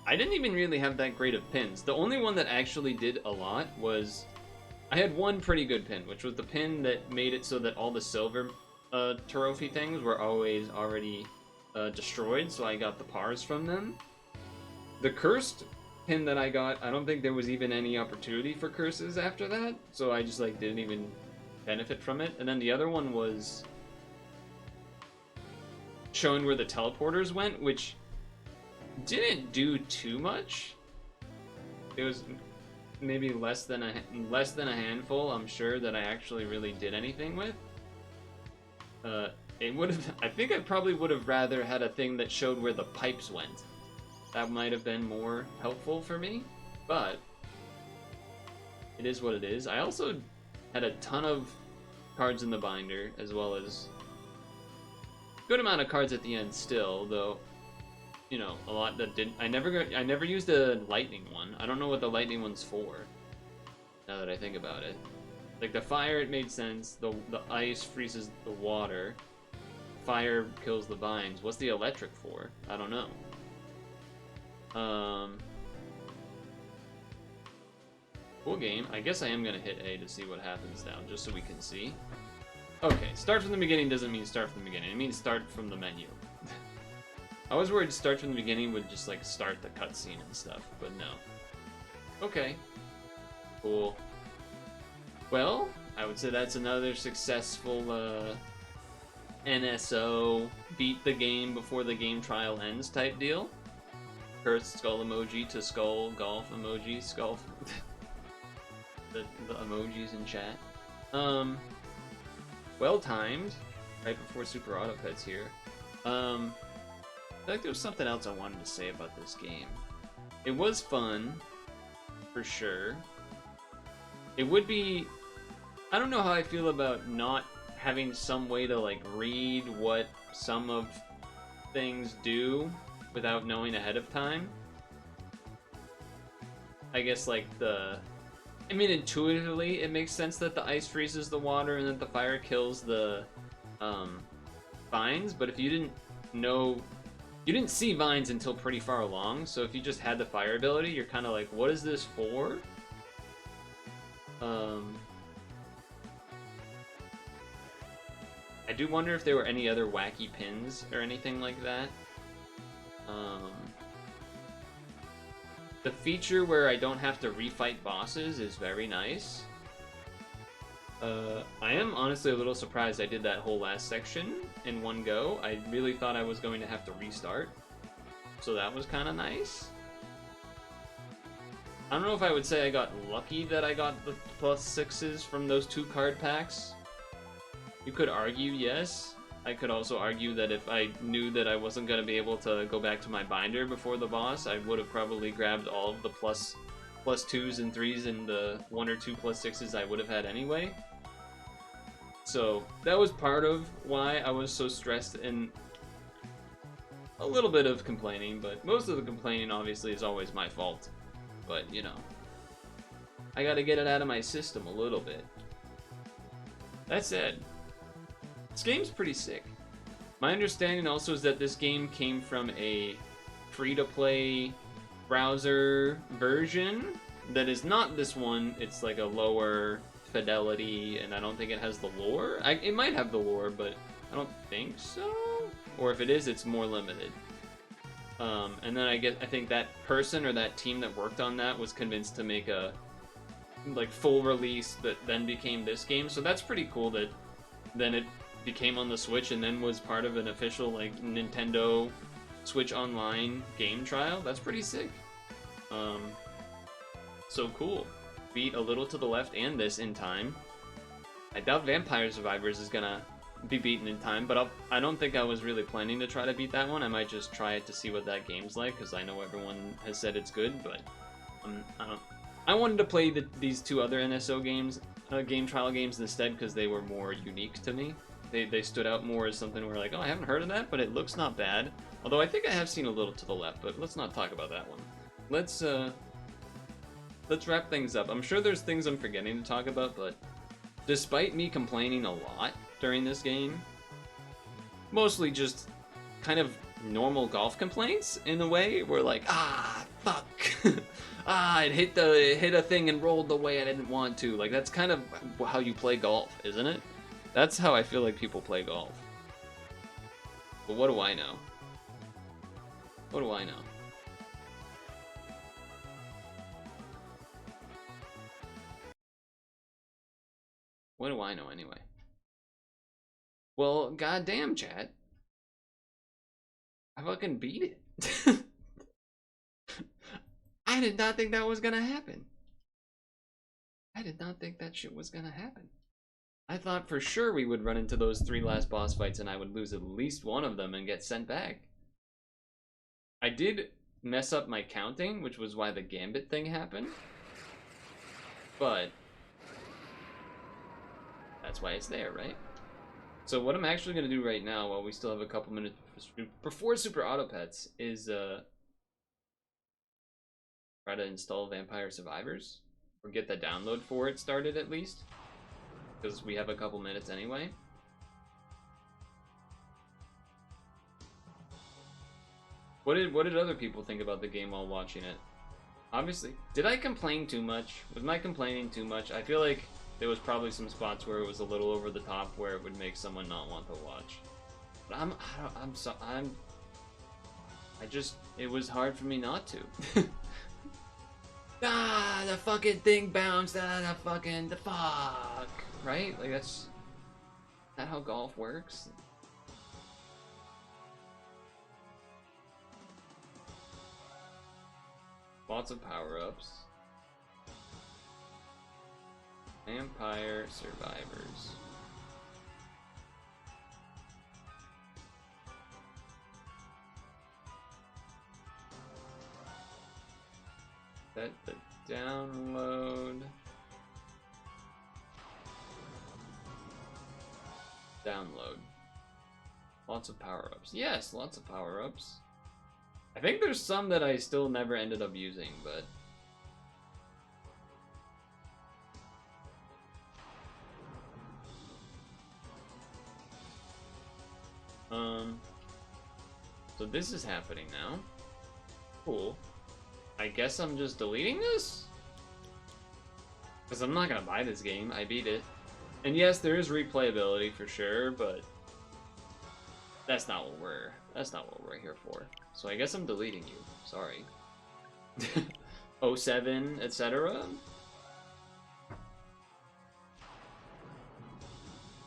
I didn't even really have that great of pins. The only one that actually did a lot was, I had one pretty good pin, which was the pin that made it so that all the silver trophy things were always already destroyed, so I got the pars from them. The cursed pin that I got, I don't think there was even any opportunity for curses after that, so I just like didn't even benefit from it. And then the other one was showing where the teleporters went, which didn't do too much. It was maybe less than a handful, I'm sure, that I actually really did anything with. It would have. I think I probably would have rather had a thing that showed where the pipes went. That might have been more helpful for me, but it is what it is. I also had a ton of cards in the binder, as well as a good amount of cards at the end still, though, you know, a lot that didn't. I never used a lightning one. I don't know what the lightning one's for, now that I think about it. Like the fire, it made sense. The ice freezes the water. Fire kills the vines. What's the electric for? I don't know. Cool game. I guess I am gonna hit A to see what happens now, just so we can see. Okay, start from the beginning doesn't mean start from the beginning. It means start from the menu. I was worried start from the beginning would just like start the cutscene and stuff, but no. Okay. Cool. Well, I would say that's another successful NSO beat the game before the game trial ends type deal. Cursed skull emoji to skull golf emoji skull. the emojis in chat. Well timed, right before Super Auto Pets here. feel like there was something else I wanted to say about this game. It was fun, for sure. It would be... I don't know how I feel about not having some way to, like, read what some of things do without knowing ahead of time. I guess, like, I mean, intuitively, it makes sense that the ice freezes the water and that the fire kills the, vines, but if you didn't know... You didn't see vines until pretty far along, so if you just had the fire ability, you're kind of like, what is this for? I do wonder if there were any other wacky pins or anything like that. The feature where I don't have to refight bosses is very nice. I am honestly a little surprised I did that whole last section in one go. I really thought I was going to have to restart. So that was kind of nice. I don't know if I would say I got lucky that I got the +6s from those 2 card packs. You could argue, yes. I could also argue that if I knew that I wasn't going to be able to go back to my binder before the boss, I would have probably grabbed all of the +2s and 3s and the 1 or 2 +6s I would have had anyway. So that was part of why I was so stressed and a little bit of complaining, but most of the complaining obviously is always my fault. But, you know, I gotta get it out of my system a little bit. That said, this game's pretty sick. My understanding also is that this game came from a free-to-play browser version that is not this one. It's like a lower fidelity, and I don't think it has the lore. It might have the lore, but I don't think so. Or if it is, it's more limited. And then I think that person or that team that worked on that was convinced to make a like full release that then became this game. So that's pretty cool that then it became on the Switch and then was part of an official like Nintendo Switch Online game trial. That's pretty sick. So cool. Beat A Little to the Left and this in time. I doubt Vampire Survivors is gonna be beaten in time, but I don't think I was really planning to try to beat that one. I might just try it to see what that game's like, because I know everyone has said it's good, but I wanted to play these 2 other NSO games, game trial games instead, because they were more unique to me. They stood out more as something where like, oh, I haven't heard of that, but it looks not bad. Although I think I have seen A Little to the Left, but let's not talk about that one. Let's wrap things up. I'm sure there's things I'm forgetting to talk about, but despite me complaining a lot during this game, mostly just kind of normal golf complaints in a way, where like, fuck, it hit a thing and rolled the way I didn't want to. Like, that's kind of how you play golf, isn't it? That's how I feel like people play golf. But what do I know? What do I know? What do I know anyway? Well, goddamn, chat. I fucking beat it. I did not think that was gonna happen. I did not think that shit was gonna happen. I thought for sure we would run into those 3 last boss fights and I would lose at least one of them and get sent back. I did mess up my counting, which was why the Gambit thing happened. But that's why it's there, right? So what I'm actually going to do right now, while we still have a couple minutes before Super Auto Pets, is try to install Vampire Survivors, or get the download for it started at least, because we have a couple minutes anyway. What did other people think about the game while watching it? Obviously, did I complain too much? Was my complaining too much? I feel like there was probably some spots where it was a little over the top, where it would make someone not want to watch. But it was hard for me not to. The fucking thing bounced. The fuck, right? Like that's not how golf works. Lots of power-ups. Vampire Survivors. Set the download. Download. Lots of power-ups. Yes, lots of power-ups. I think there's some that I still never ended up using, but... So this is happening now. Cool. I guess I'm just deleting this? Because I'm not gonna buy this game, I beat it. And yes, there is replayability for sure, but... That's not what we're here for. So I guess I'm deleting you. Sorry. 07, etc.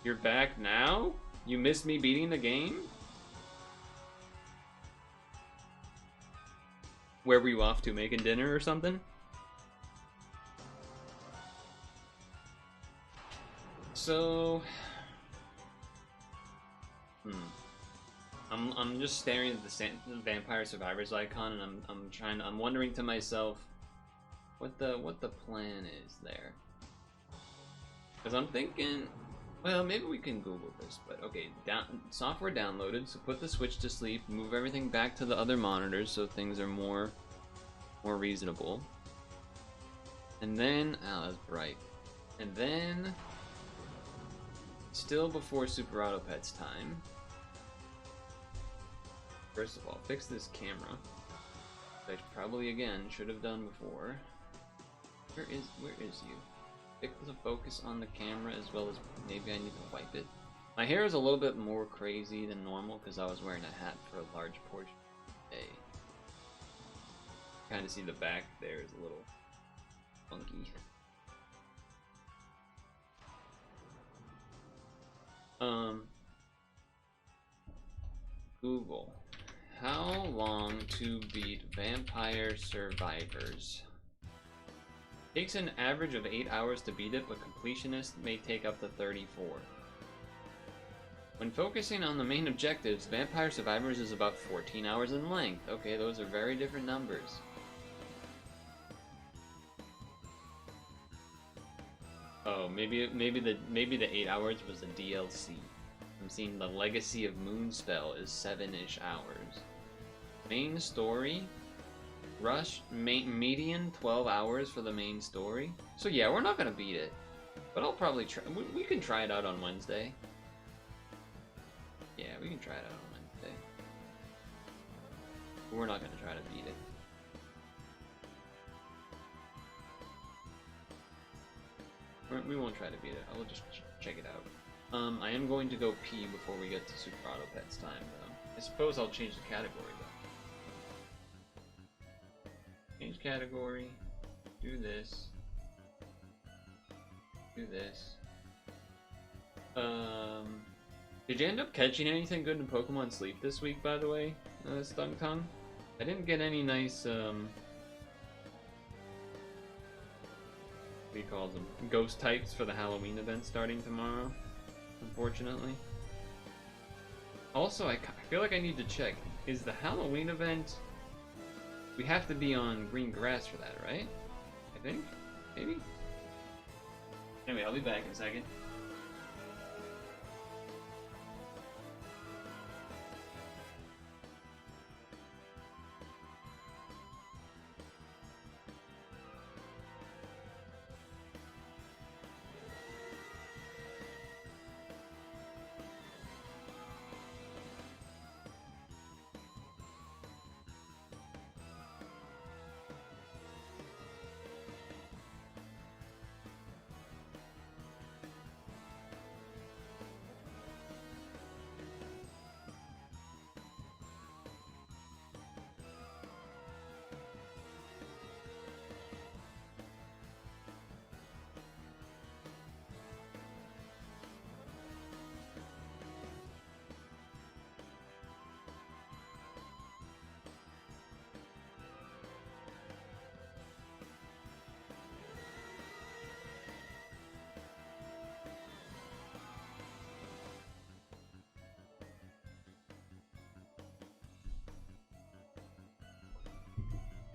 You're back now? You missed me beating the game? Where were you off to? Making dinner or something? So... I'm just staring at the Vampire Survivors icon, and I'm wondering to myself what the plan is there. Because I'm thinking, well, maybe we can Google this, but okay, software downloaded, so put the Switch to sleep, move everything back to the other monitors so things are more reasonable. And then, oh, that's bright. And then, still before Super Auto Pet's time. First of all, fix this camera. Which I probably again should have done before. Where is you? Fix the focus on the camera as well as maybe I need to wipe it. My hair is a little bit more crazy than normal because I was wearing a hat for a large portion of the day. Kind of see the back there is a little funky. Google. How long to beat Vampire Survivors? Takes an average of 8 hours to beat it, but completionists may take up to 34. When focusing on the main objectives, Vampire Survivors is about 14 hours in length. Okay, those are very different numbers. Oh, maybe the 8 hours was a DLC. I'm seeing the Legacy of Moonspell is 7-ish hours. Main story, median 12 hours for the main story. So yeah, we're not gonna beat it, but I'll probably try. We can try it out on Wednesday. Yeah, we can try it out on Wednesday. But we're not gonna try to beat it. We won't try to beat it. I will just check it out. I am going to go pee before we get to Super Auto Pet's time, though. I suppose I'll change the category, though. Change category. Do this. Do this. Did you end up catching anything good in Pokemon Sleep this week, by the way, Stung Tongue? I didn't get any nice, what do you call them? Ghost types for the Halloween event starting tomorrow, unfortunately. Also, I feel like I need to check. Is the Halloween event... We have to be on green grass for that, right? I think? Maybe? Anyway, I'll be back in a second.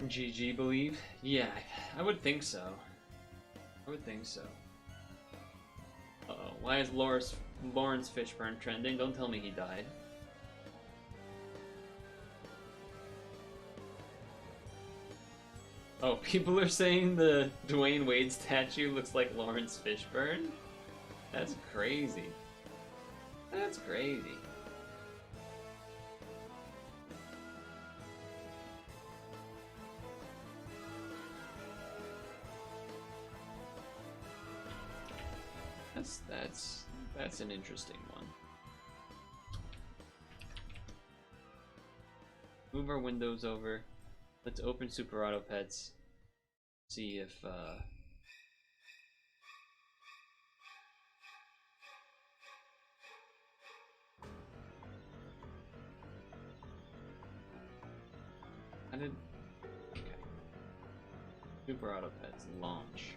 GG believe? Yeah, I would think so. I would think so. Uh-oh, why is Lawrence Fishburne trending? Don't tell me he died. Oh, people are saying the Dwayne Wade statue looks like Lawrence Fishburne? That's crazy. That's crazy. That's an interesting one. Move our windows over. Let's open Super Auto Pets. See if I did. Okay. Super Auto Pets launch.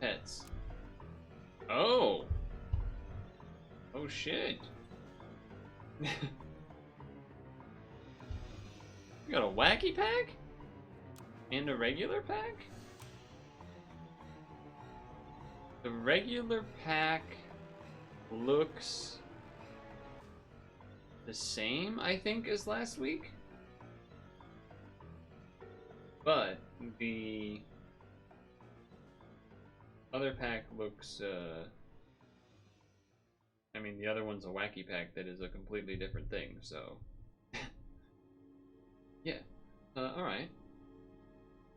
Pets. Oh! Oh shit. You got a wacky pack? And a regular pack? The regular pack looks the same, I think, as last week. But the other pack looks, I mean, the other one's a wacky pack that is a completely different thing, so... yeah. Alright.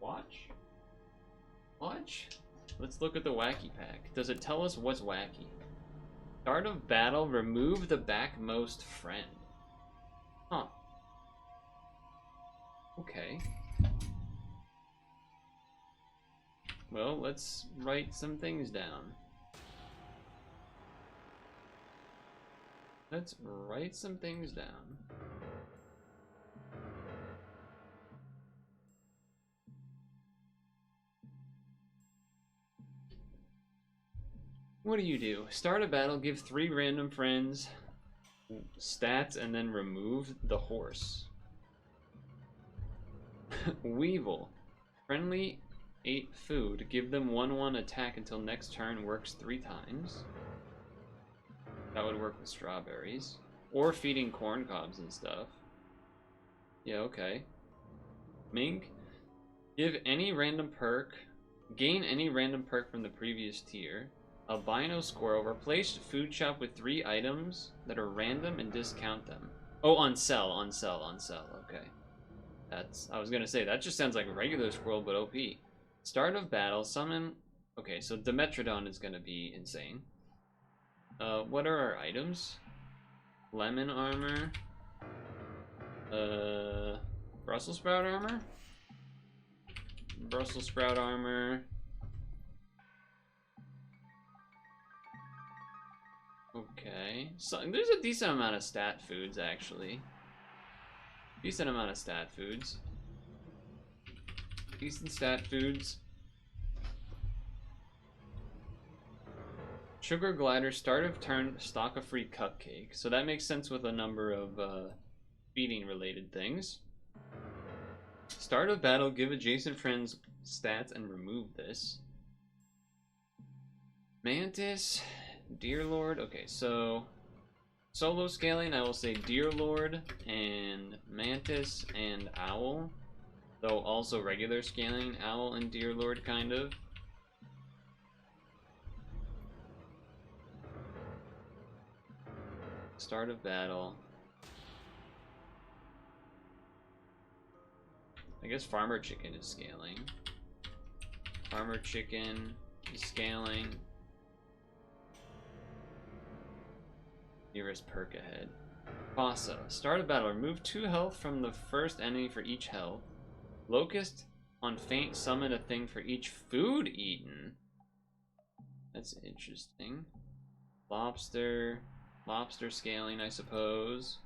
Watch? Watch? Let's look at the wacky pack. Does it tell us what's wacky? Start of battle, remove the backmost friend. Huh. Okay. Well, let's write some things down. Let's write some things down. What do? Start a battle, give 3 random friends stats, and then remove the horse. Weevil. Friendly 8 food. Give them 1/1 attack until next turn, works 3 times. That would work with strawberries. Or feeding corn cobs and stuff. Yeah, okay. Mink. Give any random perk. Gain any random perk from the previous tier. Albino squirrel. Replace food shop with 3 items that are random and discount them. Oh, on sell. Okay. I was gonna say, that just sounds like a regular squirrel, but OP. Start of battle. Summon... Okay, so Dimetrodon is gonna be insane. What are our items? Lemon armor. Brussels sprout armor? Brussels sprout armor. Okay. So there's a decent amount of stat foods, actually. Decent amount of stat foods. Decent stat foods. Sugar glider, start of turn, stock a free cupcake. So that makes sense with a number of feeding related things. Start of battle, give adjacent friends stats and remove this. Mantis, Deer Lord. Okay, so solo scaling, I will say Deer Lord and Mantis and Owl. Though also regular scaling, Owl and Deer Lord, kind of. Start of battle. I guess Farmer Chicken is scaling. Farmer Chicken is scaling. Nearest perk ahead. Fossa. Start of battle. Remove 2 health from the first enemy for each health. Locust on faint summon a thing for each food eaten. That's interesting. Lobster. Lobster scaling, I suppose.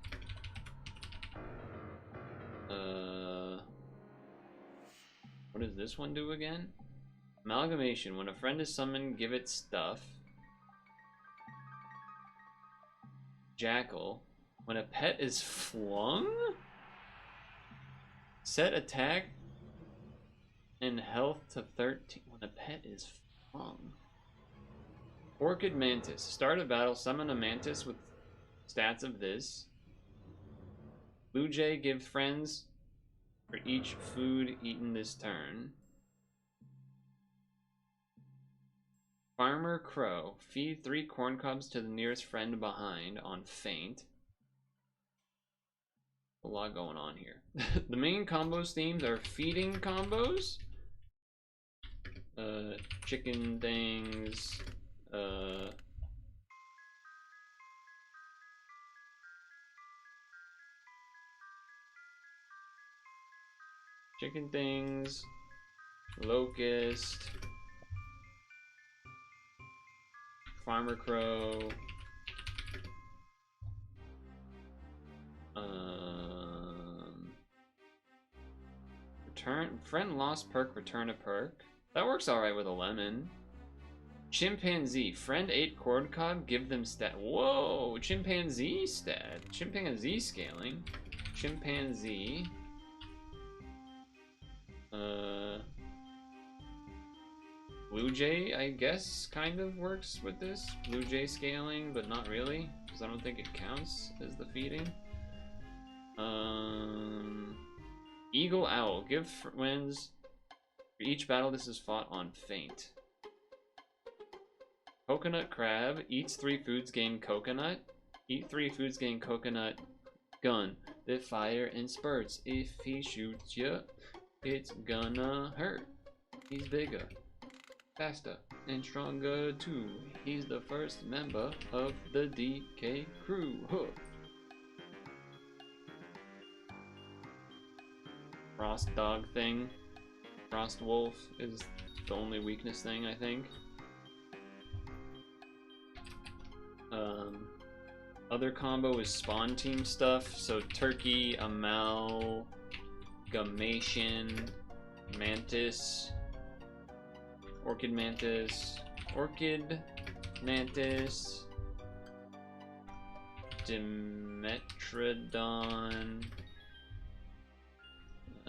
What does this one do again? Amalgamation. When a friend is summoned, give it stuff. Jackal. When a pet is flung? Set attack and health to 13. When a pet is flung. Orchid Mantis. Start a battle, summon a mantis with stats of this. Blue Jay, give friends for each food eaten this turn. Farmer Crow. Feed 3 corn cobs to the nearest friend behind on faint. A lot going on here. The main combos themes are feeding combos. Chicken things. Chicken things. Locust. Farmer Crow. Return friend lost perk, return a perk. That works alright with a lemon. Chimpanzee. Friend 8 corn cob, give them stat. Whoa! Chimpanzee stat. Chimpanzee scaling. Chimpanzee. Blue Jay, I guess, kind of works with this. Blue Jay scaling, but not really, because I don't think it counts as the feeding. Eagle Owl. Give wins. For each battle this is fought on faint. Coconut Crab. Eats 3 foods, gain coconut. Eat 3 foods, gain coconut. Gun. That fire in spurts. If he shoots you, it's gonna hurt. He's bigger, faster, and stronger too. He's the first member of the DK crew. Huh. Frost dog thing. Frost wolf is the only weakness thing, I think. Other combo is spawn team stuff. So turkey, amalgamation, mantis, orchid mantis, Dimetrodon.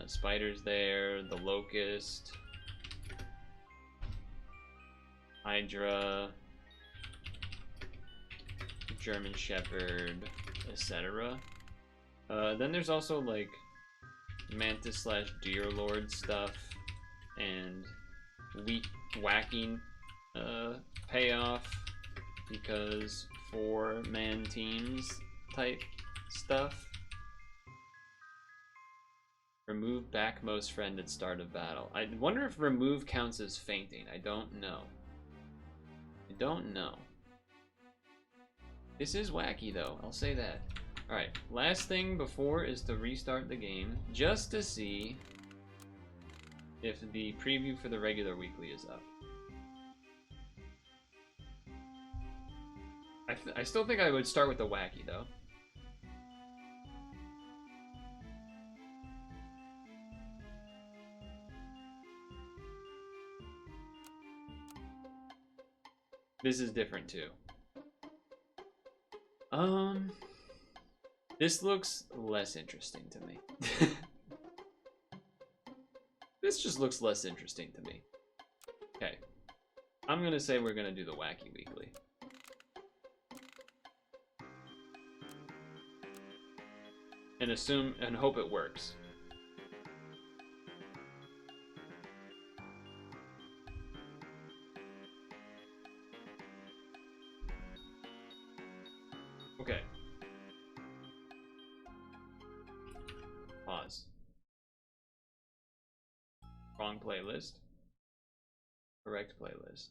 Spiders there, the locust, Hydra, German Shepherd, etc. Then there's also like mantis slash deer lord stuff and whacking payoff because 4-man teams type stuff. Remove backmost friend at start of battle. I wonder if remove counts as fainting. I don't know. This is wacky though, I'll say that. Alright, last thing before is to restart the game, just to see if the preview for the regular weekly is up. I still think I would start with the wacky though. This is different too. This looks less interesting to me. This just looks less interesting to me. Okay. I'm gonna say we're gonna do the wacky weekly. And assume and hope it works. Okay. Pause. Wrong playlist. Correct playlist.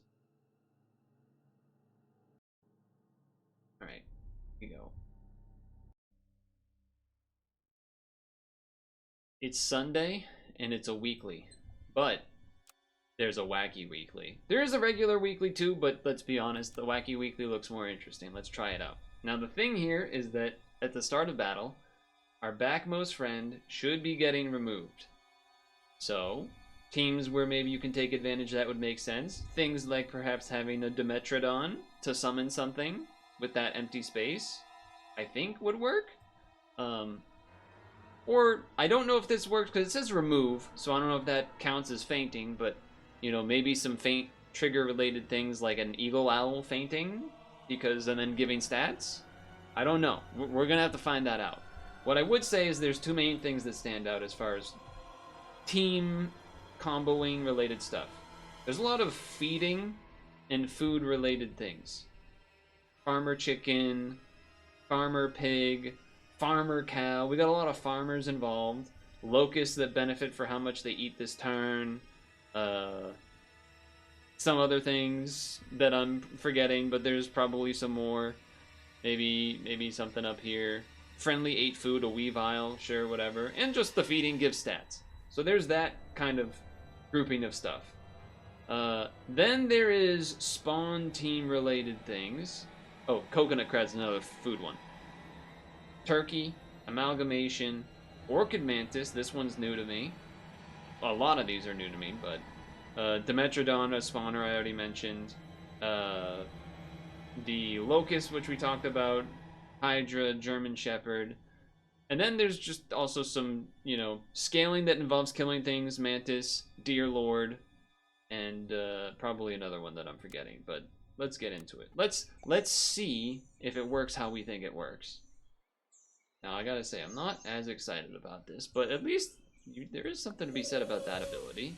Alright, here we go. It's Sunday, and it's a weekly. But there's a wacky weekly. There is a regular weekly too, but let's be honest, the wacky weekly looks more interesting. Let's try it out. Now the thing here is that at the start of battle, our backmost friend should be getting removed. So, teams where maybe you can take advantage that would make sense. Things like perhaps having a Dimetrodon to summon something with that empty space, I think would work. Or I don't know if this works because it says remove, so I don't know if that counts as fainting, but you know, maybe some faint trigger related things like an eagle owl fainting because and then giving stats. I don't know. We're gonna have to find that out. What I would say is there's two main things that stand out as far as team comboing related stuff. There's a lot of feeding and food related things. Farmer chicken, farmer pig, farmer cow. We got a lot of farmers involved. Locusts that benefit for how much they eat this turn. Some other things that I'm forgetting, but there's probably some more. Maybe something up here. Friendly ate food, a Weavile, sure, whatever. And just the feeding gives stats. So there's that kind of grouping of stuff. Then there is spawn team related things. Oh, coconut cred's another food one. Turkey, amalgamation, orchid mantis. This one's new to me. A lot of these are new to me, but Dimetrodon, a spawner I already mentioned. The locust, which we talked about. Hydra, German Shepherd. And then there's just also some, you know, scaling that involves killing things. Mantis, Deer Lord, and probably another one that I'm forgetting. But let's get into it. Let's see if it works how we think it works. Now, I gotta say, I'm not as excited about this, but at least there is something to be said about that ability.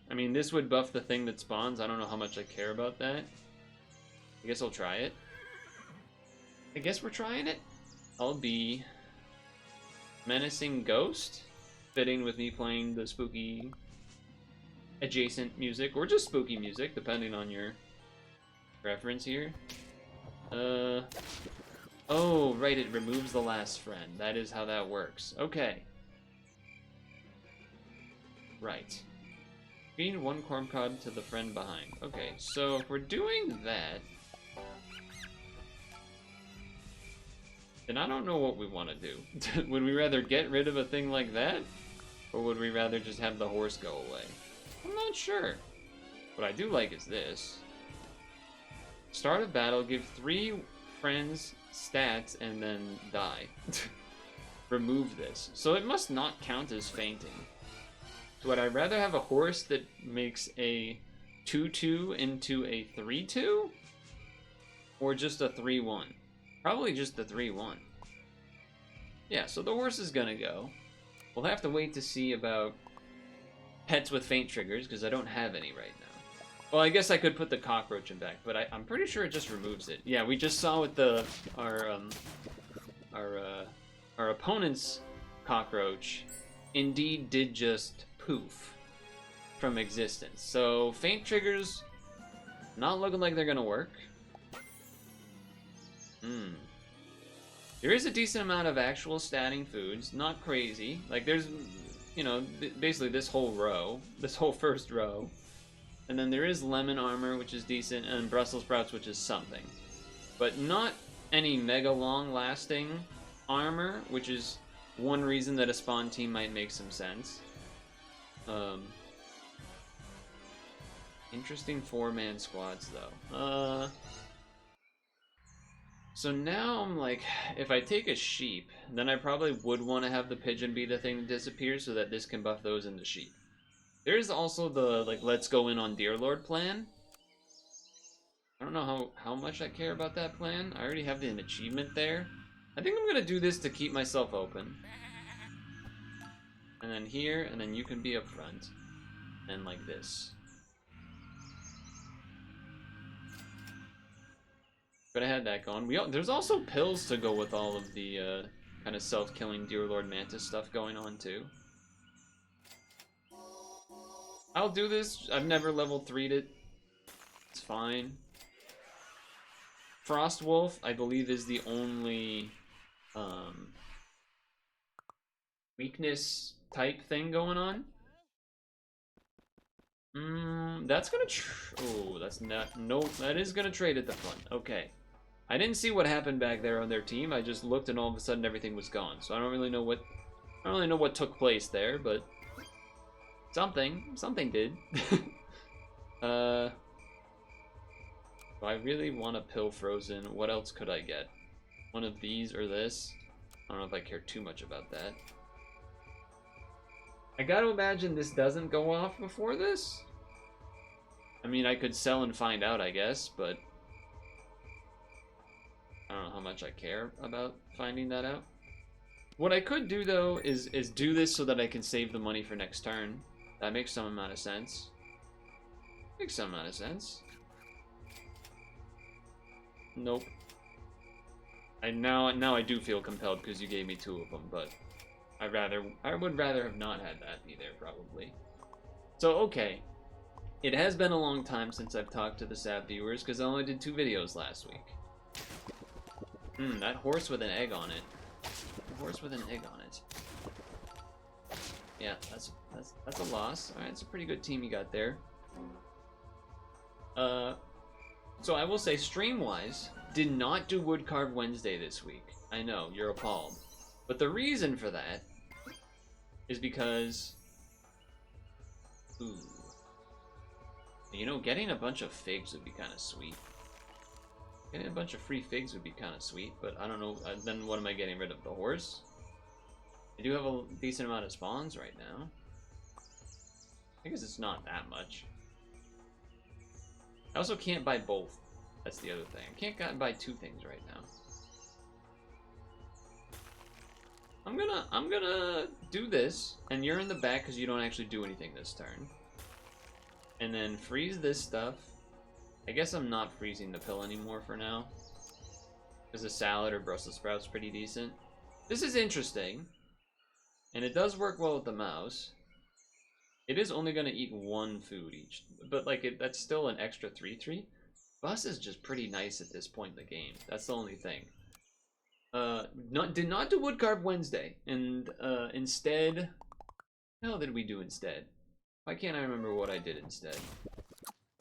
I mean, this would buff the thing that spawns. I don't know how much I care about that. I guess I'll try it. I guess we're trying it. I'll be Menacing Ghost, fitting with me playing the spooky adjacent music, or just spooky music, depending on your preference here. Oh, right, it removes the last friend. That is how that works. Okay. Right. Feed one corn cob to the friend behind. Okay, so if we're doing that, then I don't know what we want to do. Would we rather get rid of a thing like that? Or would we rather just have the horse go away? I'm not sure. What I do like is this. Start a battle, give 3 friends stats, and then die. Remove this. So it must not count as fainting. So would I rather have a horse that makes a 2-2 into a 3-2? Or just a 3-1? Probably just the 3-1. Yeah, so the horse is gonna go. We'll have to wait to see about pets with faint triggers, because I don't have any right now. Well, I guess I could put the cockroach in back, but I'm pretty sure it just removes it. Yeah, we just saw with our opponent's cockroach indeed did just poof from existence. So faint triggers not looking like they're gonna work. There is a decent amount of actual statting foods, not crazy. Like there's, you know, basically this whole row, this whole first row. And then there is lemon armor, which is decent, and Brussels sprouts, which is something. But not any mega long lasting armor, which is one reason that a spawn team might make some sense. Interesting 4-man squads though. So now I'm like, if I take a sheep, then I probably would want to have the pigeon be the thing that disappears so that this can buff those into sheep. There's also the, like, let's go in on Deer Lord plan. I don't know how much I care about that plan. I already have an achievement there. I think I'm gonna do this to keep myself open. And then here, and then you can be up front. And like this. But I had that going. There's also pills to go with all of the kind of self-killing Deer Lord Mantis stuff going on too. I'll do this. I've never level 3'd it. It's fine. Frost Wolf, I believe, is the only weakness type thing going on. That's gonna. Oh, that's not. Nope, that is gonna trade at the front. Okay. I didn't see what happened back there on their team. I just looked and all of a sudden everything was gone. So I don't really know what took place there, but something did. Do I really want a pill frozen? What else could I get? One of these or this? I don't know if I care too much about that. I gotta imagine this doesn't go off before this. I mean, I could sell and find out, I guess, but I don't know how much I care about finding that out. What I could do, though, is do this so that I can save the money for next turn. That makes some amount of sense. Makes some amount of sense. Nope. Now I do feel compelled because you gave me 2 of them, but I would rather have not had that be there, probably. So, okay. It has been a long time since I've talked to the SAP viewers because I only did 2 videos last week. That horse with an egg on it. A horse with an egg on it. Yeah, that's a loss. Alright, it's a pretty good team you got there. So I will say, stream-wise, did not do Wood Carve Wednesday this week. I know, you're appalled. But the reason for that is because... Ooh. You know, getting a bunch of figs would be kind of sweet. Getting a bunch of free figs would be kind of sweet, but I don't know. Then what am I getting rid of? The horse? I do have a decent amount of spawns right now. I guess it's not that much. I also can't buy both. That's the other thing. I can't buy 2 things right now. I'm gonna do this, and you're in the back because you don't actually do anything this turn. And then freeze this stuff. I guess I'm not freezing the pill anymore for now, because a salad or Brussels sprouts pretty decent. This is interesting, and it does work well with the mouse. It is only going to eat 1 food each, but like that's still an extra 3/3. Bus is just pretty nice at this point in the game. That's the only thing. Did not do Wood Carve Wednesday, and instead, what the hell did we do instead? Why can't I remember what I did instead?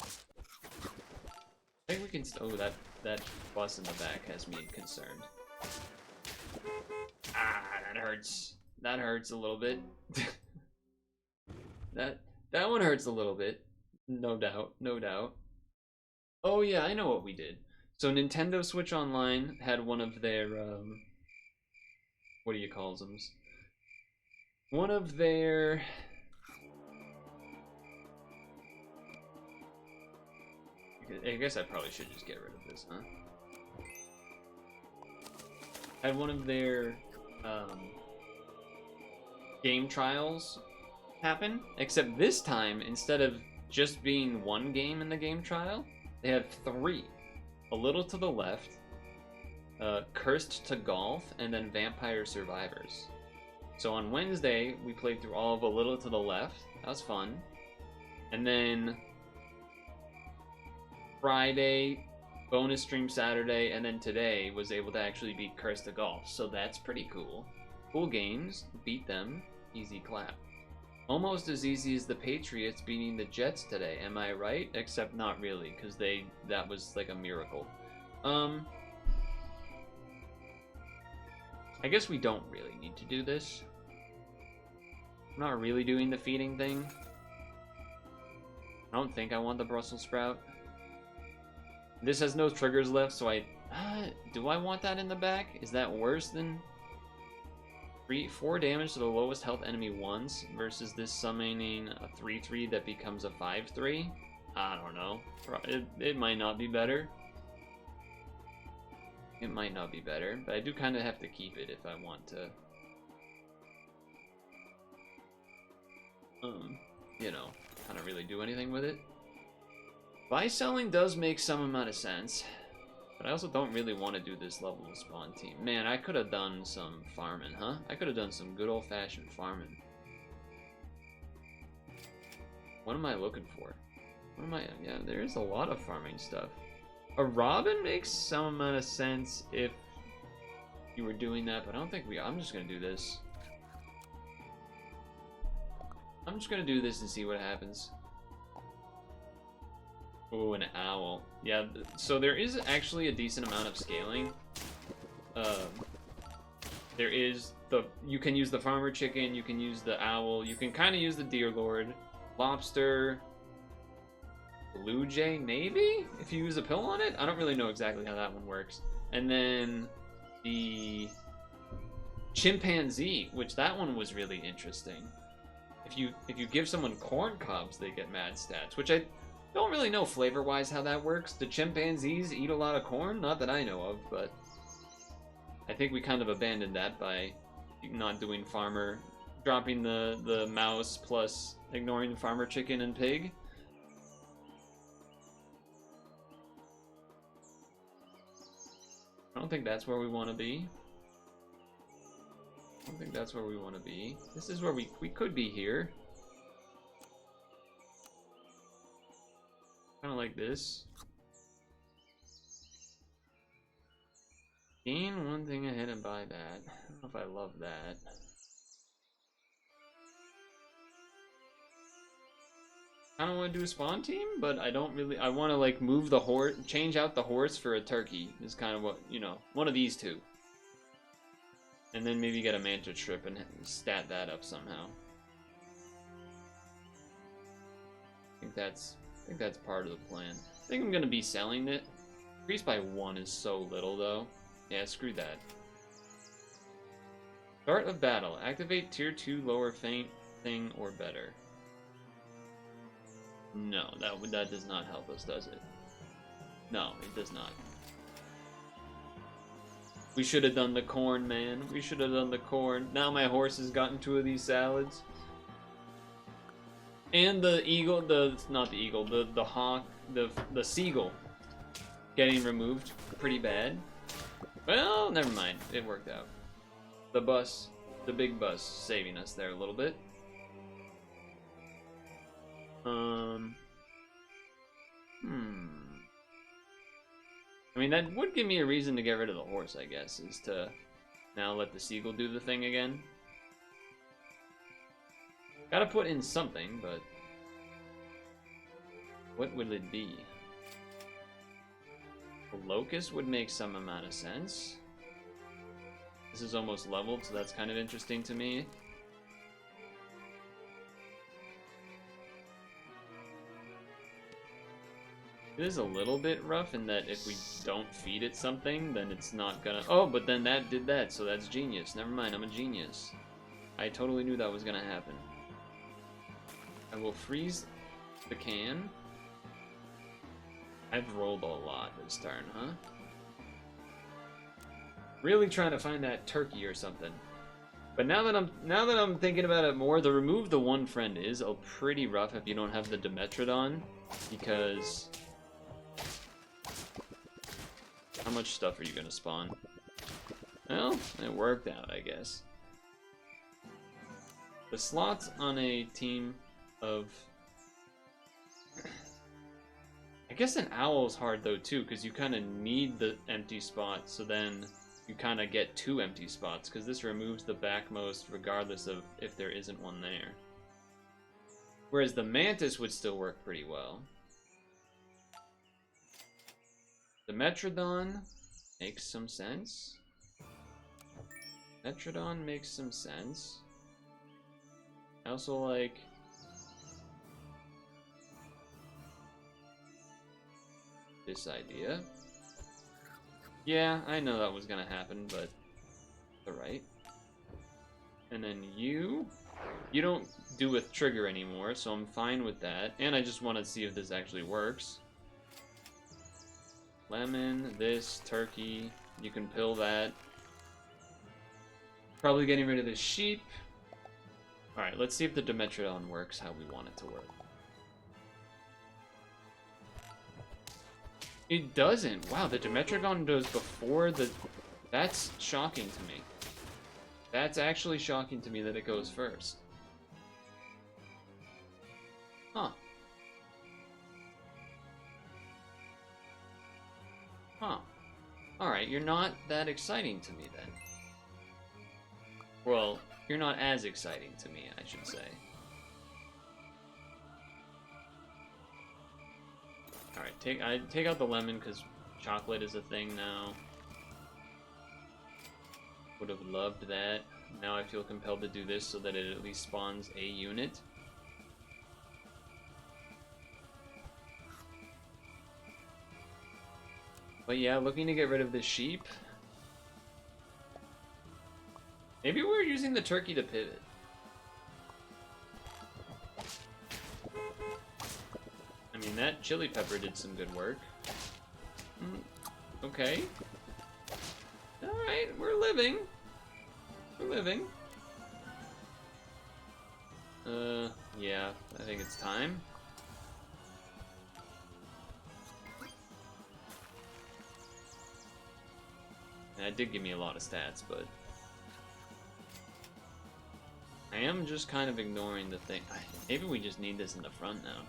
I think we can. Oh, that bus in the back has me concerned. Ah, that hurts. That hurts a little bit. that one hurts a little bit. No doubt. No doubt. Oh yeah, I know what we did. So Nintendo Switch Online had one of their what do you call them? One of their I guess I probably should just get rid of this, huh? Had one of their game trials happen, except this time, instead of just being 1 game in the game trial, they have 3. A Little to the Left, Cursed to Golf, and then Vampire Survivors. So on Wednesday, we played through all of A Little to the Left. That was fun. And then Friday, bonus stream Saturday, and then today was able to actually beat Cursed to Golf. So that's pretty cool. Cool games, beat them, easy clap. Almost as easy as the Patriots beating the Jets today, am I right? Except not really, because that was like a miracle. I guess we don't really need to do this. I'm not really doing the feeding thing. I don't think I want the Brussels sprout. This has no triggers left, so do I want that in the back? Is that worse than 4 damage to the lowest health enemy once versus this summoning a 3/3 that becomes a 5/3? I don't know. It might not be better. It might not be better, but I do kind of have to keep it if I want to, you know, kind of really do anything with it. Buy selling does make some amount of sense, but I also don't really want to do this level of spawn team. Man, I could have done some farming, huh? I could have done some good old-fashioned farming. What am I looking for? What am I? Yeah, there is a lot of farming stuff. A robin makes some amount of sense if you were doing that, but I don't think I'm just gonna do this. I'm just gonna do this and see what happens. Oh, an owl. Yeah, so there is actually a decent amount of scaling. There is you can use the farmer chicken, you can use the owl, you can kind of use the deer lord, lobster, blue jay maybe if you use a pill on it. I don't really know exactly how that one works. And then the chimpanzee, which that one was really interesting. If you give someone corn cobs, they get mad stats, which I don't really know flavor-wise how that works. Do chimpanzees eat a lot of corn? Not that I know of, but I think we kind of abandoned that by not doing farmer, dropping the mouse plus ignoring the farmer chicken and pig. I don't think that's where we want to be. I don't think that's where we want to be. This is where we could be here. Kind of like this. Gain one thing ahead and buy that. I don't know if I love that. I don't want to do a spawn team, but I don't really. I want to like move the horse, change out the horse for a turkey. Is kind of what, you know, one of these two. And then maybe get a manta trip and stat that up somehow. I think that's part of the plan. I think I'm gonna be selling it. Increase by 1 is so little though. Yeah, screw that. Start of battle. Activate tier 2 lower faint thing or better. No, that does not help us, does it? No, it does not. We should have done the corn, man. We should have done the corn. Now my horse has gotten 2 of these salads. And the eagle, not the eagle, the hawk, the seagull getting removed pretty bad. Well, never mind. It worked out. The bus, the big bus, saving us there a little bit. I mean, that would give me a reason to get rid of the horse, I guess, is to now let the seagull do the thing again. Gotta put in something, but what would it be? A locust would make some amount of sense. This is almost leveled, so that's kind of interesting to me. It is a little bit rough in that if we don't feed it something, then it's not gonna... Oh, but then that did that, so that's genius. Never mind, I'm a genius. I totally knew that was gonna happen. I will freeze the can. I've rolled a lot this turn, huh? Really trying to find that turkey or something. But now that I'm thinking about it more, the remove the one friend is a pretty rough if you don't have the Dimetrodon, because how much stuff are you gonna spawn? Well, it worked out, I guess. The slots on a team of... I guess an owl is hard though too, because you kind of need the empty spot, so then you kind of get 2 empty spots, because this removes the backmost regardless of if there isn't one there. Whereas the mantis would still work pretty well. The Metrodon makes some sense. Metrodon makes some sense. I also like... this idea. Yeah, I know that was gonna happen, but alright. And then you don't do a trigger anymore, so I'm fine with that. And I just want to see if this actually works. Lemon, this, turkey, you can pill that. Probably getting rid of this sheep. Alright, let's see if the Dimetrodon works how we want it to work. It doesn't. Wow, the Dimetrodon goes before the... That's shocking to me. That's actually shocking to me that it goes first. Huh. Huh. Alright, you're not that exciting to me then. Well, you're not as exciting to me, I should say. Alright, I take out the lemon because chocolate is a thing now. Would have loved that. Now I feel compelled to do this so that it at least spawns a unit. But yeah, looking to get rid of the sheep. Maybe we're using the turkey to pivot. I mean, that chili pepper did some good work. Okay. Alright, we're living. We're living. Yeah, I think it's time. That did give me a lot of stats, but I am just kind of ignoring the thing. Maybe we just need this in the front now.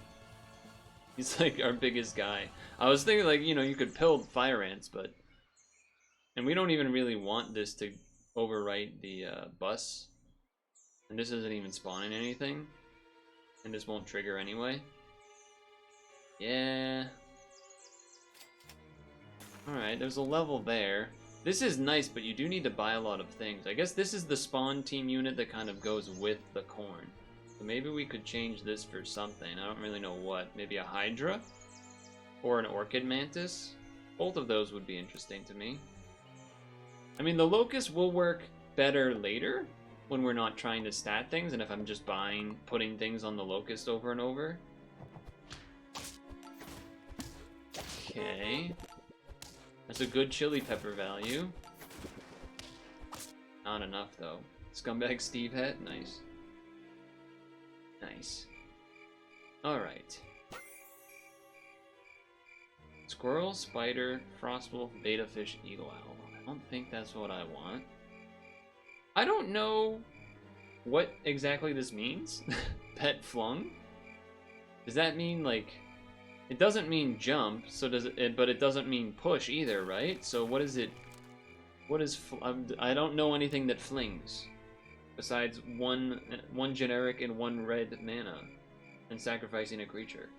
He's like our biggest guy. I was thinking, like, you know, you could pill fire ants, but... And we don't even really want this to overwrite the bus. And this isn't even spawning anything. And this won't trigger anyway. Yeah. Alright, there's a level there. This is nice, but you do need to buy a lot of things. I guess this is the spawn team unit that kind of goes with the corn. So maybe we could change this for something. I don't really know what. Maybe a Hydra? Or an Orchid Mantis? Both of those would be interesting to me. I mean, the Locust will work better later when we're not trying to stat things and if I'm just putting things on the Locust over and over. Okay. That's a good chili pepper value. Not enough, though. Scumbag Steve hat? Nice. Nice. Alright. Squirrel, spider, frostwolf, beta fish, eagle owl. I don't think that's what I want. I don't know what exactly this means. Pet flung? Does that mean, like... It doesn't mean jump, so does it? But it doesn't mean push either, right? So what is it? What is? I don't know anything that flings, besides one generic and one red mana, and sacrificing a creature.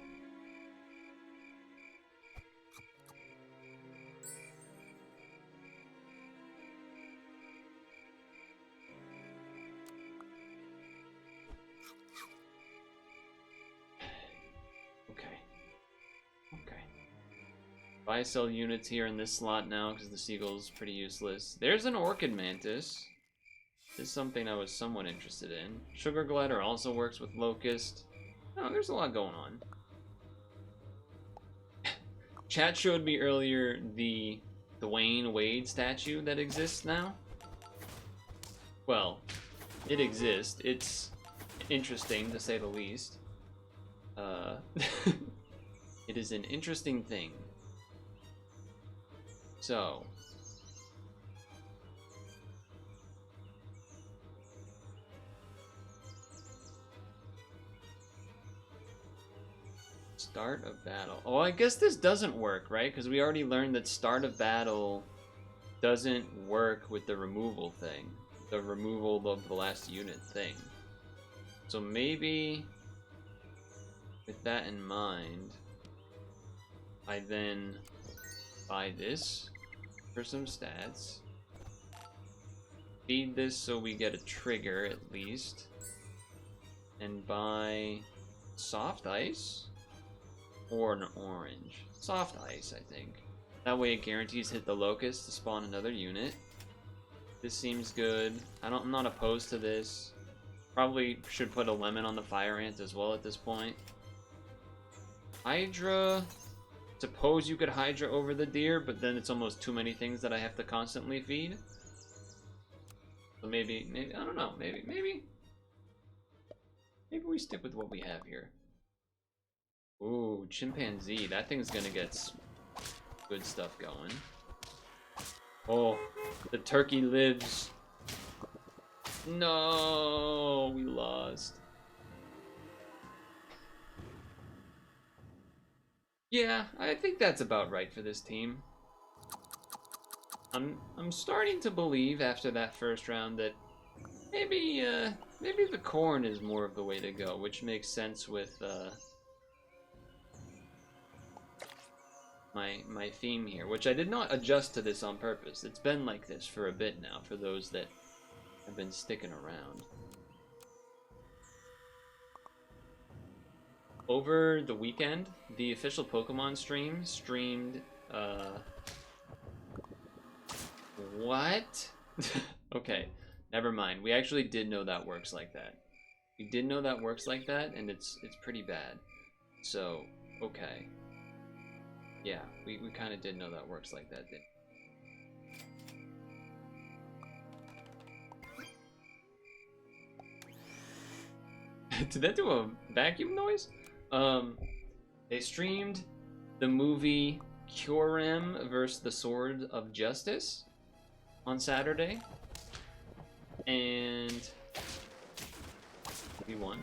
Buy sell units here in this slot now because the seagull's pretty useless. There's an Orchid Mantis. This is something I was somewhat interested in. Sugar Glider also works with Locust. Oh, there's a lot going on. Chat showed me earlier the Dwayne Wade statue that exists now. Well, it exists. It's interesting to say the least. It is an interesting thing. So, start of battle. Oh, I guess this doesn't work, right? Because we already learned that start of battle doesn't work with the removal thing. The removal of the last unit thing. So maybe, with that in mind, I then buy this for some stats. Feed this so we get a trigger at least. And buy soft ice or an orange. Soft ice, I think. That way it guarantees hit the Locust to spawn another unit. This seems good. I'm not opposed to this. Probably should put a lemon on the fire ant as well at this point. Hydra. Suppose you could Hydra over the deer, but then it's almost too many things that I have to constantly feed. So maybe, I don't know, maybe we stick with what we have here. Ooh, chimpanzee, that thing's gonna get good stuff going. Oh, the turkey lives. No, we lost. Yeah, I think that's about right for this team. I'm starting to believe after that first round that maybe the corn is more of the way to go, which makes sense with my theme here, which I did not adjust to this on purpose. It's been like this for a bit now, for those that have been sticking around. Over the weekend, the official Pokemon stream streamed, what? Okay, never mind. We actually did know that works like that. We did know that works like that, and it's pretty bad. So, okay. Yeah, we kind of did know that works like that, didn't we? Did that do a vacuum noise? They streamed the movie Kyurem vs. the Sword of Justice on Saturday, and we won.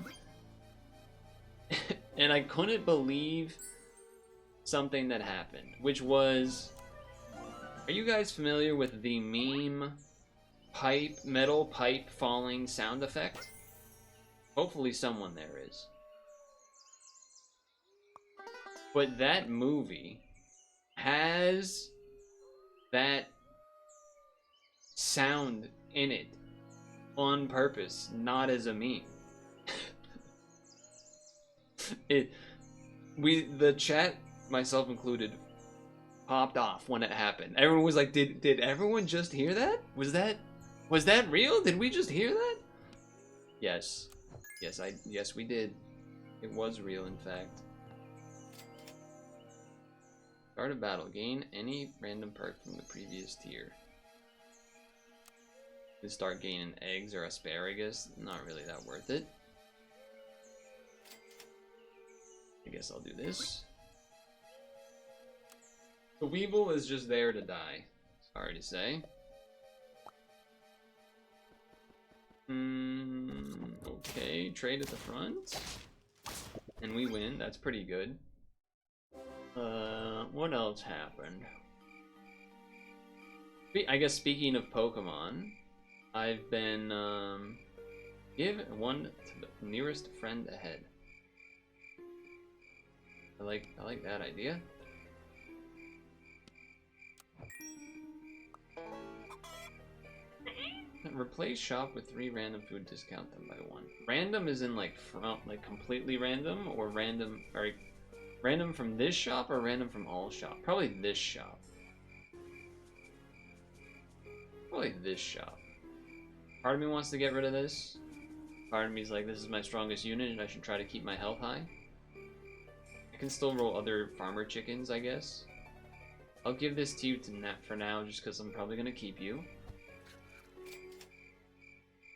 And I couldn't believe something that happened, which was, are you guys familiar with the meme metal pipe falling sound effect? Hopefully someone there is. But that movie has that sound in it on purpose, not as a meme. The chat, myself included, popped off when it happened. Everyone was like, did everyone just hear that? Was that real? Did we just hear that? Yes. Yes, we did. It was real, in fact. Start a battle. Gain any random perk from the previous tier. You start gaining eggs or asparagus. Not really that worth it. I guess I'll do this. The Weevil is just there to die. Sorry to say. Okay, trade at the front. And we win. That's pretty good. What else happened? I guess speaking of Pokemon, I've been, give one to the nearest friend ahead. I like that idea. Replace shop with 3 random food, discount them by 1. Random is in like completely random, or random, or random from this shop, or random from all shop? Probably this shop. Probably this shop. Part of me wants to get rid of this. Part of me is like, this is my strongest unit and I should try to keep my health high. I can still roll other farmer chickens, I guess. I'll give this to you for now, just because I'm probably going to keep you.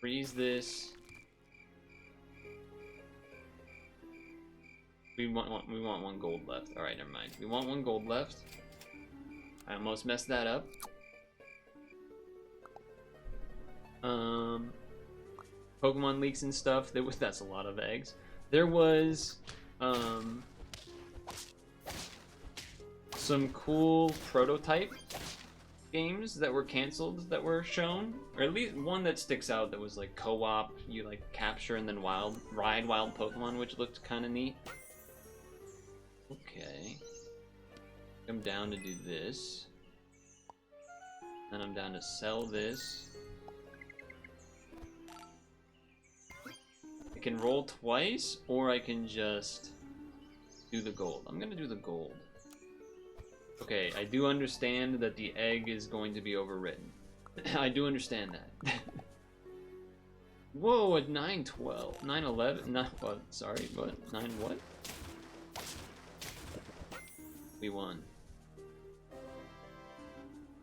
Freeze this. We want 1 gold left. Alright, never mind. We want 1 gold left. I almost messed that up. Pokemon leaks and stuff. That's a lot of eggs. There was some cool prototype games that were canceled that were shown, or at least one that sticks out that was like co-op. You like capture and then ride wild Pokemon, which looked kind of neat. Okay, I'm down to do this, and I'm down to sell this. I can roll twice, or I can just do the gold. I'm gonna do the gold. Okay, I do understand that the egg is going to be overwritten. I do understand that. Whoa, at 9-12, 9-11, what? Sorry, what? 9 what? We won.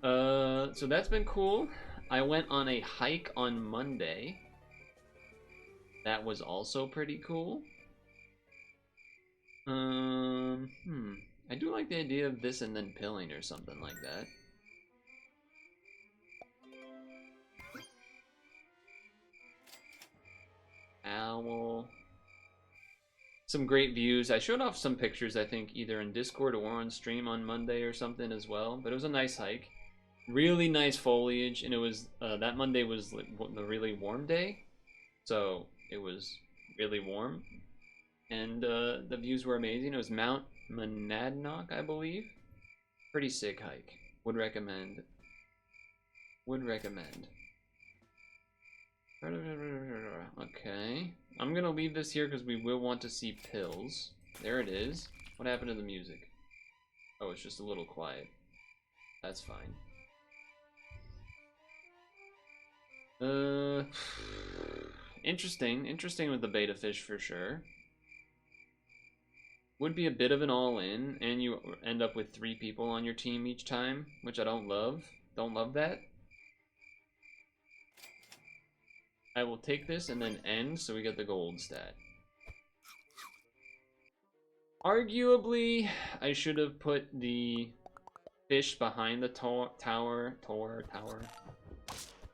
So that's been cool. I went on a hike on Monday. That was also pretty cool. I do like the idea of this and then pilling or something like that. Owl. Some great views. I showed off some pictures, I think, either in Discord or on stream on Monday or something as well. But it was a nice hike. Really nice foliage, and it was, that Monday was like the really warm day. So it was really warm. And the views were amazing. It was Mount Monadnock, I believe. Pretty sick hike. Would recommend. Would recommend. Okay. I'm gonna leave this here because we will want to see pills. There it is. What happened to the music? Oh, it's just a little quiet. That's fine. Interesting with the beta fish for sure. Would be a bit of an all-in, and you end up with 3 people on your team each time, which I don't love. Don't love that. I will take this and then end, so we get the gold stat. Arguably, I should have put the fish behind the tower.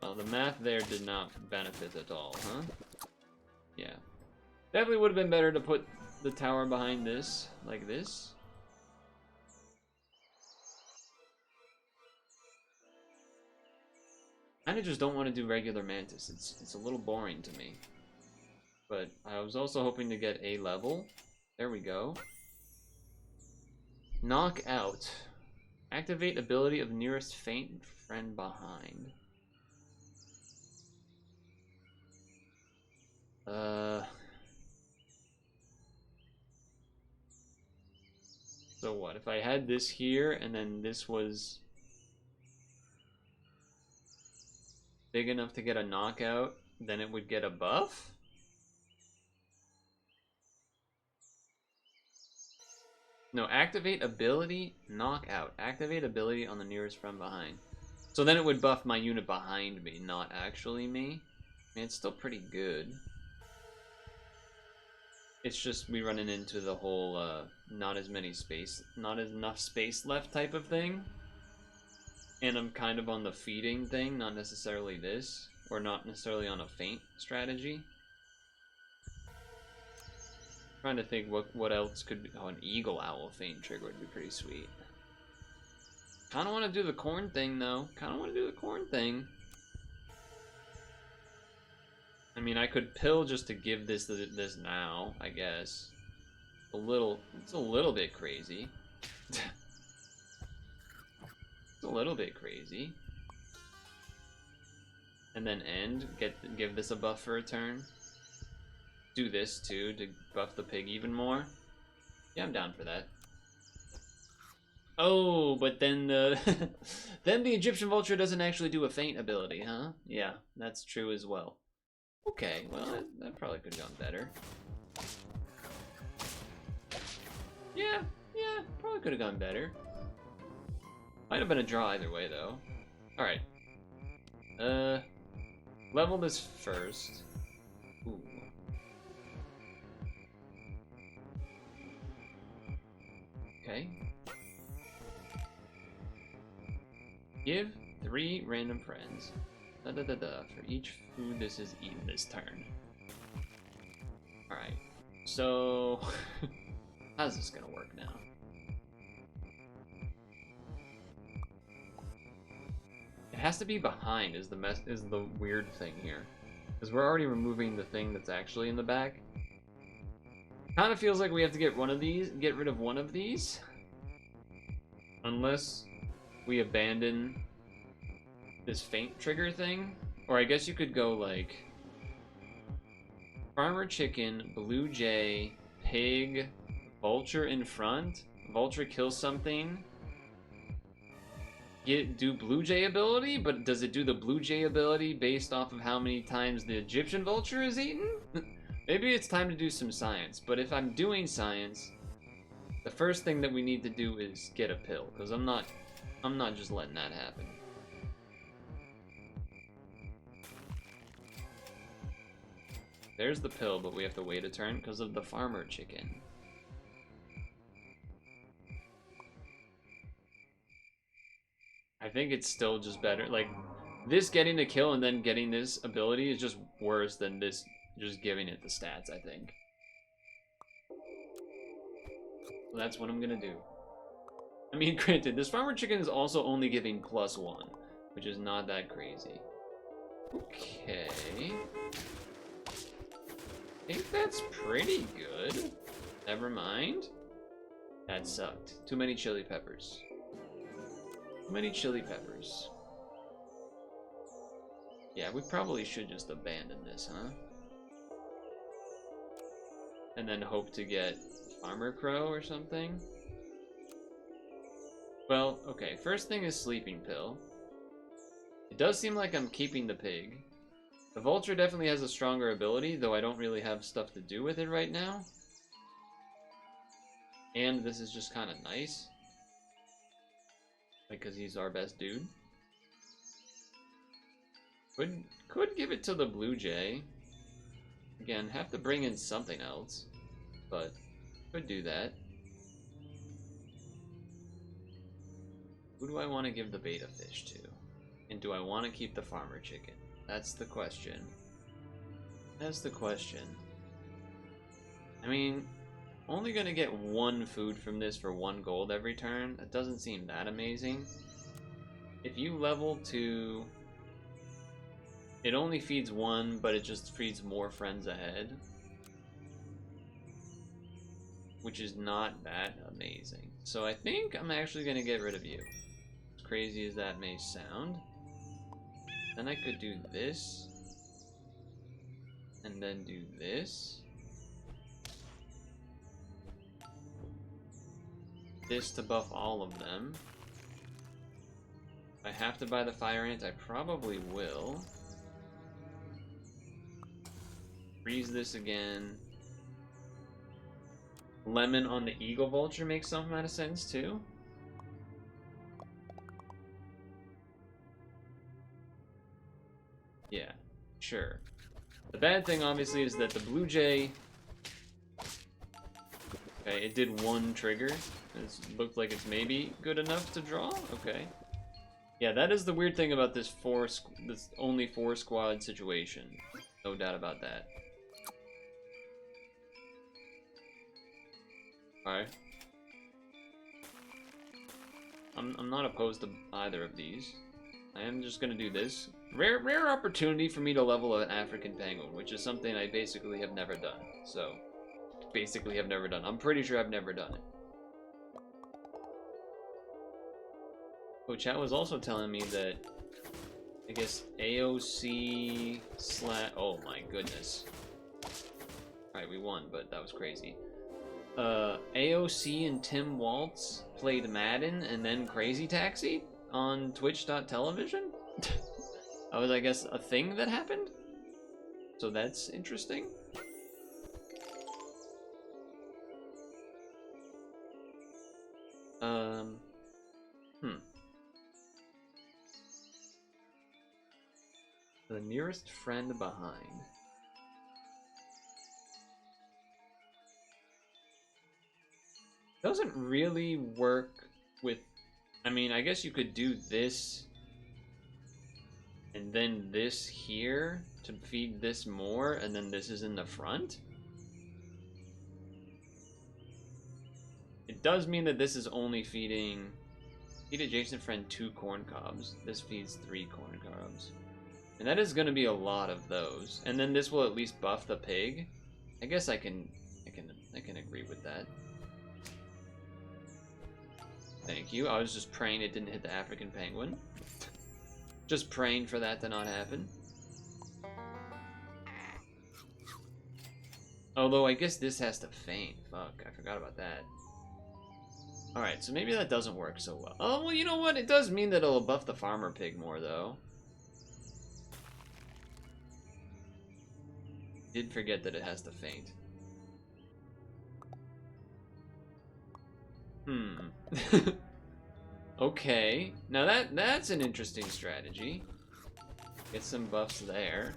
Well, the math there did not benefit at all, huh? Yeah. Definitely would have been better to put the tower behind this, like this. I just don't want to do regular Mantis. It's a little boring to me. But I was also hoping to get a level. There we go. Knock out. Activate ability of nearest faint friend behind. So what? If I had this here and then this was big enough to get a knockout, then it would get a buff? No, activate ability, knockout. Activate ability on the nearest friend behind. So then it would buff my unit behind me, not actually me. I mean, it's still pretty good. It's just we running into the whole not as enough space left type of thing. And I'm kind of on the feeding thing, not necessarily this, or not necessarily on a feint strategy. Trying to think what else could be. Oh, an eagle owl feint trigger would be pretty sweet. Kind of want to do the corn thing though. Kind of want to do the corn thing. I mean, I could pill just to give this now, I guess. It's a little bit crazy. It's a little bit crazy. And then give this a buff for a turn. Do this too to buff the pig even more. Yeah, I'm down for that. Oh, but then then the Egyptian vulture doesn't actually do a feint ability, huh? Yeah, that's true as well. Okay, well that probably could have gone better. Yeah, probably could have gone better. Might have been a draw either way though. All right. Level this first. Ooh. Okay. Give 3 random friends for each food this is eaten this turn. Alright, so how's this gonna work now? It has to be behind is the weird thing here. Because we're already removing the thing that's actually in the back. Kind of feels like we have to get rid of one of these. Unless we abandon this feint trigger thing. Or I guess you could go like farmer chicken, blue jay, pig, vulture in front. Vulture kills something. Do blue jay ability, but does it do the blue jay ability based off of how many times the Egyptian vulture is eaten? Maybe it's time to do some science, but if I'm doing science, the first thing that we need to do is get a pill, because I'm not just letting that happen. There's the pill, but we have to wait a turn because of the farmer chicken. I think it's still just better. Like, this getting the kill and then getting this ability is just worse than this just giving it the stats, I think. So that's what I'm gonna do. I mean, granted, this farmer chicken is also only giving +1, which is not that crazy. Okay. I think that's pretty good. Never mind. That sucked. Too many chili peppers. Too many chili peppers. Yeah, we probably should just abandon this, huh? And then hope to get Farmer Crow or something? Well, okay, first thing is Sleeping Pill. It does seem like I'm keeping the pig. The Vulture definitely has a stronger ability, though I don't really have stuff to do with it right now. And this is just kind of nice. Like, because he's our best dude. Could give it to the Blue Jay. Again, have to bring in something else. But, could do that. Who do I want to give the beta fish to? And do I want to keep the farmer chicken? That's the question. That's the question. I mean, only gonna get one food from this for 1 gold every turn. That doesn't seem that amazing. If you level to... It only feeds 1, but it just feeds more friends ahead. Which is not that amazing. So I think I'm actually gonna get rid of you. As crazy as that may sound. Then I could do this. And then do this. This to buff all of them. If I have to buy the Fire Ant, I probably will. Freeze this again. Lemon on the Eagle Vulture makes some amount of sense too. Yeah, sure. The bad thing obviously is that the Blue Jay... Okay, it did 1 trigger. It looked like it's maybe good enough to draw? Okay. Yeah, that is the weird thing about this only 4 squad situation. No doubt about that. Alright. I'm not opposed to either of these. I am just gonna do this. Rare opportunity for me to level an African penguin, which is something I basically have never done. So, basically have never done. I'm pretty sure I've never done it. Oh, chat was also telling me that, I guess, AOC / oh my goodness. Alright, we won, but that was crazy. AOC and Tim Waltz played Madden and then Crazy Taxi on Twitch.television? That was, I guess, a thing that happened? So that's interesting. The nearest friend behind. Doesn't really work with... I mean, I guess you could do this and then this here to feed this more, and then this is in the front. It does mean that this is only feeding... Feed adjacent friend 2 corn cobs. This feeds 3 corn cobs. And that is going to be a lot of those. And then this will at least buff the pig. I guess I can agree with that. Thank you. I was just praying it didn't hit the African penguin. Just praying for that to not happen. Although I guess this has to faint. Fuck, I forgot about that. Alright, so maybe that doesn't work so well. Oh, well, you know what? It does mean that it'll buff the farmer pig more, though. Did forget that it has to faint. Okay. Now that's an interesting strategy. Get some buffs there.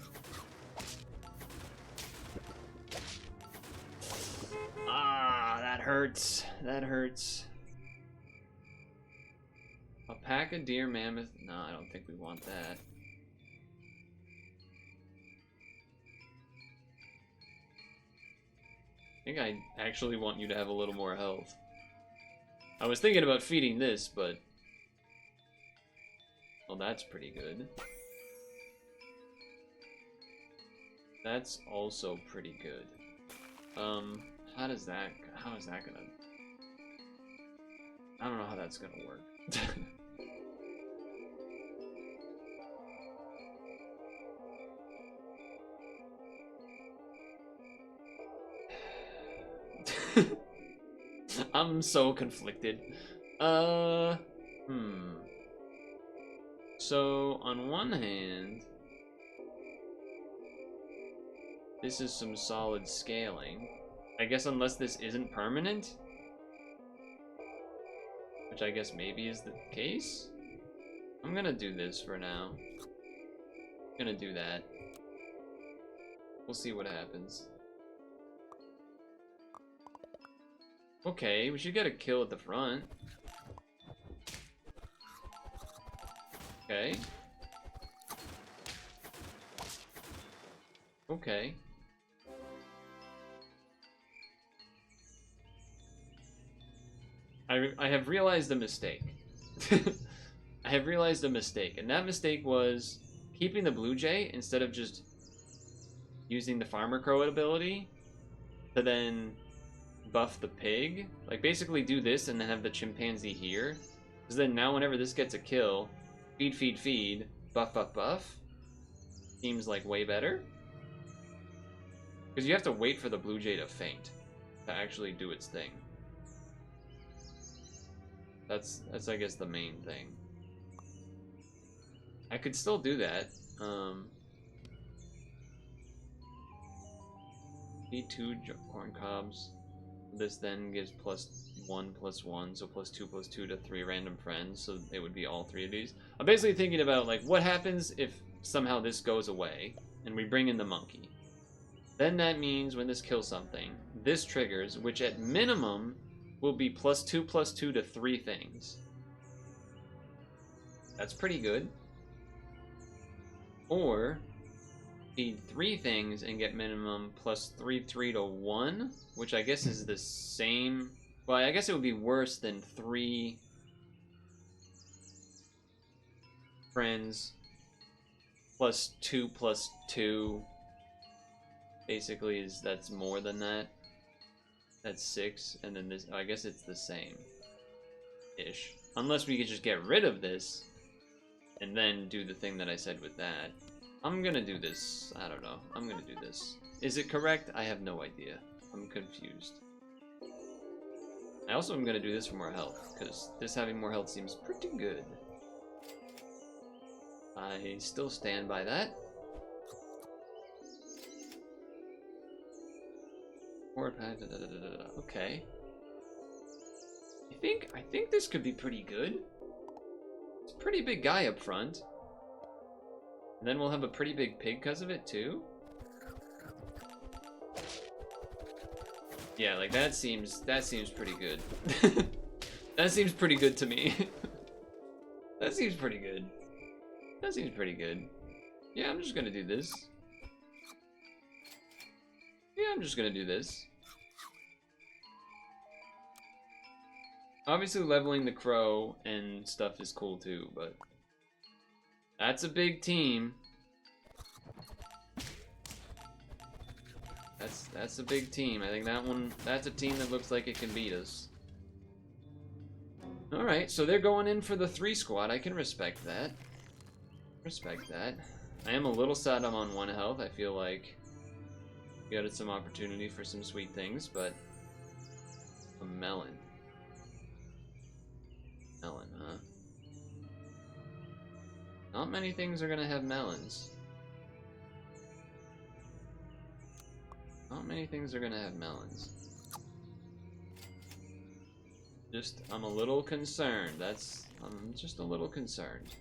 Ah, that hurts. That hurts. Alpaca, deer, mammoth. No, I don't think we want that. I think I actually want you to have a little more health. I was thinking about feeding this, but... Well, that's pretty good. That's also pretty good. How is that gonna... I don't know how that's gonna work. I'm so conflicted. So, on one hand, this is some solid scaling. I guess unless this isn't permanent, which I guess maybe is the case. I'm gonna do this for now. I'm gonna do that. We'll see what happens. Okay, we should get a kill at the front. Okay. Okay. I have realized a mistake. I have realized a mistake, and that mistake was keeping the Blue Jay instead of just using the Farmer Crow ability to then buff the pig. Like, basically do this and then have the chimpanzee here. Because then now whenever this gets a kill, feed, feed, feed, buff, buff, buff. Seems like way better. Because you have to wait for the Blue Jay to faint to actually do its thing. That's I guess the main thing. I could still do that. Feed 2 corn cobs. This then gives +1/+1, so +2/+2 to 3 random friends, so it would be all 3 of these. I'm basically thinking about, like, what happens if somehow this goes away, and we bring in the monkey. Then that means when this kills something, this triggers, which at minimum will be +2/+2 to 3 things. That's pretty good. Or feed 3 things and get minimum +3/3 to 1, which I guess is the same. Well, I guess it would be worse than 3 friends +2/+2. Basically, that's more than that. That's 6, and then this. I guess it's the same ish, unless we could just get rid of this and then do the thing that I said with that. I'm gonna do this. I don't know. I'm gonna do this. Is it correct? I have no idea. I'm confused. I also am gonna do this for more health, because this having more health seems pretty good. I still stand by that. Okay. I think this could be pretty good. It's a pretty big guy up front. And then we'll have a pretty big pig because of it too. Yeah, like that seems pretty good. That seems pretty good to me. That seems pretty good. That seems pretty good. Yeah, I'm just gonna do this. Yeah, I'm just gonna do this. Obviously leveling the crow and stuff is cool too, but that's a big team. That's a big team. I think that's a team that looks like it can beat us. Alright, so they're going in for the 3 squad. I can respect that. Respect that. I am a little sad I'm on 1 health. I feel like we had some opportunity for some sweet things, but a melon. Melon, huh? Not many things are gonna have melons. Not many things are gonna have melons. I'm a little concerned. I'm just a little concerned.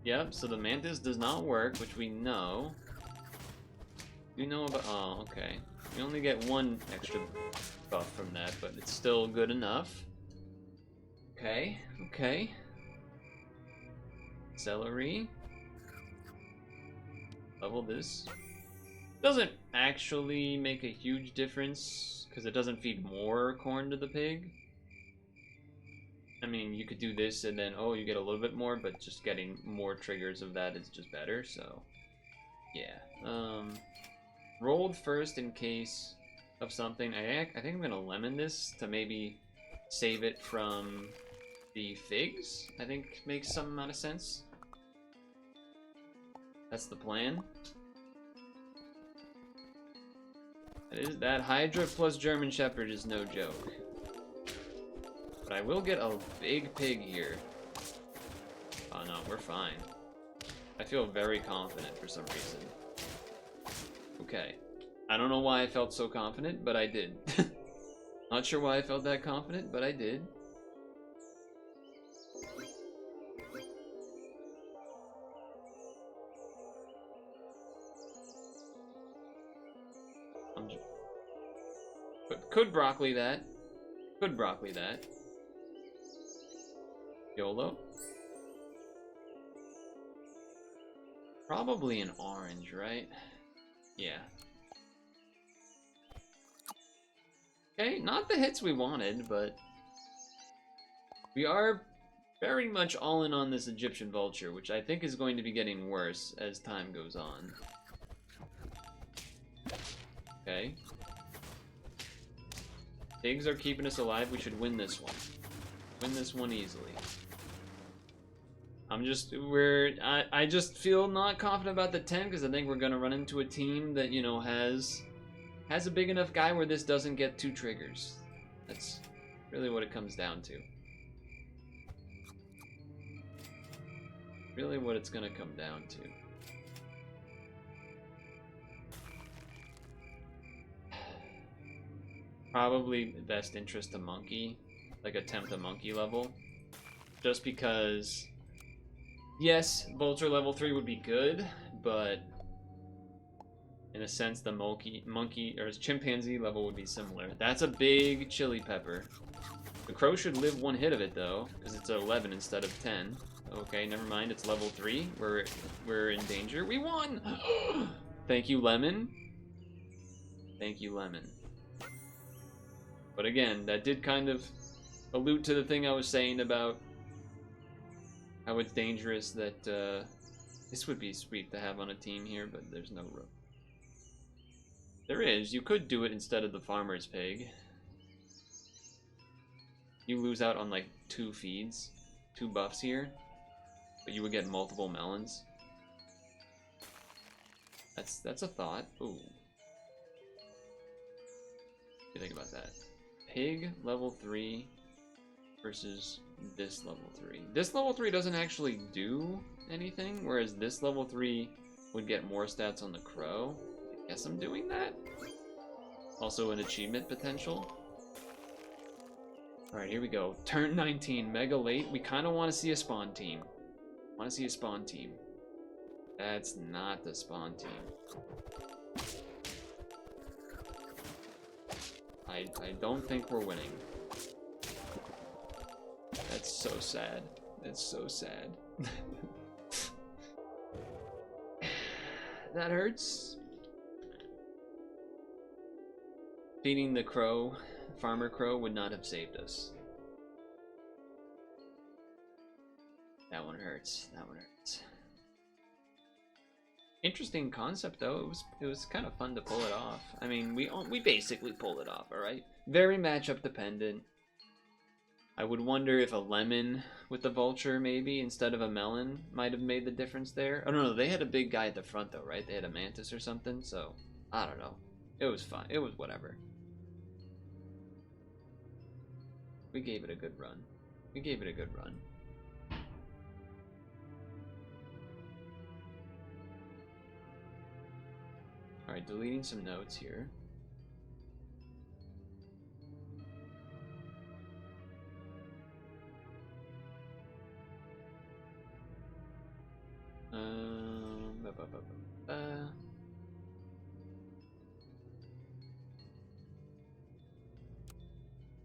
Yep, so the mantis does not work, which we know. You know about... Oh, okay. We only get 1 extra buff from that, but it's still good enough. Okay, okay. Celery. Level this. Doesn't actually make a huge difference, because it doesn't feed more corn to the pig. I mean, you could do this and then, oh, you get a little bit more, but just getting more triggers of that is just better, so... Yeah. Rolled first in case of something. I think I'm gonna lemon this to maybe save it from the figs, I think, makes some amount of sense. That's the plan. That Hydra plus German Shepherd is no joke. But I will get a big pig here. Oh no, we're fine. I feel very confident for some reason. Okay. I don't know why I felt so confident, but I did. Not sure why I felt that confident, but I did. But could broccoli that. Could broccoli that. YOLO. Probably an orange, right? Yeah. Okay, not the hits we wanted, but we are very much all in on this Egyptian vulture, which I think is going to be getting worse as time goes on. Okay. Pigs are keeping us alive. We should win this one. Win this one easily. I just feel not confident about the 10 because I think we're gonna run into a team that, you know, has a big enough guy where this doesn't get 2 triggers. That's really what it comes down to. Really what it's gonna come down to. Probably best interest a monkey, like attempt a monkey level. Just because, yes, vulture level 3 would be good, but in a sense the monkey or chimpanzee level would be similar. That's a big chili pepper. The crow should live 1 hit of it though, because it's 11 instead of 10. Okay, never mind, it's level 3. We're in danger. We won! Thank you, Lemon. Thank you, Lemon. But again, that did kind of allude to the thing I was saying about how it's dangerous that this would be sweet to have on a team here, but there's no room. There is. You could do it instead of the farmer's pig. You lose out on like 2 feeds, 2 buffs here, but you would get multiple melons. That's a thought. Ooh. What do you think about that? Pig level 3 versus this level 3. This level 3 doesn't actually do anything, whereas this level 3 would get more stats on the crow. I guess I'm doing that. Also an achievement potential. Alright, here we go. Turn 19, mega late. We kind of want to see a spawn team. Want to see a spawn team. That's not the spawn team. I don't think we're winning. That's so sad. It's so sad. That hurts. Feeding the crow, farmer crow, would not have saved us. That one hurts. That one hurts. Interesting concept though. It was kind of fun to pull it off. I mean, we basically pulled it off, all right? Very matchup dependent. I would wonder if a lemon with the vulture maybe instead of a melon might have made the difference there. I don't know. They had a big guy at the front though, right? They had a mantis or something. So I don't know. It was fun. It was whatever. We gave it a good run. We gave it a good run. Alright, deleting some notes here.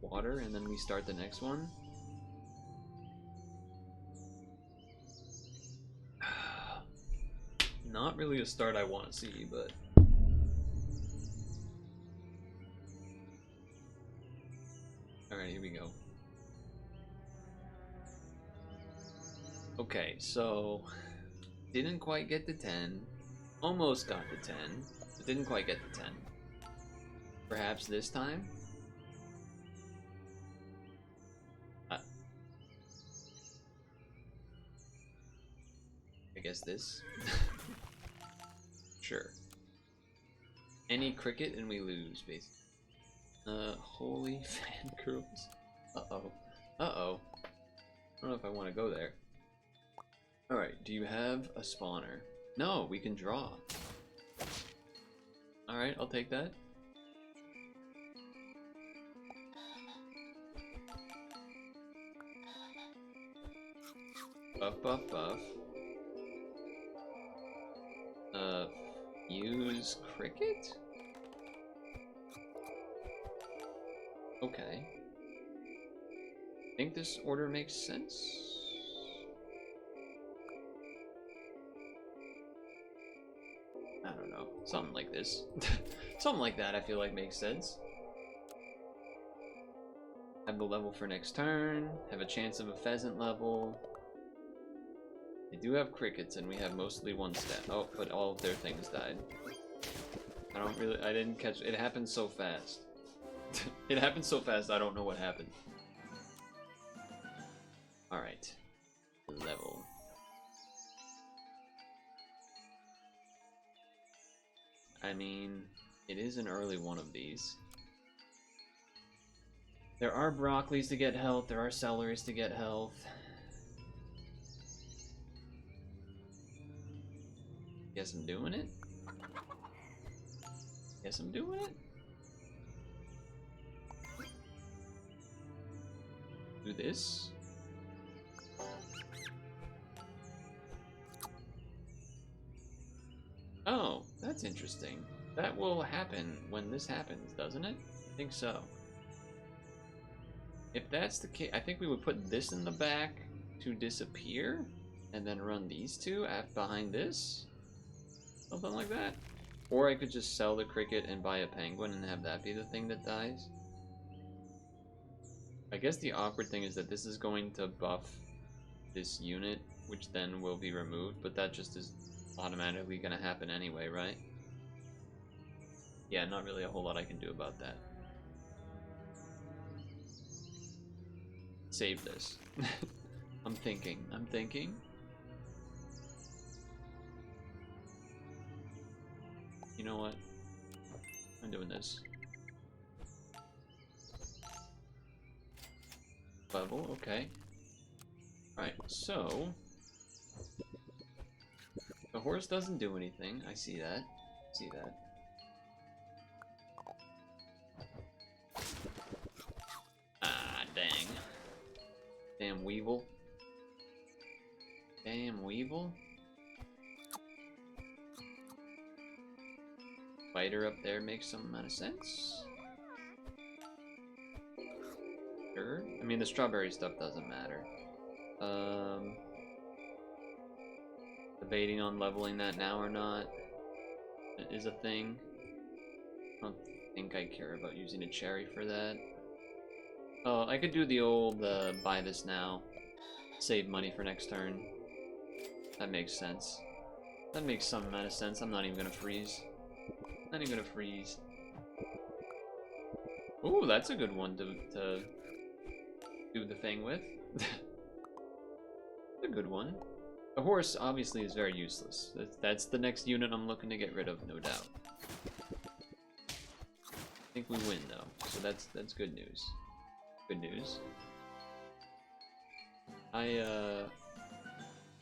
Water, and then we start the next one. Not really a start I want to see, but alright, here we go. Okay, so didn't quite get to 10. Almost got to 10, but didn't quite get to 10. Perhaps this time? I guess this. Sure. Any cricket and we lose, basically. Holy fangirls. Uh-oh. Uh-oh. I don't know if I want to go there. Alright, do you have a spawner? No, we can draw. Alright, I'll take that. Buff, buff, buff. Use cricket? Okay. Think this order makes sense? I don't know. Something like this. Something like that I feel like makes sense. Have the level for next turn. Have a chance of a pheasant level. They do have crickets and we have mostly one stat. Oh, but all of their things died. I didn't catch, it happened so fast. It happened so fast I don't know what happened. Alright. Level. I mean, it is an early one of these. There are broccolis to get health, there are celeries to get health. Guess I'm doing it? Guess I'm doing it? Do this? Oh, that's interesting. That will happen when this happens, doesn't it? I think so. If that's the case, I think we would put this in the back to disappear, and then run these two behind this? Something like that. Or I could just sell the cricket and buy a penguin and have that be the thing that dies. I guess the awkward thing is that this is going to buff this unit, which then will be removed, but that just is automatically going to happen anyway, right? Yeah, not really a whole lot I can do about that. Save this. I'm thinking. You know what? I'm doing this. Level, okay. Alright, so... the horse doesn't do anything. I see that. Ah, dang. Damn Weevil. Spider up there makes some amount of sense. Sure. I mean, the strawberry stuff doesn't matter. Debating on leveling that now or not is a thing. I don't think I care about using a cherry for that. Oh, I could do the old buy this now, save money for next turn. That makes sense. That makes some amount of sense. I'm not even gonna freeze. Ooh, that's a good one to do the thing with. A good one. The horse obviously is very useless. That's the next unit I'm looking to get rid of, no doubt. I think we win though, so that's good news. Good news.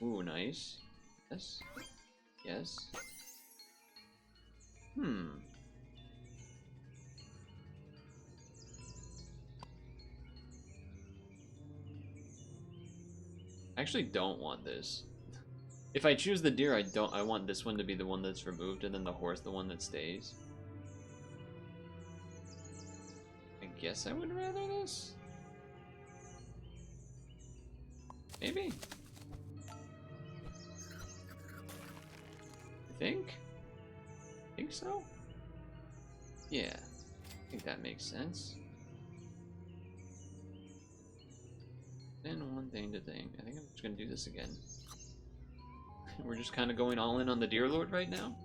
Ooh, nice. Yes. Yes. I actually don't want this. If I choose the deer, I want this one to be the one that's removed and then the horse the one that stays. I guess I would rather this. Maybe. Think so? Yeah. I think that makes sense. And one thing to think. I think I'm just gonna do this again. We're just kind of going all in on the Deer Lord right now.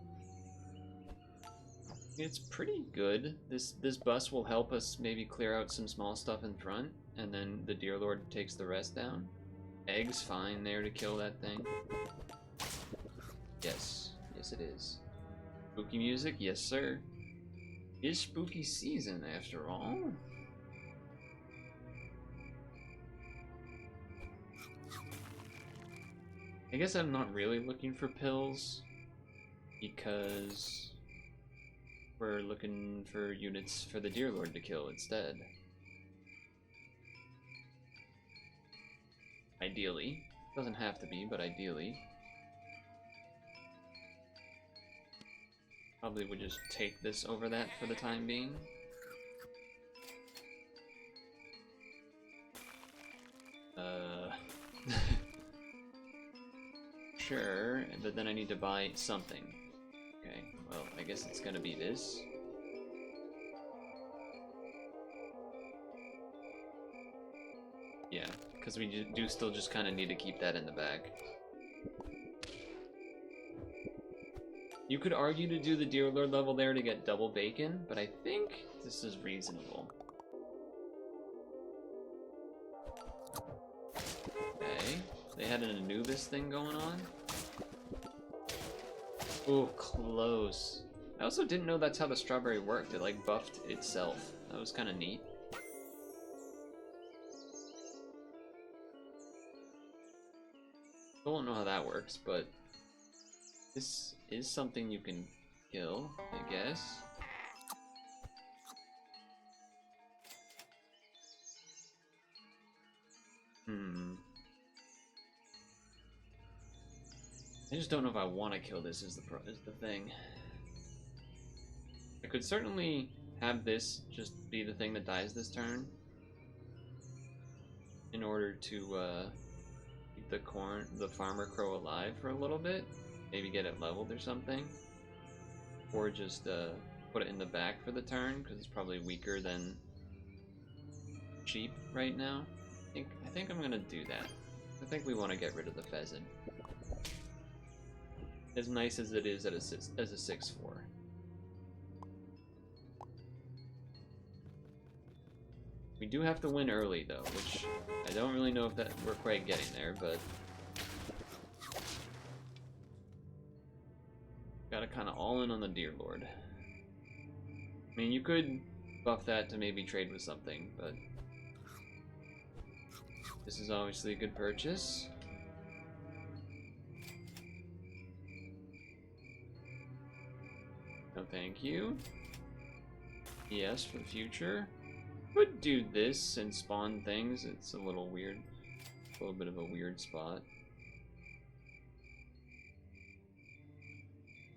It's pretty good. This bus will help us maybe clear out some small stuff in front, and then the Deer Lord takes the rest down. Egg's fine there to kill that thing. is. Spooky music? Yes, sir. It's spooky season, after all. I guess I'm not really looking for pills, because we're looking for units for the Deer Lord to kill instead. Ideally. Doesn't have to be, but ideally. Probably would just take this over that for the time being. Sure, but then I need to buy something. Okay, well, I guess it's gonna be this. Yeah, because we do still just kind of need to keep that in the bag. You could argue to do the Deer Lord level there to get double bacon, but I think this is reasonable. Okay, they had an Anubis thing going on. Oh, close. I also didn't know that's how the strawberry worked. It like buffed itself. That was kind of neat. I don't know how that works, but this is something you can kill, I guess. I just don't know if I want to kill this is the thing. I could certainly have this just be the thing that dies this turn in order to keep the farmer crow alive for a little bit, maybe get it leveled or something, or just put it in the back for the turn because it's probably weaker than sheep right now. I think I'm gonna do that. I think we want to get rid of the pheasant. As nice as it is as a 6/4. We do have to win early though, which I don't really know if that we're quite getting there, but gotta kind of all in on the Deer Lord. I mean, you could buff that to maybe trade with something, but this is obviously a good purchase. No, thank you. Yes, for the future. Would do this and spawn things. It's a little weird. A little bit of a weird spot.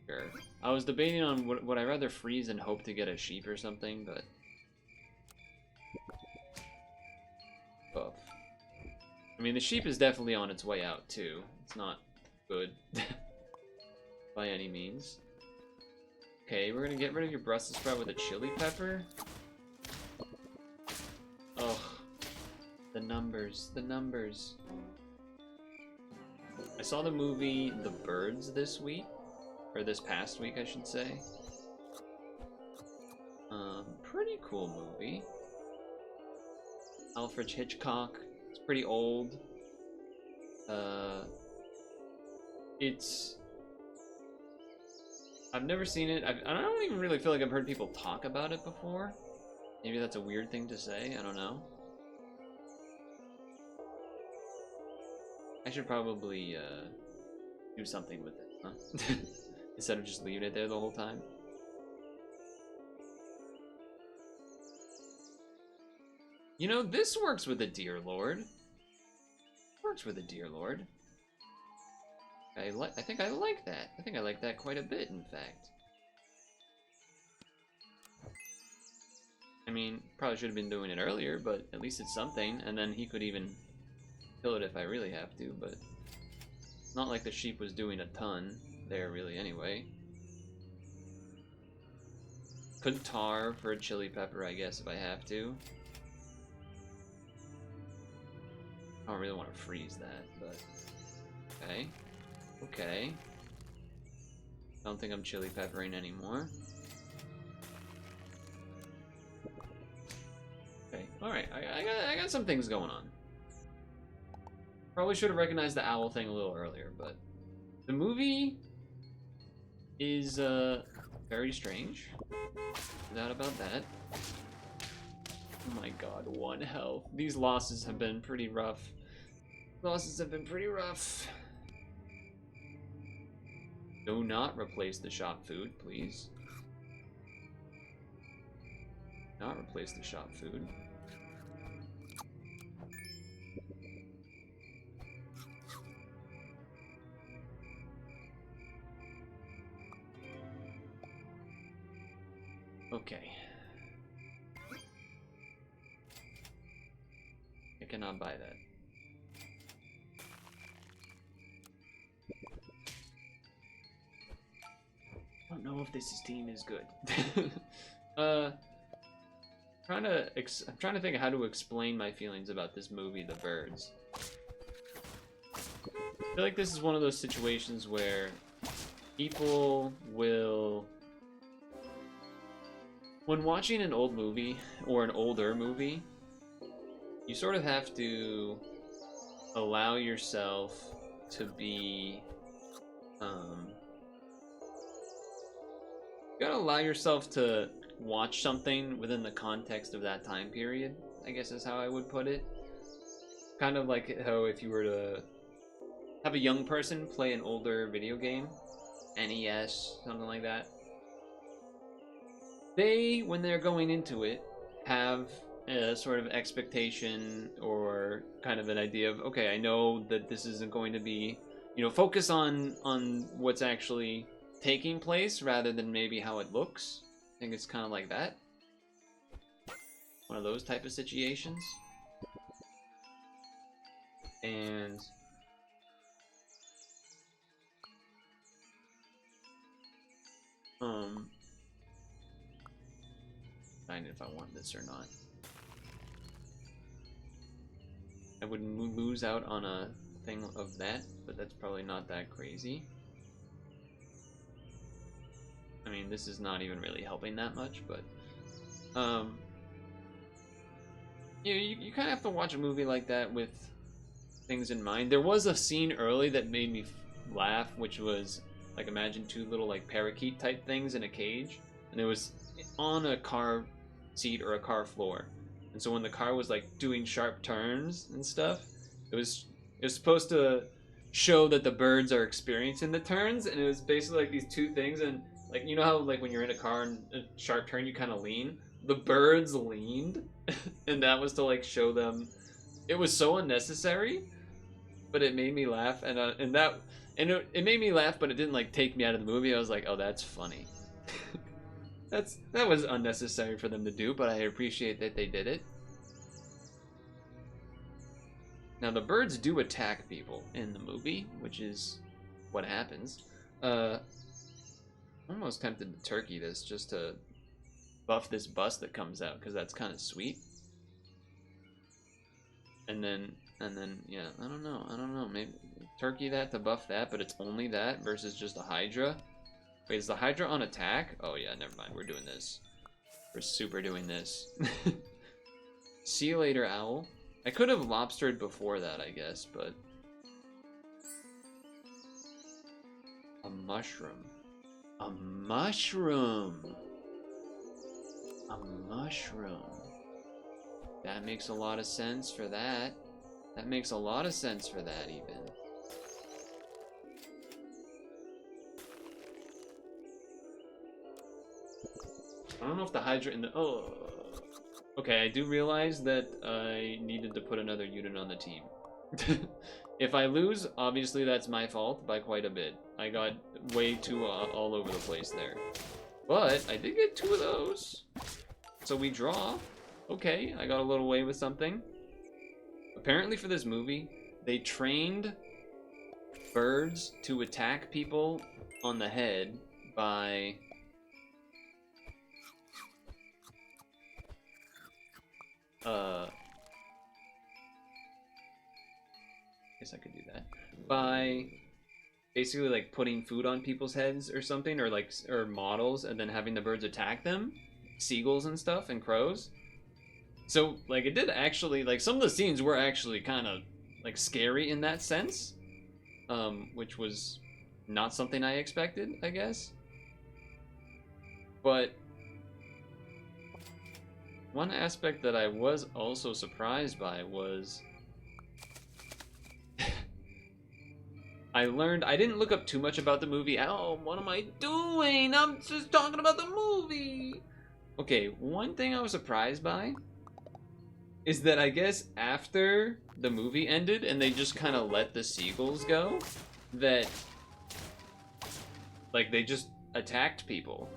Sure. I was debating on would I rather freeze and hope to get a sheep or something, but buff. I mean, the sheep is definitely on its way out too. It's not good by any means. Okay, we're gonna get rid of your Brussels sprout with a chili pepper. Ugh. The numbers, the numbers. I saw the movie The Birds this week. Or this past week, I should say. Pretty cool movie. Alfred Hitchcock. It's pretty old. I've never seen it. I don't even really feel like I've heard people talk about it before. Maybe that's a weird thing to say. I don't know. I should probably do something with it, huh? Instead of just leaving it there the whole time. You know, this works with the Deer Lord. Works with the Deer Lord. I think I like that. I think I like that quite a bit, in fact. I mean, probably should have been doing it earlier, but at least it's something. And then he could even kill it if I really have to, but not like the sheep was doing a ton there, really, anyway. Could tar for a chili pepper, I guess, if I have to. I don't really want to freeze that, but okay. Okay. Don't think I'm chili peppering anymore. Okay, alright, I got some things going on. Probably should have recognized the owl thing a little earlier, but the movie is very strange. No doubt about that. Oh my god, 1 health. These losses have been pretty rough. Losses have been pretty rough. Do not replace the shop food, please. Not replace the shop food. Okay. I cannot buy that. I don't know if this team is good. I'm trying to think of how to explain my feelings about this movie, The Birds. I feel like this is one of those situations where people will, when watching an old movie or an older movie, you sort of have to allow yourself to be, you gotta allow yourself to watch something within the context of that time period, I guess is how I would put it. Kind of like how if you were to have a young person play an older video game, NES, something like that, they, when they're going into it, have a sort of expectation or kind of an idea of, okay, I know that this isn't going to be, focus on what's actually taking place rather than maybe how it looks. I think it's kind of like that. One of those type of situations. And I don't know if I want this or not. I would lose out on a thing of that, but that's probably not that crazy. I mean, this is not even really helping that much, but you kind of have to watch a movie like that with things in mind. There was a scene early that made me laugh, which was like, imagine 2 little like parakeet type things in a cage, and it was on a car seat or a car floor. And so when the car was like doing sharp turns and stuff, it was supposed to show that the birds are experiencing the turns, and it was basically like these 2 things, and like, you know how like when you're in a car and a sharp turn you kind of lean? The birds leaned, and that was to like show them. It was so unnecessary, but it made me laugh, and it made me laugh, but it didn't like take me out of the movie. I was like, oh, that's funny. That was unnecessary for them to do, but I appreciate that they did it. Now the birds do attack people in the movie, which is what happens. I'm almost tempted to turkey this just to buff this bus that comes out, because that's kind of sweet. And then yeah, I don't know, maybe turkey that to buff that, but it's only that versus just a Hydra. Wait, is the Hydra on attack? Oh yeah, never mind, we're doing this. We're super doing this. See you later, owl. I could have lobstered before that, I guess, but a mushroom. A mushroom. A mushroom. That makes a lot of sense for that. That makes a lot of sense for that, even. I don't know if the Hydra in the... Oh. Okay, I do realize that I needed to put another unit on the team. If I lose, obviously that's my fault by quite a bit. I got way too all over the place there. But I did get 2 of those. So we draw. Okay, I got a little way with something. Apparently for this movie, they trained birds to attack people on the head by... I guess I could do that. By basically like putting food on people's heads or something, or models, and then having the birds attack them. Seagulls and stuff, and crows. So, like, it did actually, like, some of the scenes were actually kind of, like, scary in that sense. Which was not something I expected, I guess. But one aspect that I was also surprised by was I didn't look up too much about the movie. Oh, what am I doing? I'm just talking about the movie. Okay, one thing I was surprised by is that I guess after the movie ended and they just kind of let the seagulls go, that like they just attacked people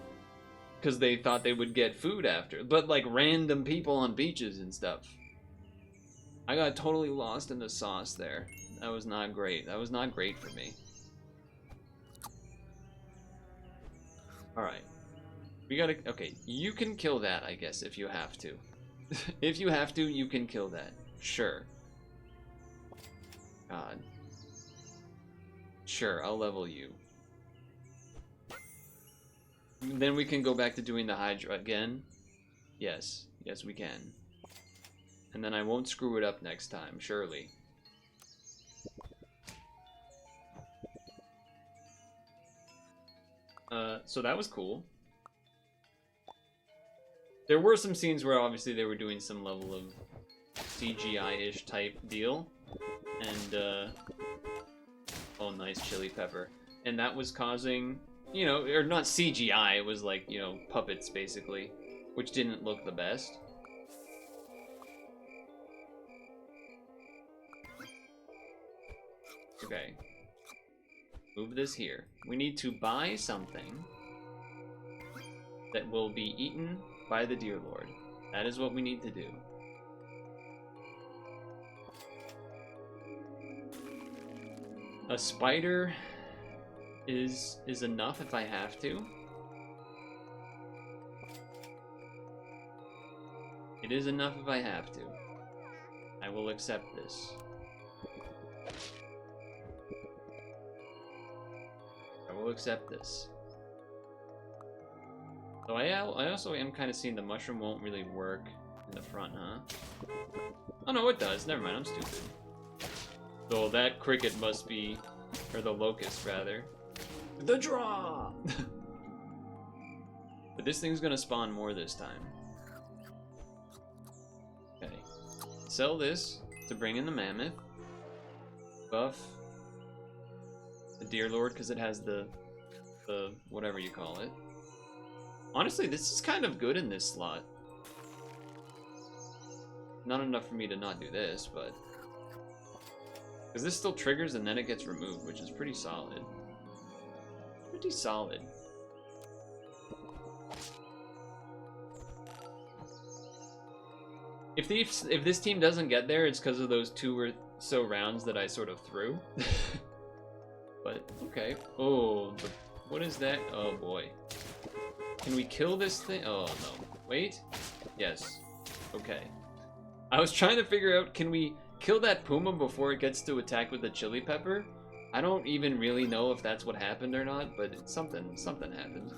because they thought they would get food after, but like random people on beaches and stuff. I got totally lost in the sauce there. That was not great. That was not great for me. Alright. We gotta... Okay, you can kill that, I guess, if you have to. If you have to, you can kill that. Sure. God. Sure, I'll level you. Then we can go back to doing the Hydra again. Yes. Yes, we can. And then I won't screw it up next time, surely. So that was cool. There were some scenes where obviously they were doing some level of CGI-ish type deal. And, oh, nice chili pepper. And that was causing, you know, or not CGI, it was like, you know, puppets basically, which didn't look the best. Okay. Move this here. We need to buy something that will be eaten by the Deer Lord. That is what we need to do. A spider is enough if I have to. It is enough if I have to. I will accept this. I will accept this. So I also am kind of seeing the mushroom won't really work in the front, huh? Oh no, it does. Never mind, I'm stupid. So that cricket must be, or the locust rather. The draw! But this thing's gonna spawn more this time. Okay. Sell this to bring in the mammoth. Buff the Deer Lord because it has the whatever you call it. Honestly, this is kind of good in this slot. Not enough for me to not do this, but... Because this still triggers and then it gets removed, which is pretty solid. Pretty solid. If this team doesn't get there, it's because of those 2 or so rounds that I sort of threw. But, okay. Oh, what is that? Oh boy. Can we kill this thing? Oh no. Wait. Yes. Okay. I was trying to figure out, can we kill that puma before it gets to attack with the chili pepper? I don't even really know if that's what happened or not, but it's something happened.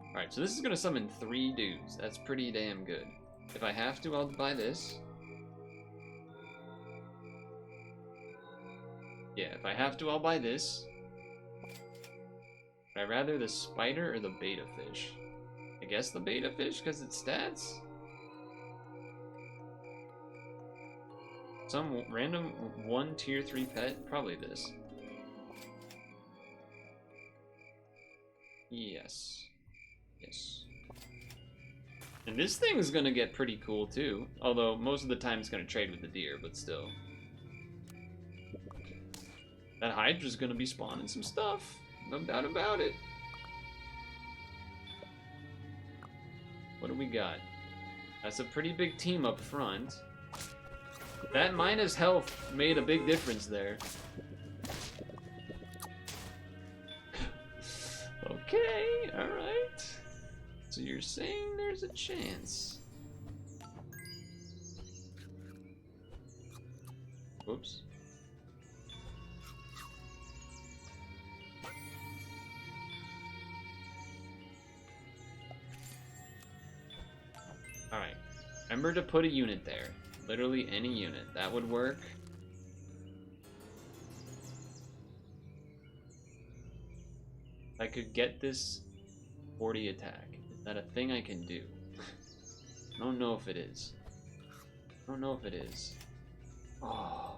Alright, so this is gonna summon 3 dudes. That's pretty damn good. If I have to, I'll buy this. Yeah, if I have to, I'll buy this. Would I rather the spider or the beta fish? I guess the beta fish, because it's stats? Some random 1 tier 3 pet? Probably this. Yes. Yes. And this thing is gonna get pretty cool too. Although most of the time it's gonna trade with the deer, but still. That Hydra's gonna be spawning some stuff. No doubt about it. What do we got? That's a pretty big team up front. That minus health made a big difference there. Okay, alright. So you're saying there's a chance. Whoops. Alright. Remember to put a unit there. Literally any unit. That would work. I could get this 40 attack. Is that a thing I can do? I don't know if it is. I don't know if it is. Oh.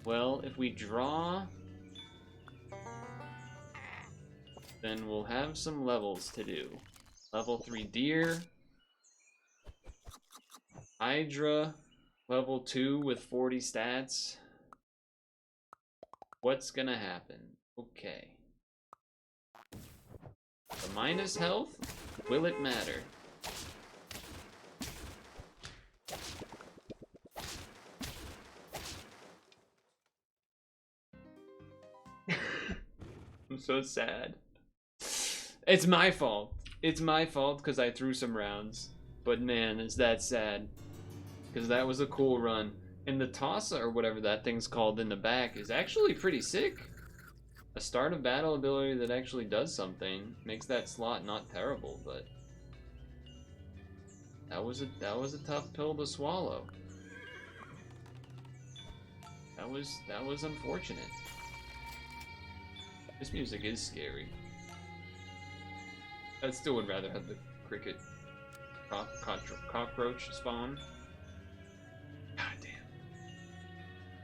Well, if we draw, then we'll have some levels to do. Level 3 deer. Hydra. Level 2 with 40 stats. What's gonna happen? Okay. The minus health? Will it matter? I'm so sad. It's my fault. It's my fault because I threw some rounds. But man, is that sad. Because that was a cool run. And the Tossa, or whatever that thing's called in the back, is actually pretty sick. A start of battle ability that actually does something. Makes that slot not terrible, but... That was a tough pill to swallow. That was unfortunate. This music is scary. I still would rather have the cricket cockroach spawn.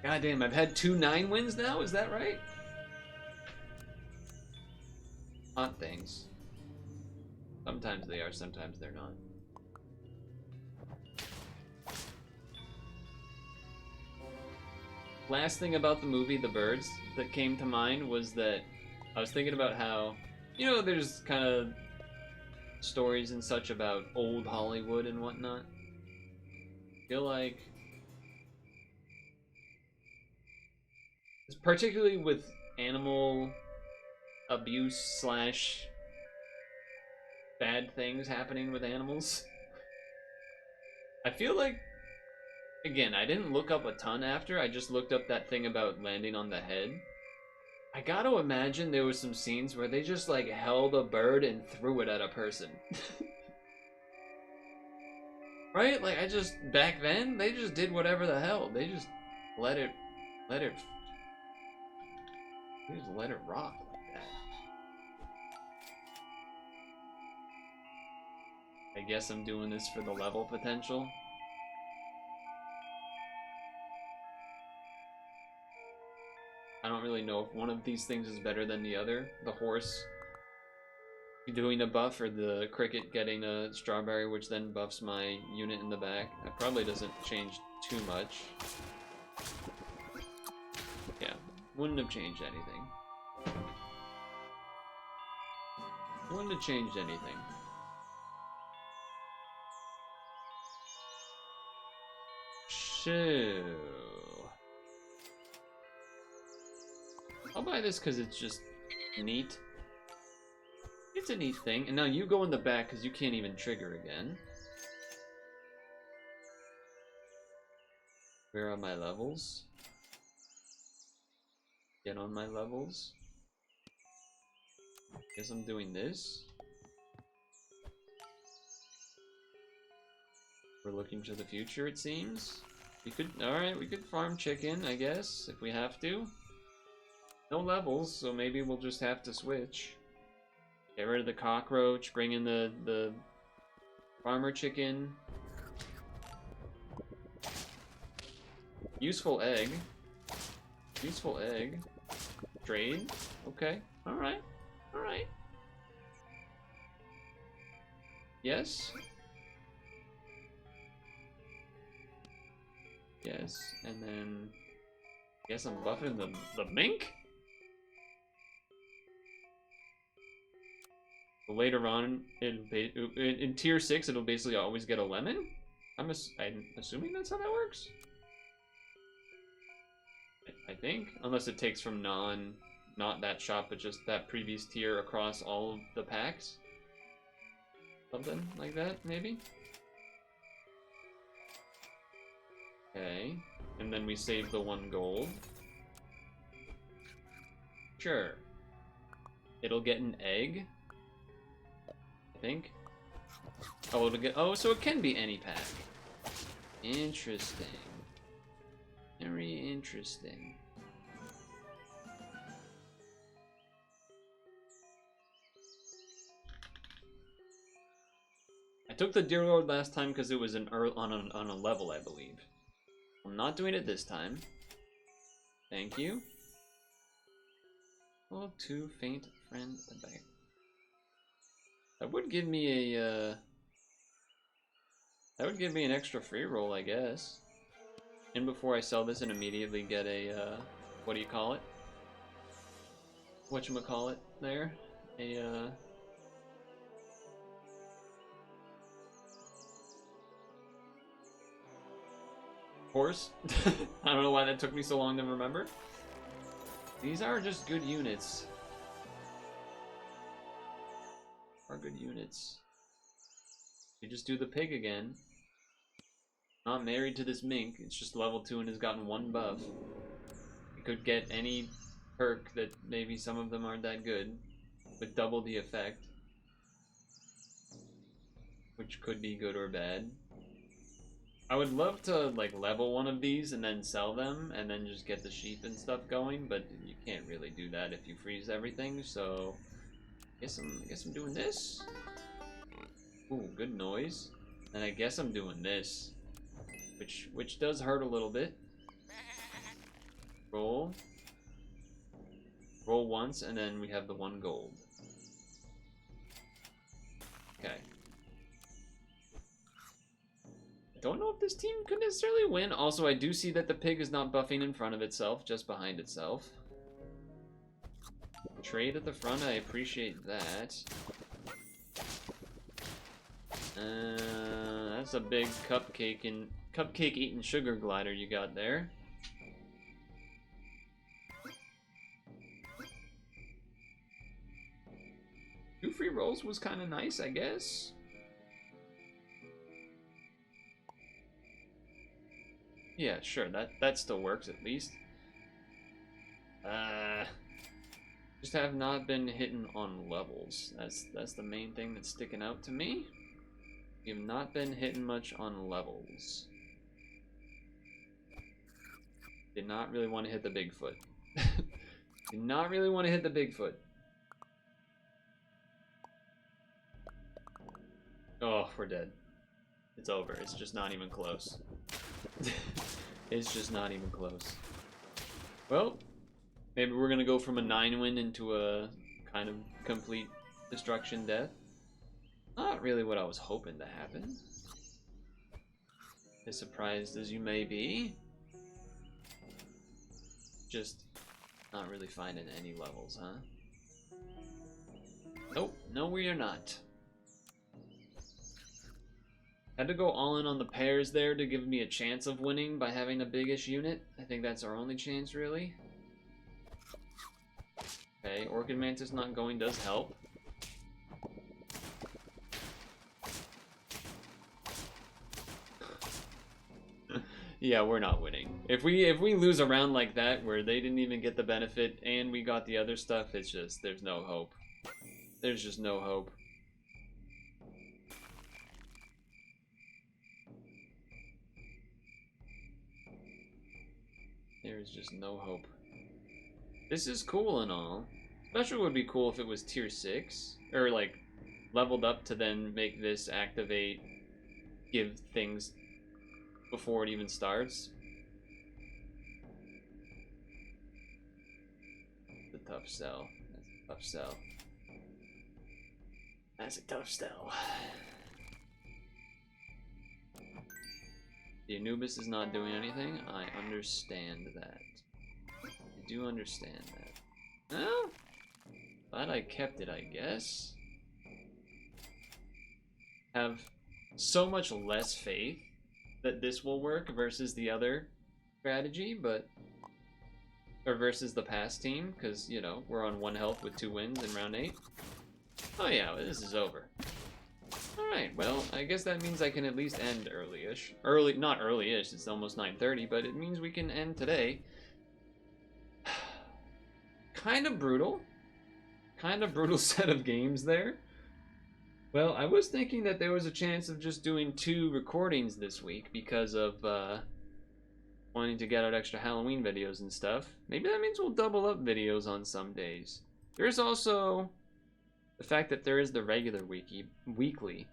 God damn, I've had 2 9 wins now, is that right? Hot things. Sometimes they are, sometimes they're not. Last thing about the movie, The Birds, that came to mind was that I was thinking about how, you know, there's kind of stories and such about old Hollywood and whatnot. I feel like, particularly with animal abuse slash bad things happening with animals, I feel like, again, I didn't look up a ton after, I just looked up that thing about landing on the head. I gotta imagine there was some scenes where they just like held a bird and threw it at a person. Right? Like back then, they just did whatever the hell. They just let it rock like that. I guess I'm doing this for the level potential. I don't really know if one of these things is better than the other. The horse doing a buff or the cricket getting a strawberry, which then buffs my unit in the back. That probably doesn't change too much. Yeah, wouldn't have changed anything. Wouldn't have changed anything. So... I'll buy this because it's just neat. It's a neat thing. And now you go in the back because you can't even trigger again. Where are my levels? Get on my levels. Guess I'm doing this. We're looking to the future, it seems. We could, alright, we could farm chicken, I guess, if we have to. No levels, so maybe we'll just have to switch. Get rid of the cockroach, bring in the farmer chicken. Useful egg. Useful egg. Trade. Okay. Alright. Alright. Yes. Yes. And then I guess I'm buffing the mink? Later on, in tier 6, it'll basically always get a lemon? I'm assuming that's how that works? I think. Unless it takes from not that shop, but just that previous tier across all of the packs. Something like that, maybe? Okay. And then we save the 1 gold. Sure. It'll get an egg. I think. Oh, it'll get. Oh, so it can be any pack. Interesting. Very interesting. I took the Deer Lord last time because it was on a level, I believe. I'm not doing it this time. Thank you. Oh, to faint friend at the back. That would give me a, that would give me an extra free roll, I guess. And before I sell this and immediately get a, what do you call it? Whatchamacallit there? A, horse? I don't know why that took me so long to remember. These are just good units. Are good units. You just do the pig again. Not married to this mink, it's just level 2 and has gotten 1 buff. You could get any perk that maybe some of them aren't that good, with double the effect. Which could be good or bad. I would love to like level one of these and then sell them and then just get the sheep and stuff going, but you can't really do that if you freeze everything, so I guess I'm doing this. Ooh, good noise. And I guess I'm doing this. Which does hurt a little bit. Roll. Roll once, and then we have the 1 gold. Okay. I don't know if this team could necessarily win. Also, I do see that the pig is not buffing in front of itself, just behind itself. Trade at the front, I appreciate that. That's a big cupcake eating sugar glider you got there. Two free rolls was kind of nice, I guess. Yeah, sure, that still works at least. Just have not been hitting on levels. That's the main thing that's sticking out to me. You've not been hitting much on levels. Did not really want to hit the Bigfoot. Did not really want to hit the Bigfoot. Oh, we're dead. It's over. It's just not even close. It's just not even close. Well, maybe we're gonna go from a 9-win into a kind of complete destruction death. Not really what I was hoping to happen. As surprised as you may be. Just not really finding any levels, huh? Nope, no we are not. Had to go all in on the pairs there to give me a chance of winning by having a big-ish unit. I think that's our only chance, really. Okay, Orchid Mantis not going does help. Yeah, we're not winning. If we lose a round like that where they didn't even get the benefit and we got the other stuff, it's just there's no hope. There's just no hope. There is just no hope. This is cool and all. Special would be cool if it was tier 6 or like leveled up to then make this activate, give things before it even starts. That's a tough sell. That's a tough sell. That's a tough sell. The Anubis is not doing anything. I understand that. I do understand that. Well, glad I kept it, I guess. Have so much less faith that this will work versus the other strategy, but or versus the past team, because you know we're on 1 health with 2 wins in round 8. Oh yeah, this is over. All right, well I guess that means I can at least end early-ish. Not early-ish. It's almost 9:30, but it means we can end today. Kind of brutal set of games there. Well, I was thinking that there was a chance of just doing 2 recordings this week because of wanting to get out extra Halloween videos and stuff. Maybe that means we'll double up videos on some days. There's also the fact that there is the regular weekly.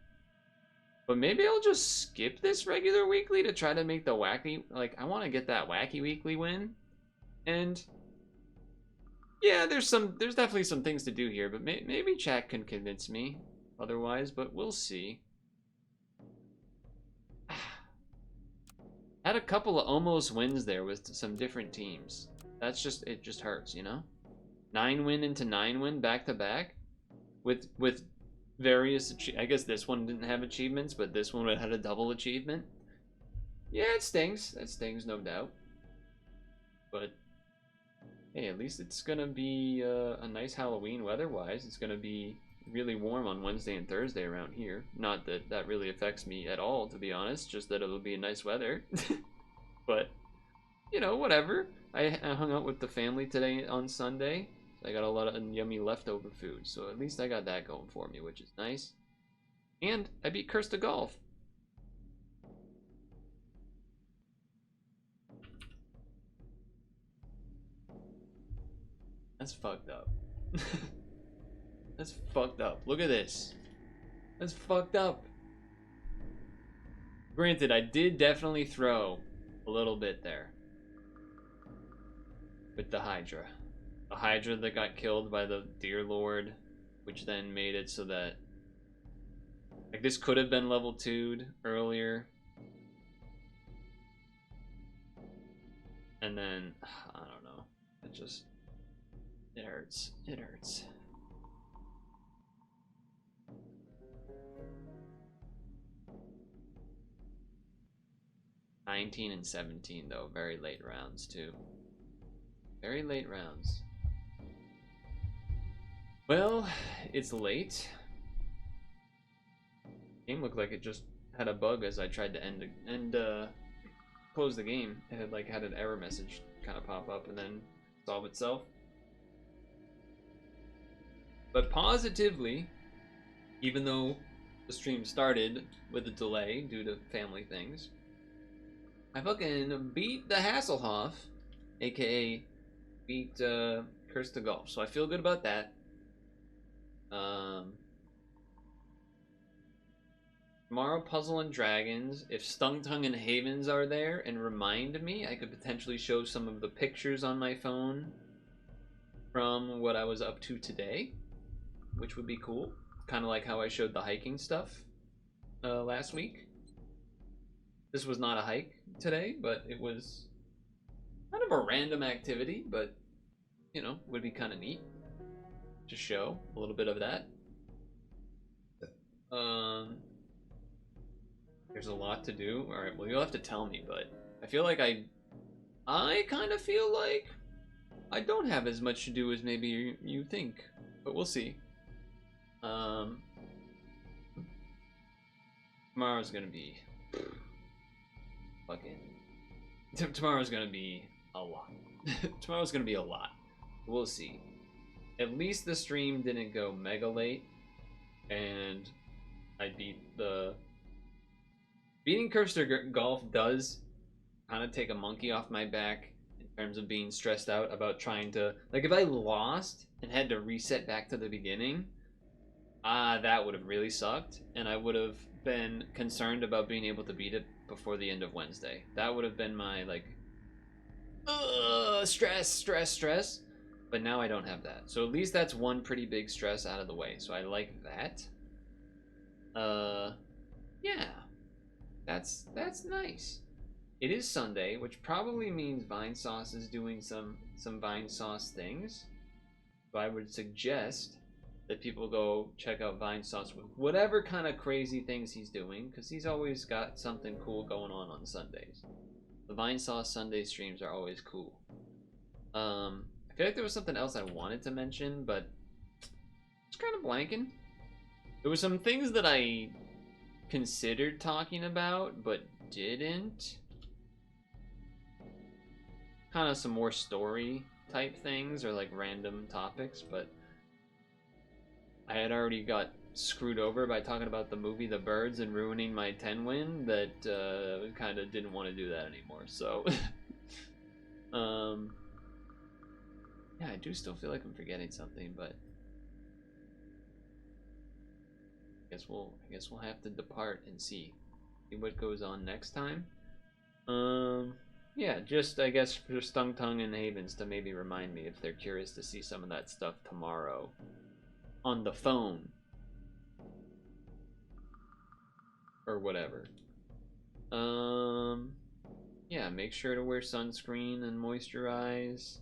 But maybe I'll just skip this regular weekly to try to make the wacky, like, I want to get that wacky weekly win. And yeah, there's definitely some things to do here, but maybe chat can convince me otherwise, but we'll see. Had a couple of almost wins there with some different teams. It just hurts, you know? 9-win into 9-win back to back with various, I guess this one didn't have achievements, but this one had a double achievement. Yeah, it stings. That stings, no doubt. But hey, at least it's gonna be a nice Halloween weather-wise. It's gonna be really warm on Wednesday and Thursday around here. Not that that really affects me at all, to be honest. Just that it'll be a nice weather. But you know, whatever. I hung out with the family today on Sunday. I got a lot of yummy leftover food, so at least I got that going for me, which is nice. And I beat Cursed to golf. That's fucked up. That's fucked up. Look at this. That's fucked up. Granted, I did definitely throw a little bit there with the Hydra. A Hydra that got killed by the Deer Lord, which then made it so that, like, this could have been level 2'd earlier. And then, I don't know. It hurts. It hurts. $19 and $17 though, very late rounds too. Very late rounds. Well, it's late. Game looked like it just had a bug as I tried to close the game. It had an error message kind of pop up and then solve itself. But positively, even though the stream started with a delay due to family things, I fucking beat the Hasselhoff, aka beat Cursed to golf. So I feel good about that. Tomorrow, Puzzle and Dragons. If Stung Tongue and Havens are there and remind me, I could potentially show some of the pictures on my phone from what I was up to today, which would be cool. Kind of like how I showed the hiking stuff last week. This was not a hike today, but it was kind of a random activity, but, you know, would be kind of neat to show a little bit of that. There's a lot to do. All right, well, you'll have to tell me, but I feel like I kind of feel like I don't have as much to do as maybe you think, but we'll see. Tomorrow's gonna be tomorrow's gonna be a lot. Tomorrow's gonna be a lot. We'll see. At least the stream didn't go mega late, and I beat the... Beating Cursed to golf does kind of take a monkey off my back in terms of being stressed out about trying to... Like, if I lost and had to reset back to the beginning, that would have really sucked, and I would have been concerned about being able to beat it before the end of Wednesday. That would have been my, like, stress. But now I don't have that. So at least that's one pretty big stress out of the way. So I like that. Yeah. That's nice. It is Sunday, which probably means Vine Sauce is doing some Vine Sauce things. So I would suggest that people go check out Vine Sauce with whatever kind of crazy things he's doing, because he's always got something cool going on Sundays. The Vine Sauce Sunday streams are always cool. I feel like there was something else I wanted to mention, but it's kind of blanking. There were some things that I considered talking about, but didn't. Kind of some more story type things, or like random topics, but I had already got screwed over by talking about the movie The Birds and ruining my 10-win that kind of didn't want to do that anymore, so... Yeah, I do still feel like I'm forgetting something, but... I guess we'll have to depart and see what goes on next time. Yeah, just I guess for Stung Tongue and Havens to maybe remind me if they're curious to see some of that stuff tomorrow on the phone or whatever. Yeah, make sure to wear sunscreen and moisturize.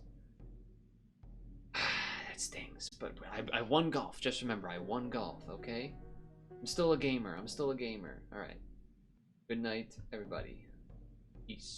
That stings, but I won golf. Just remember, I won golf, okay? I'm still a gamer. I'm still a gamer. All right. Good night, everybody. Peace.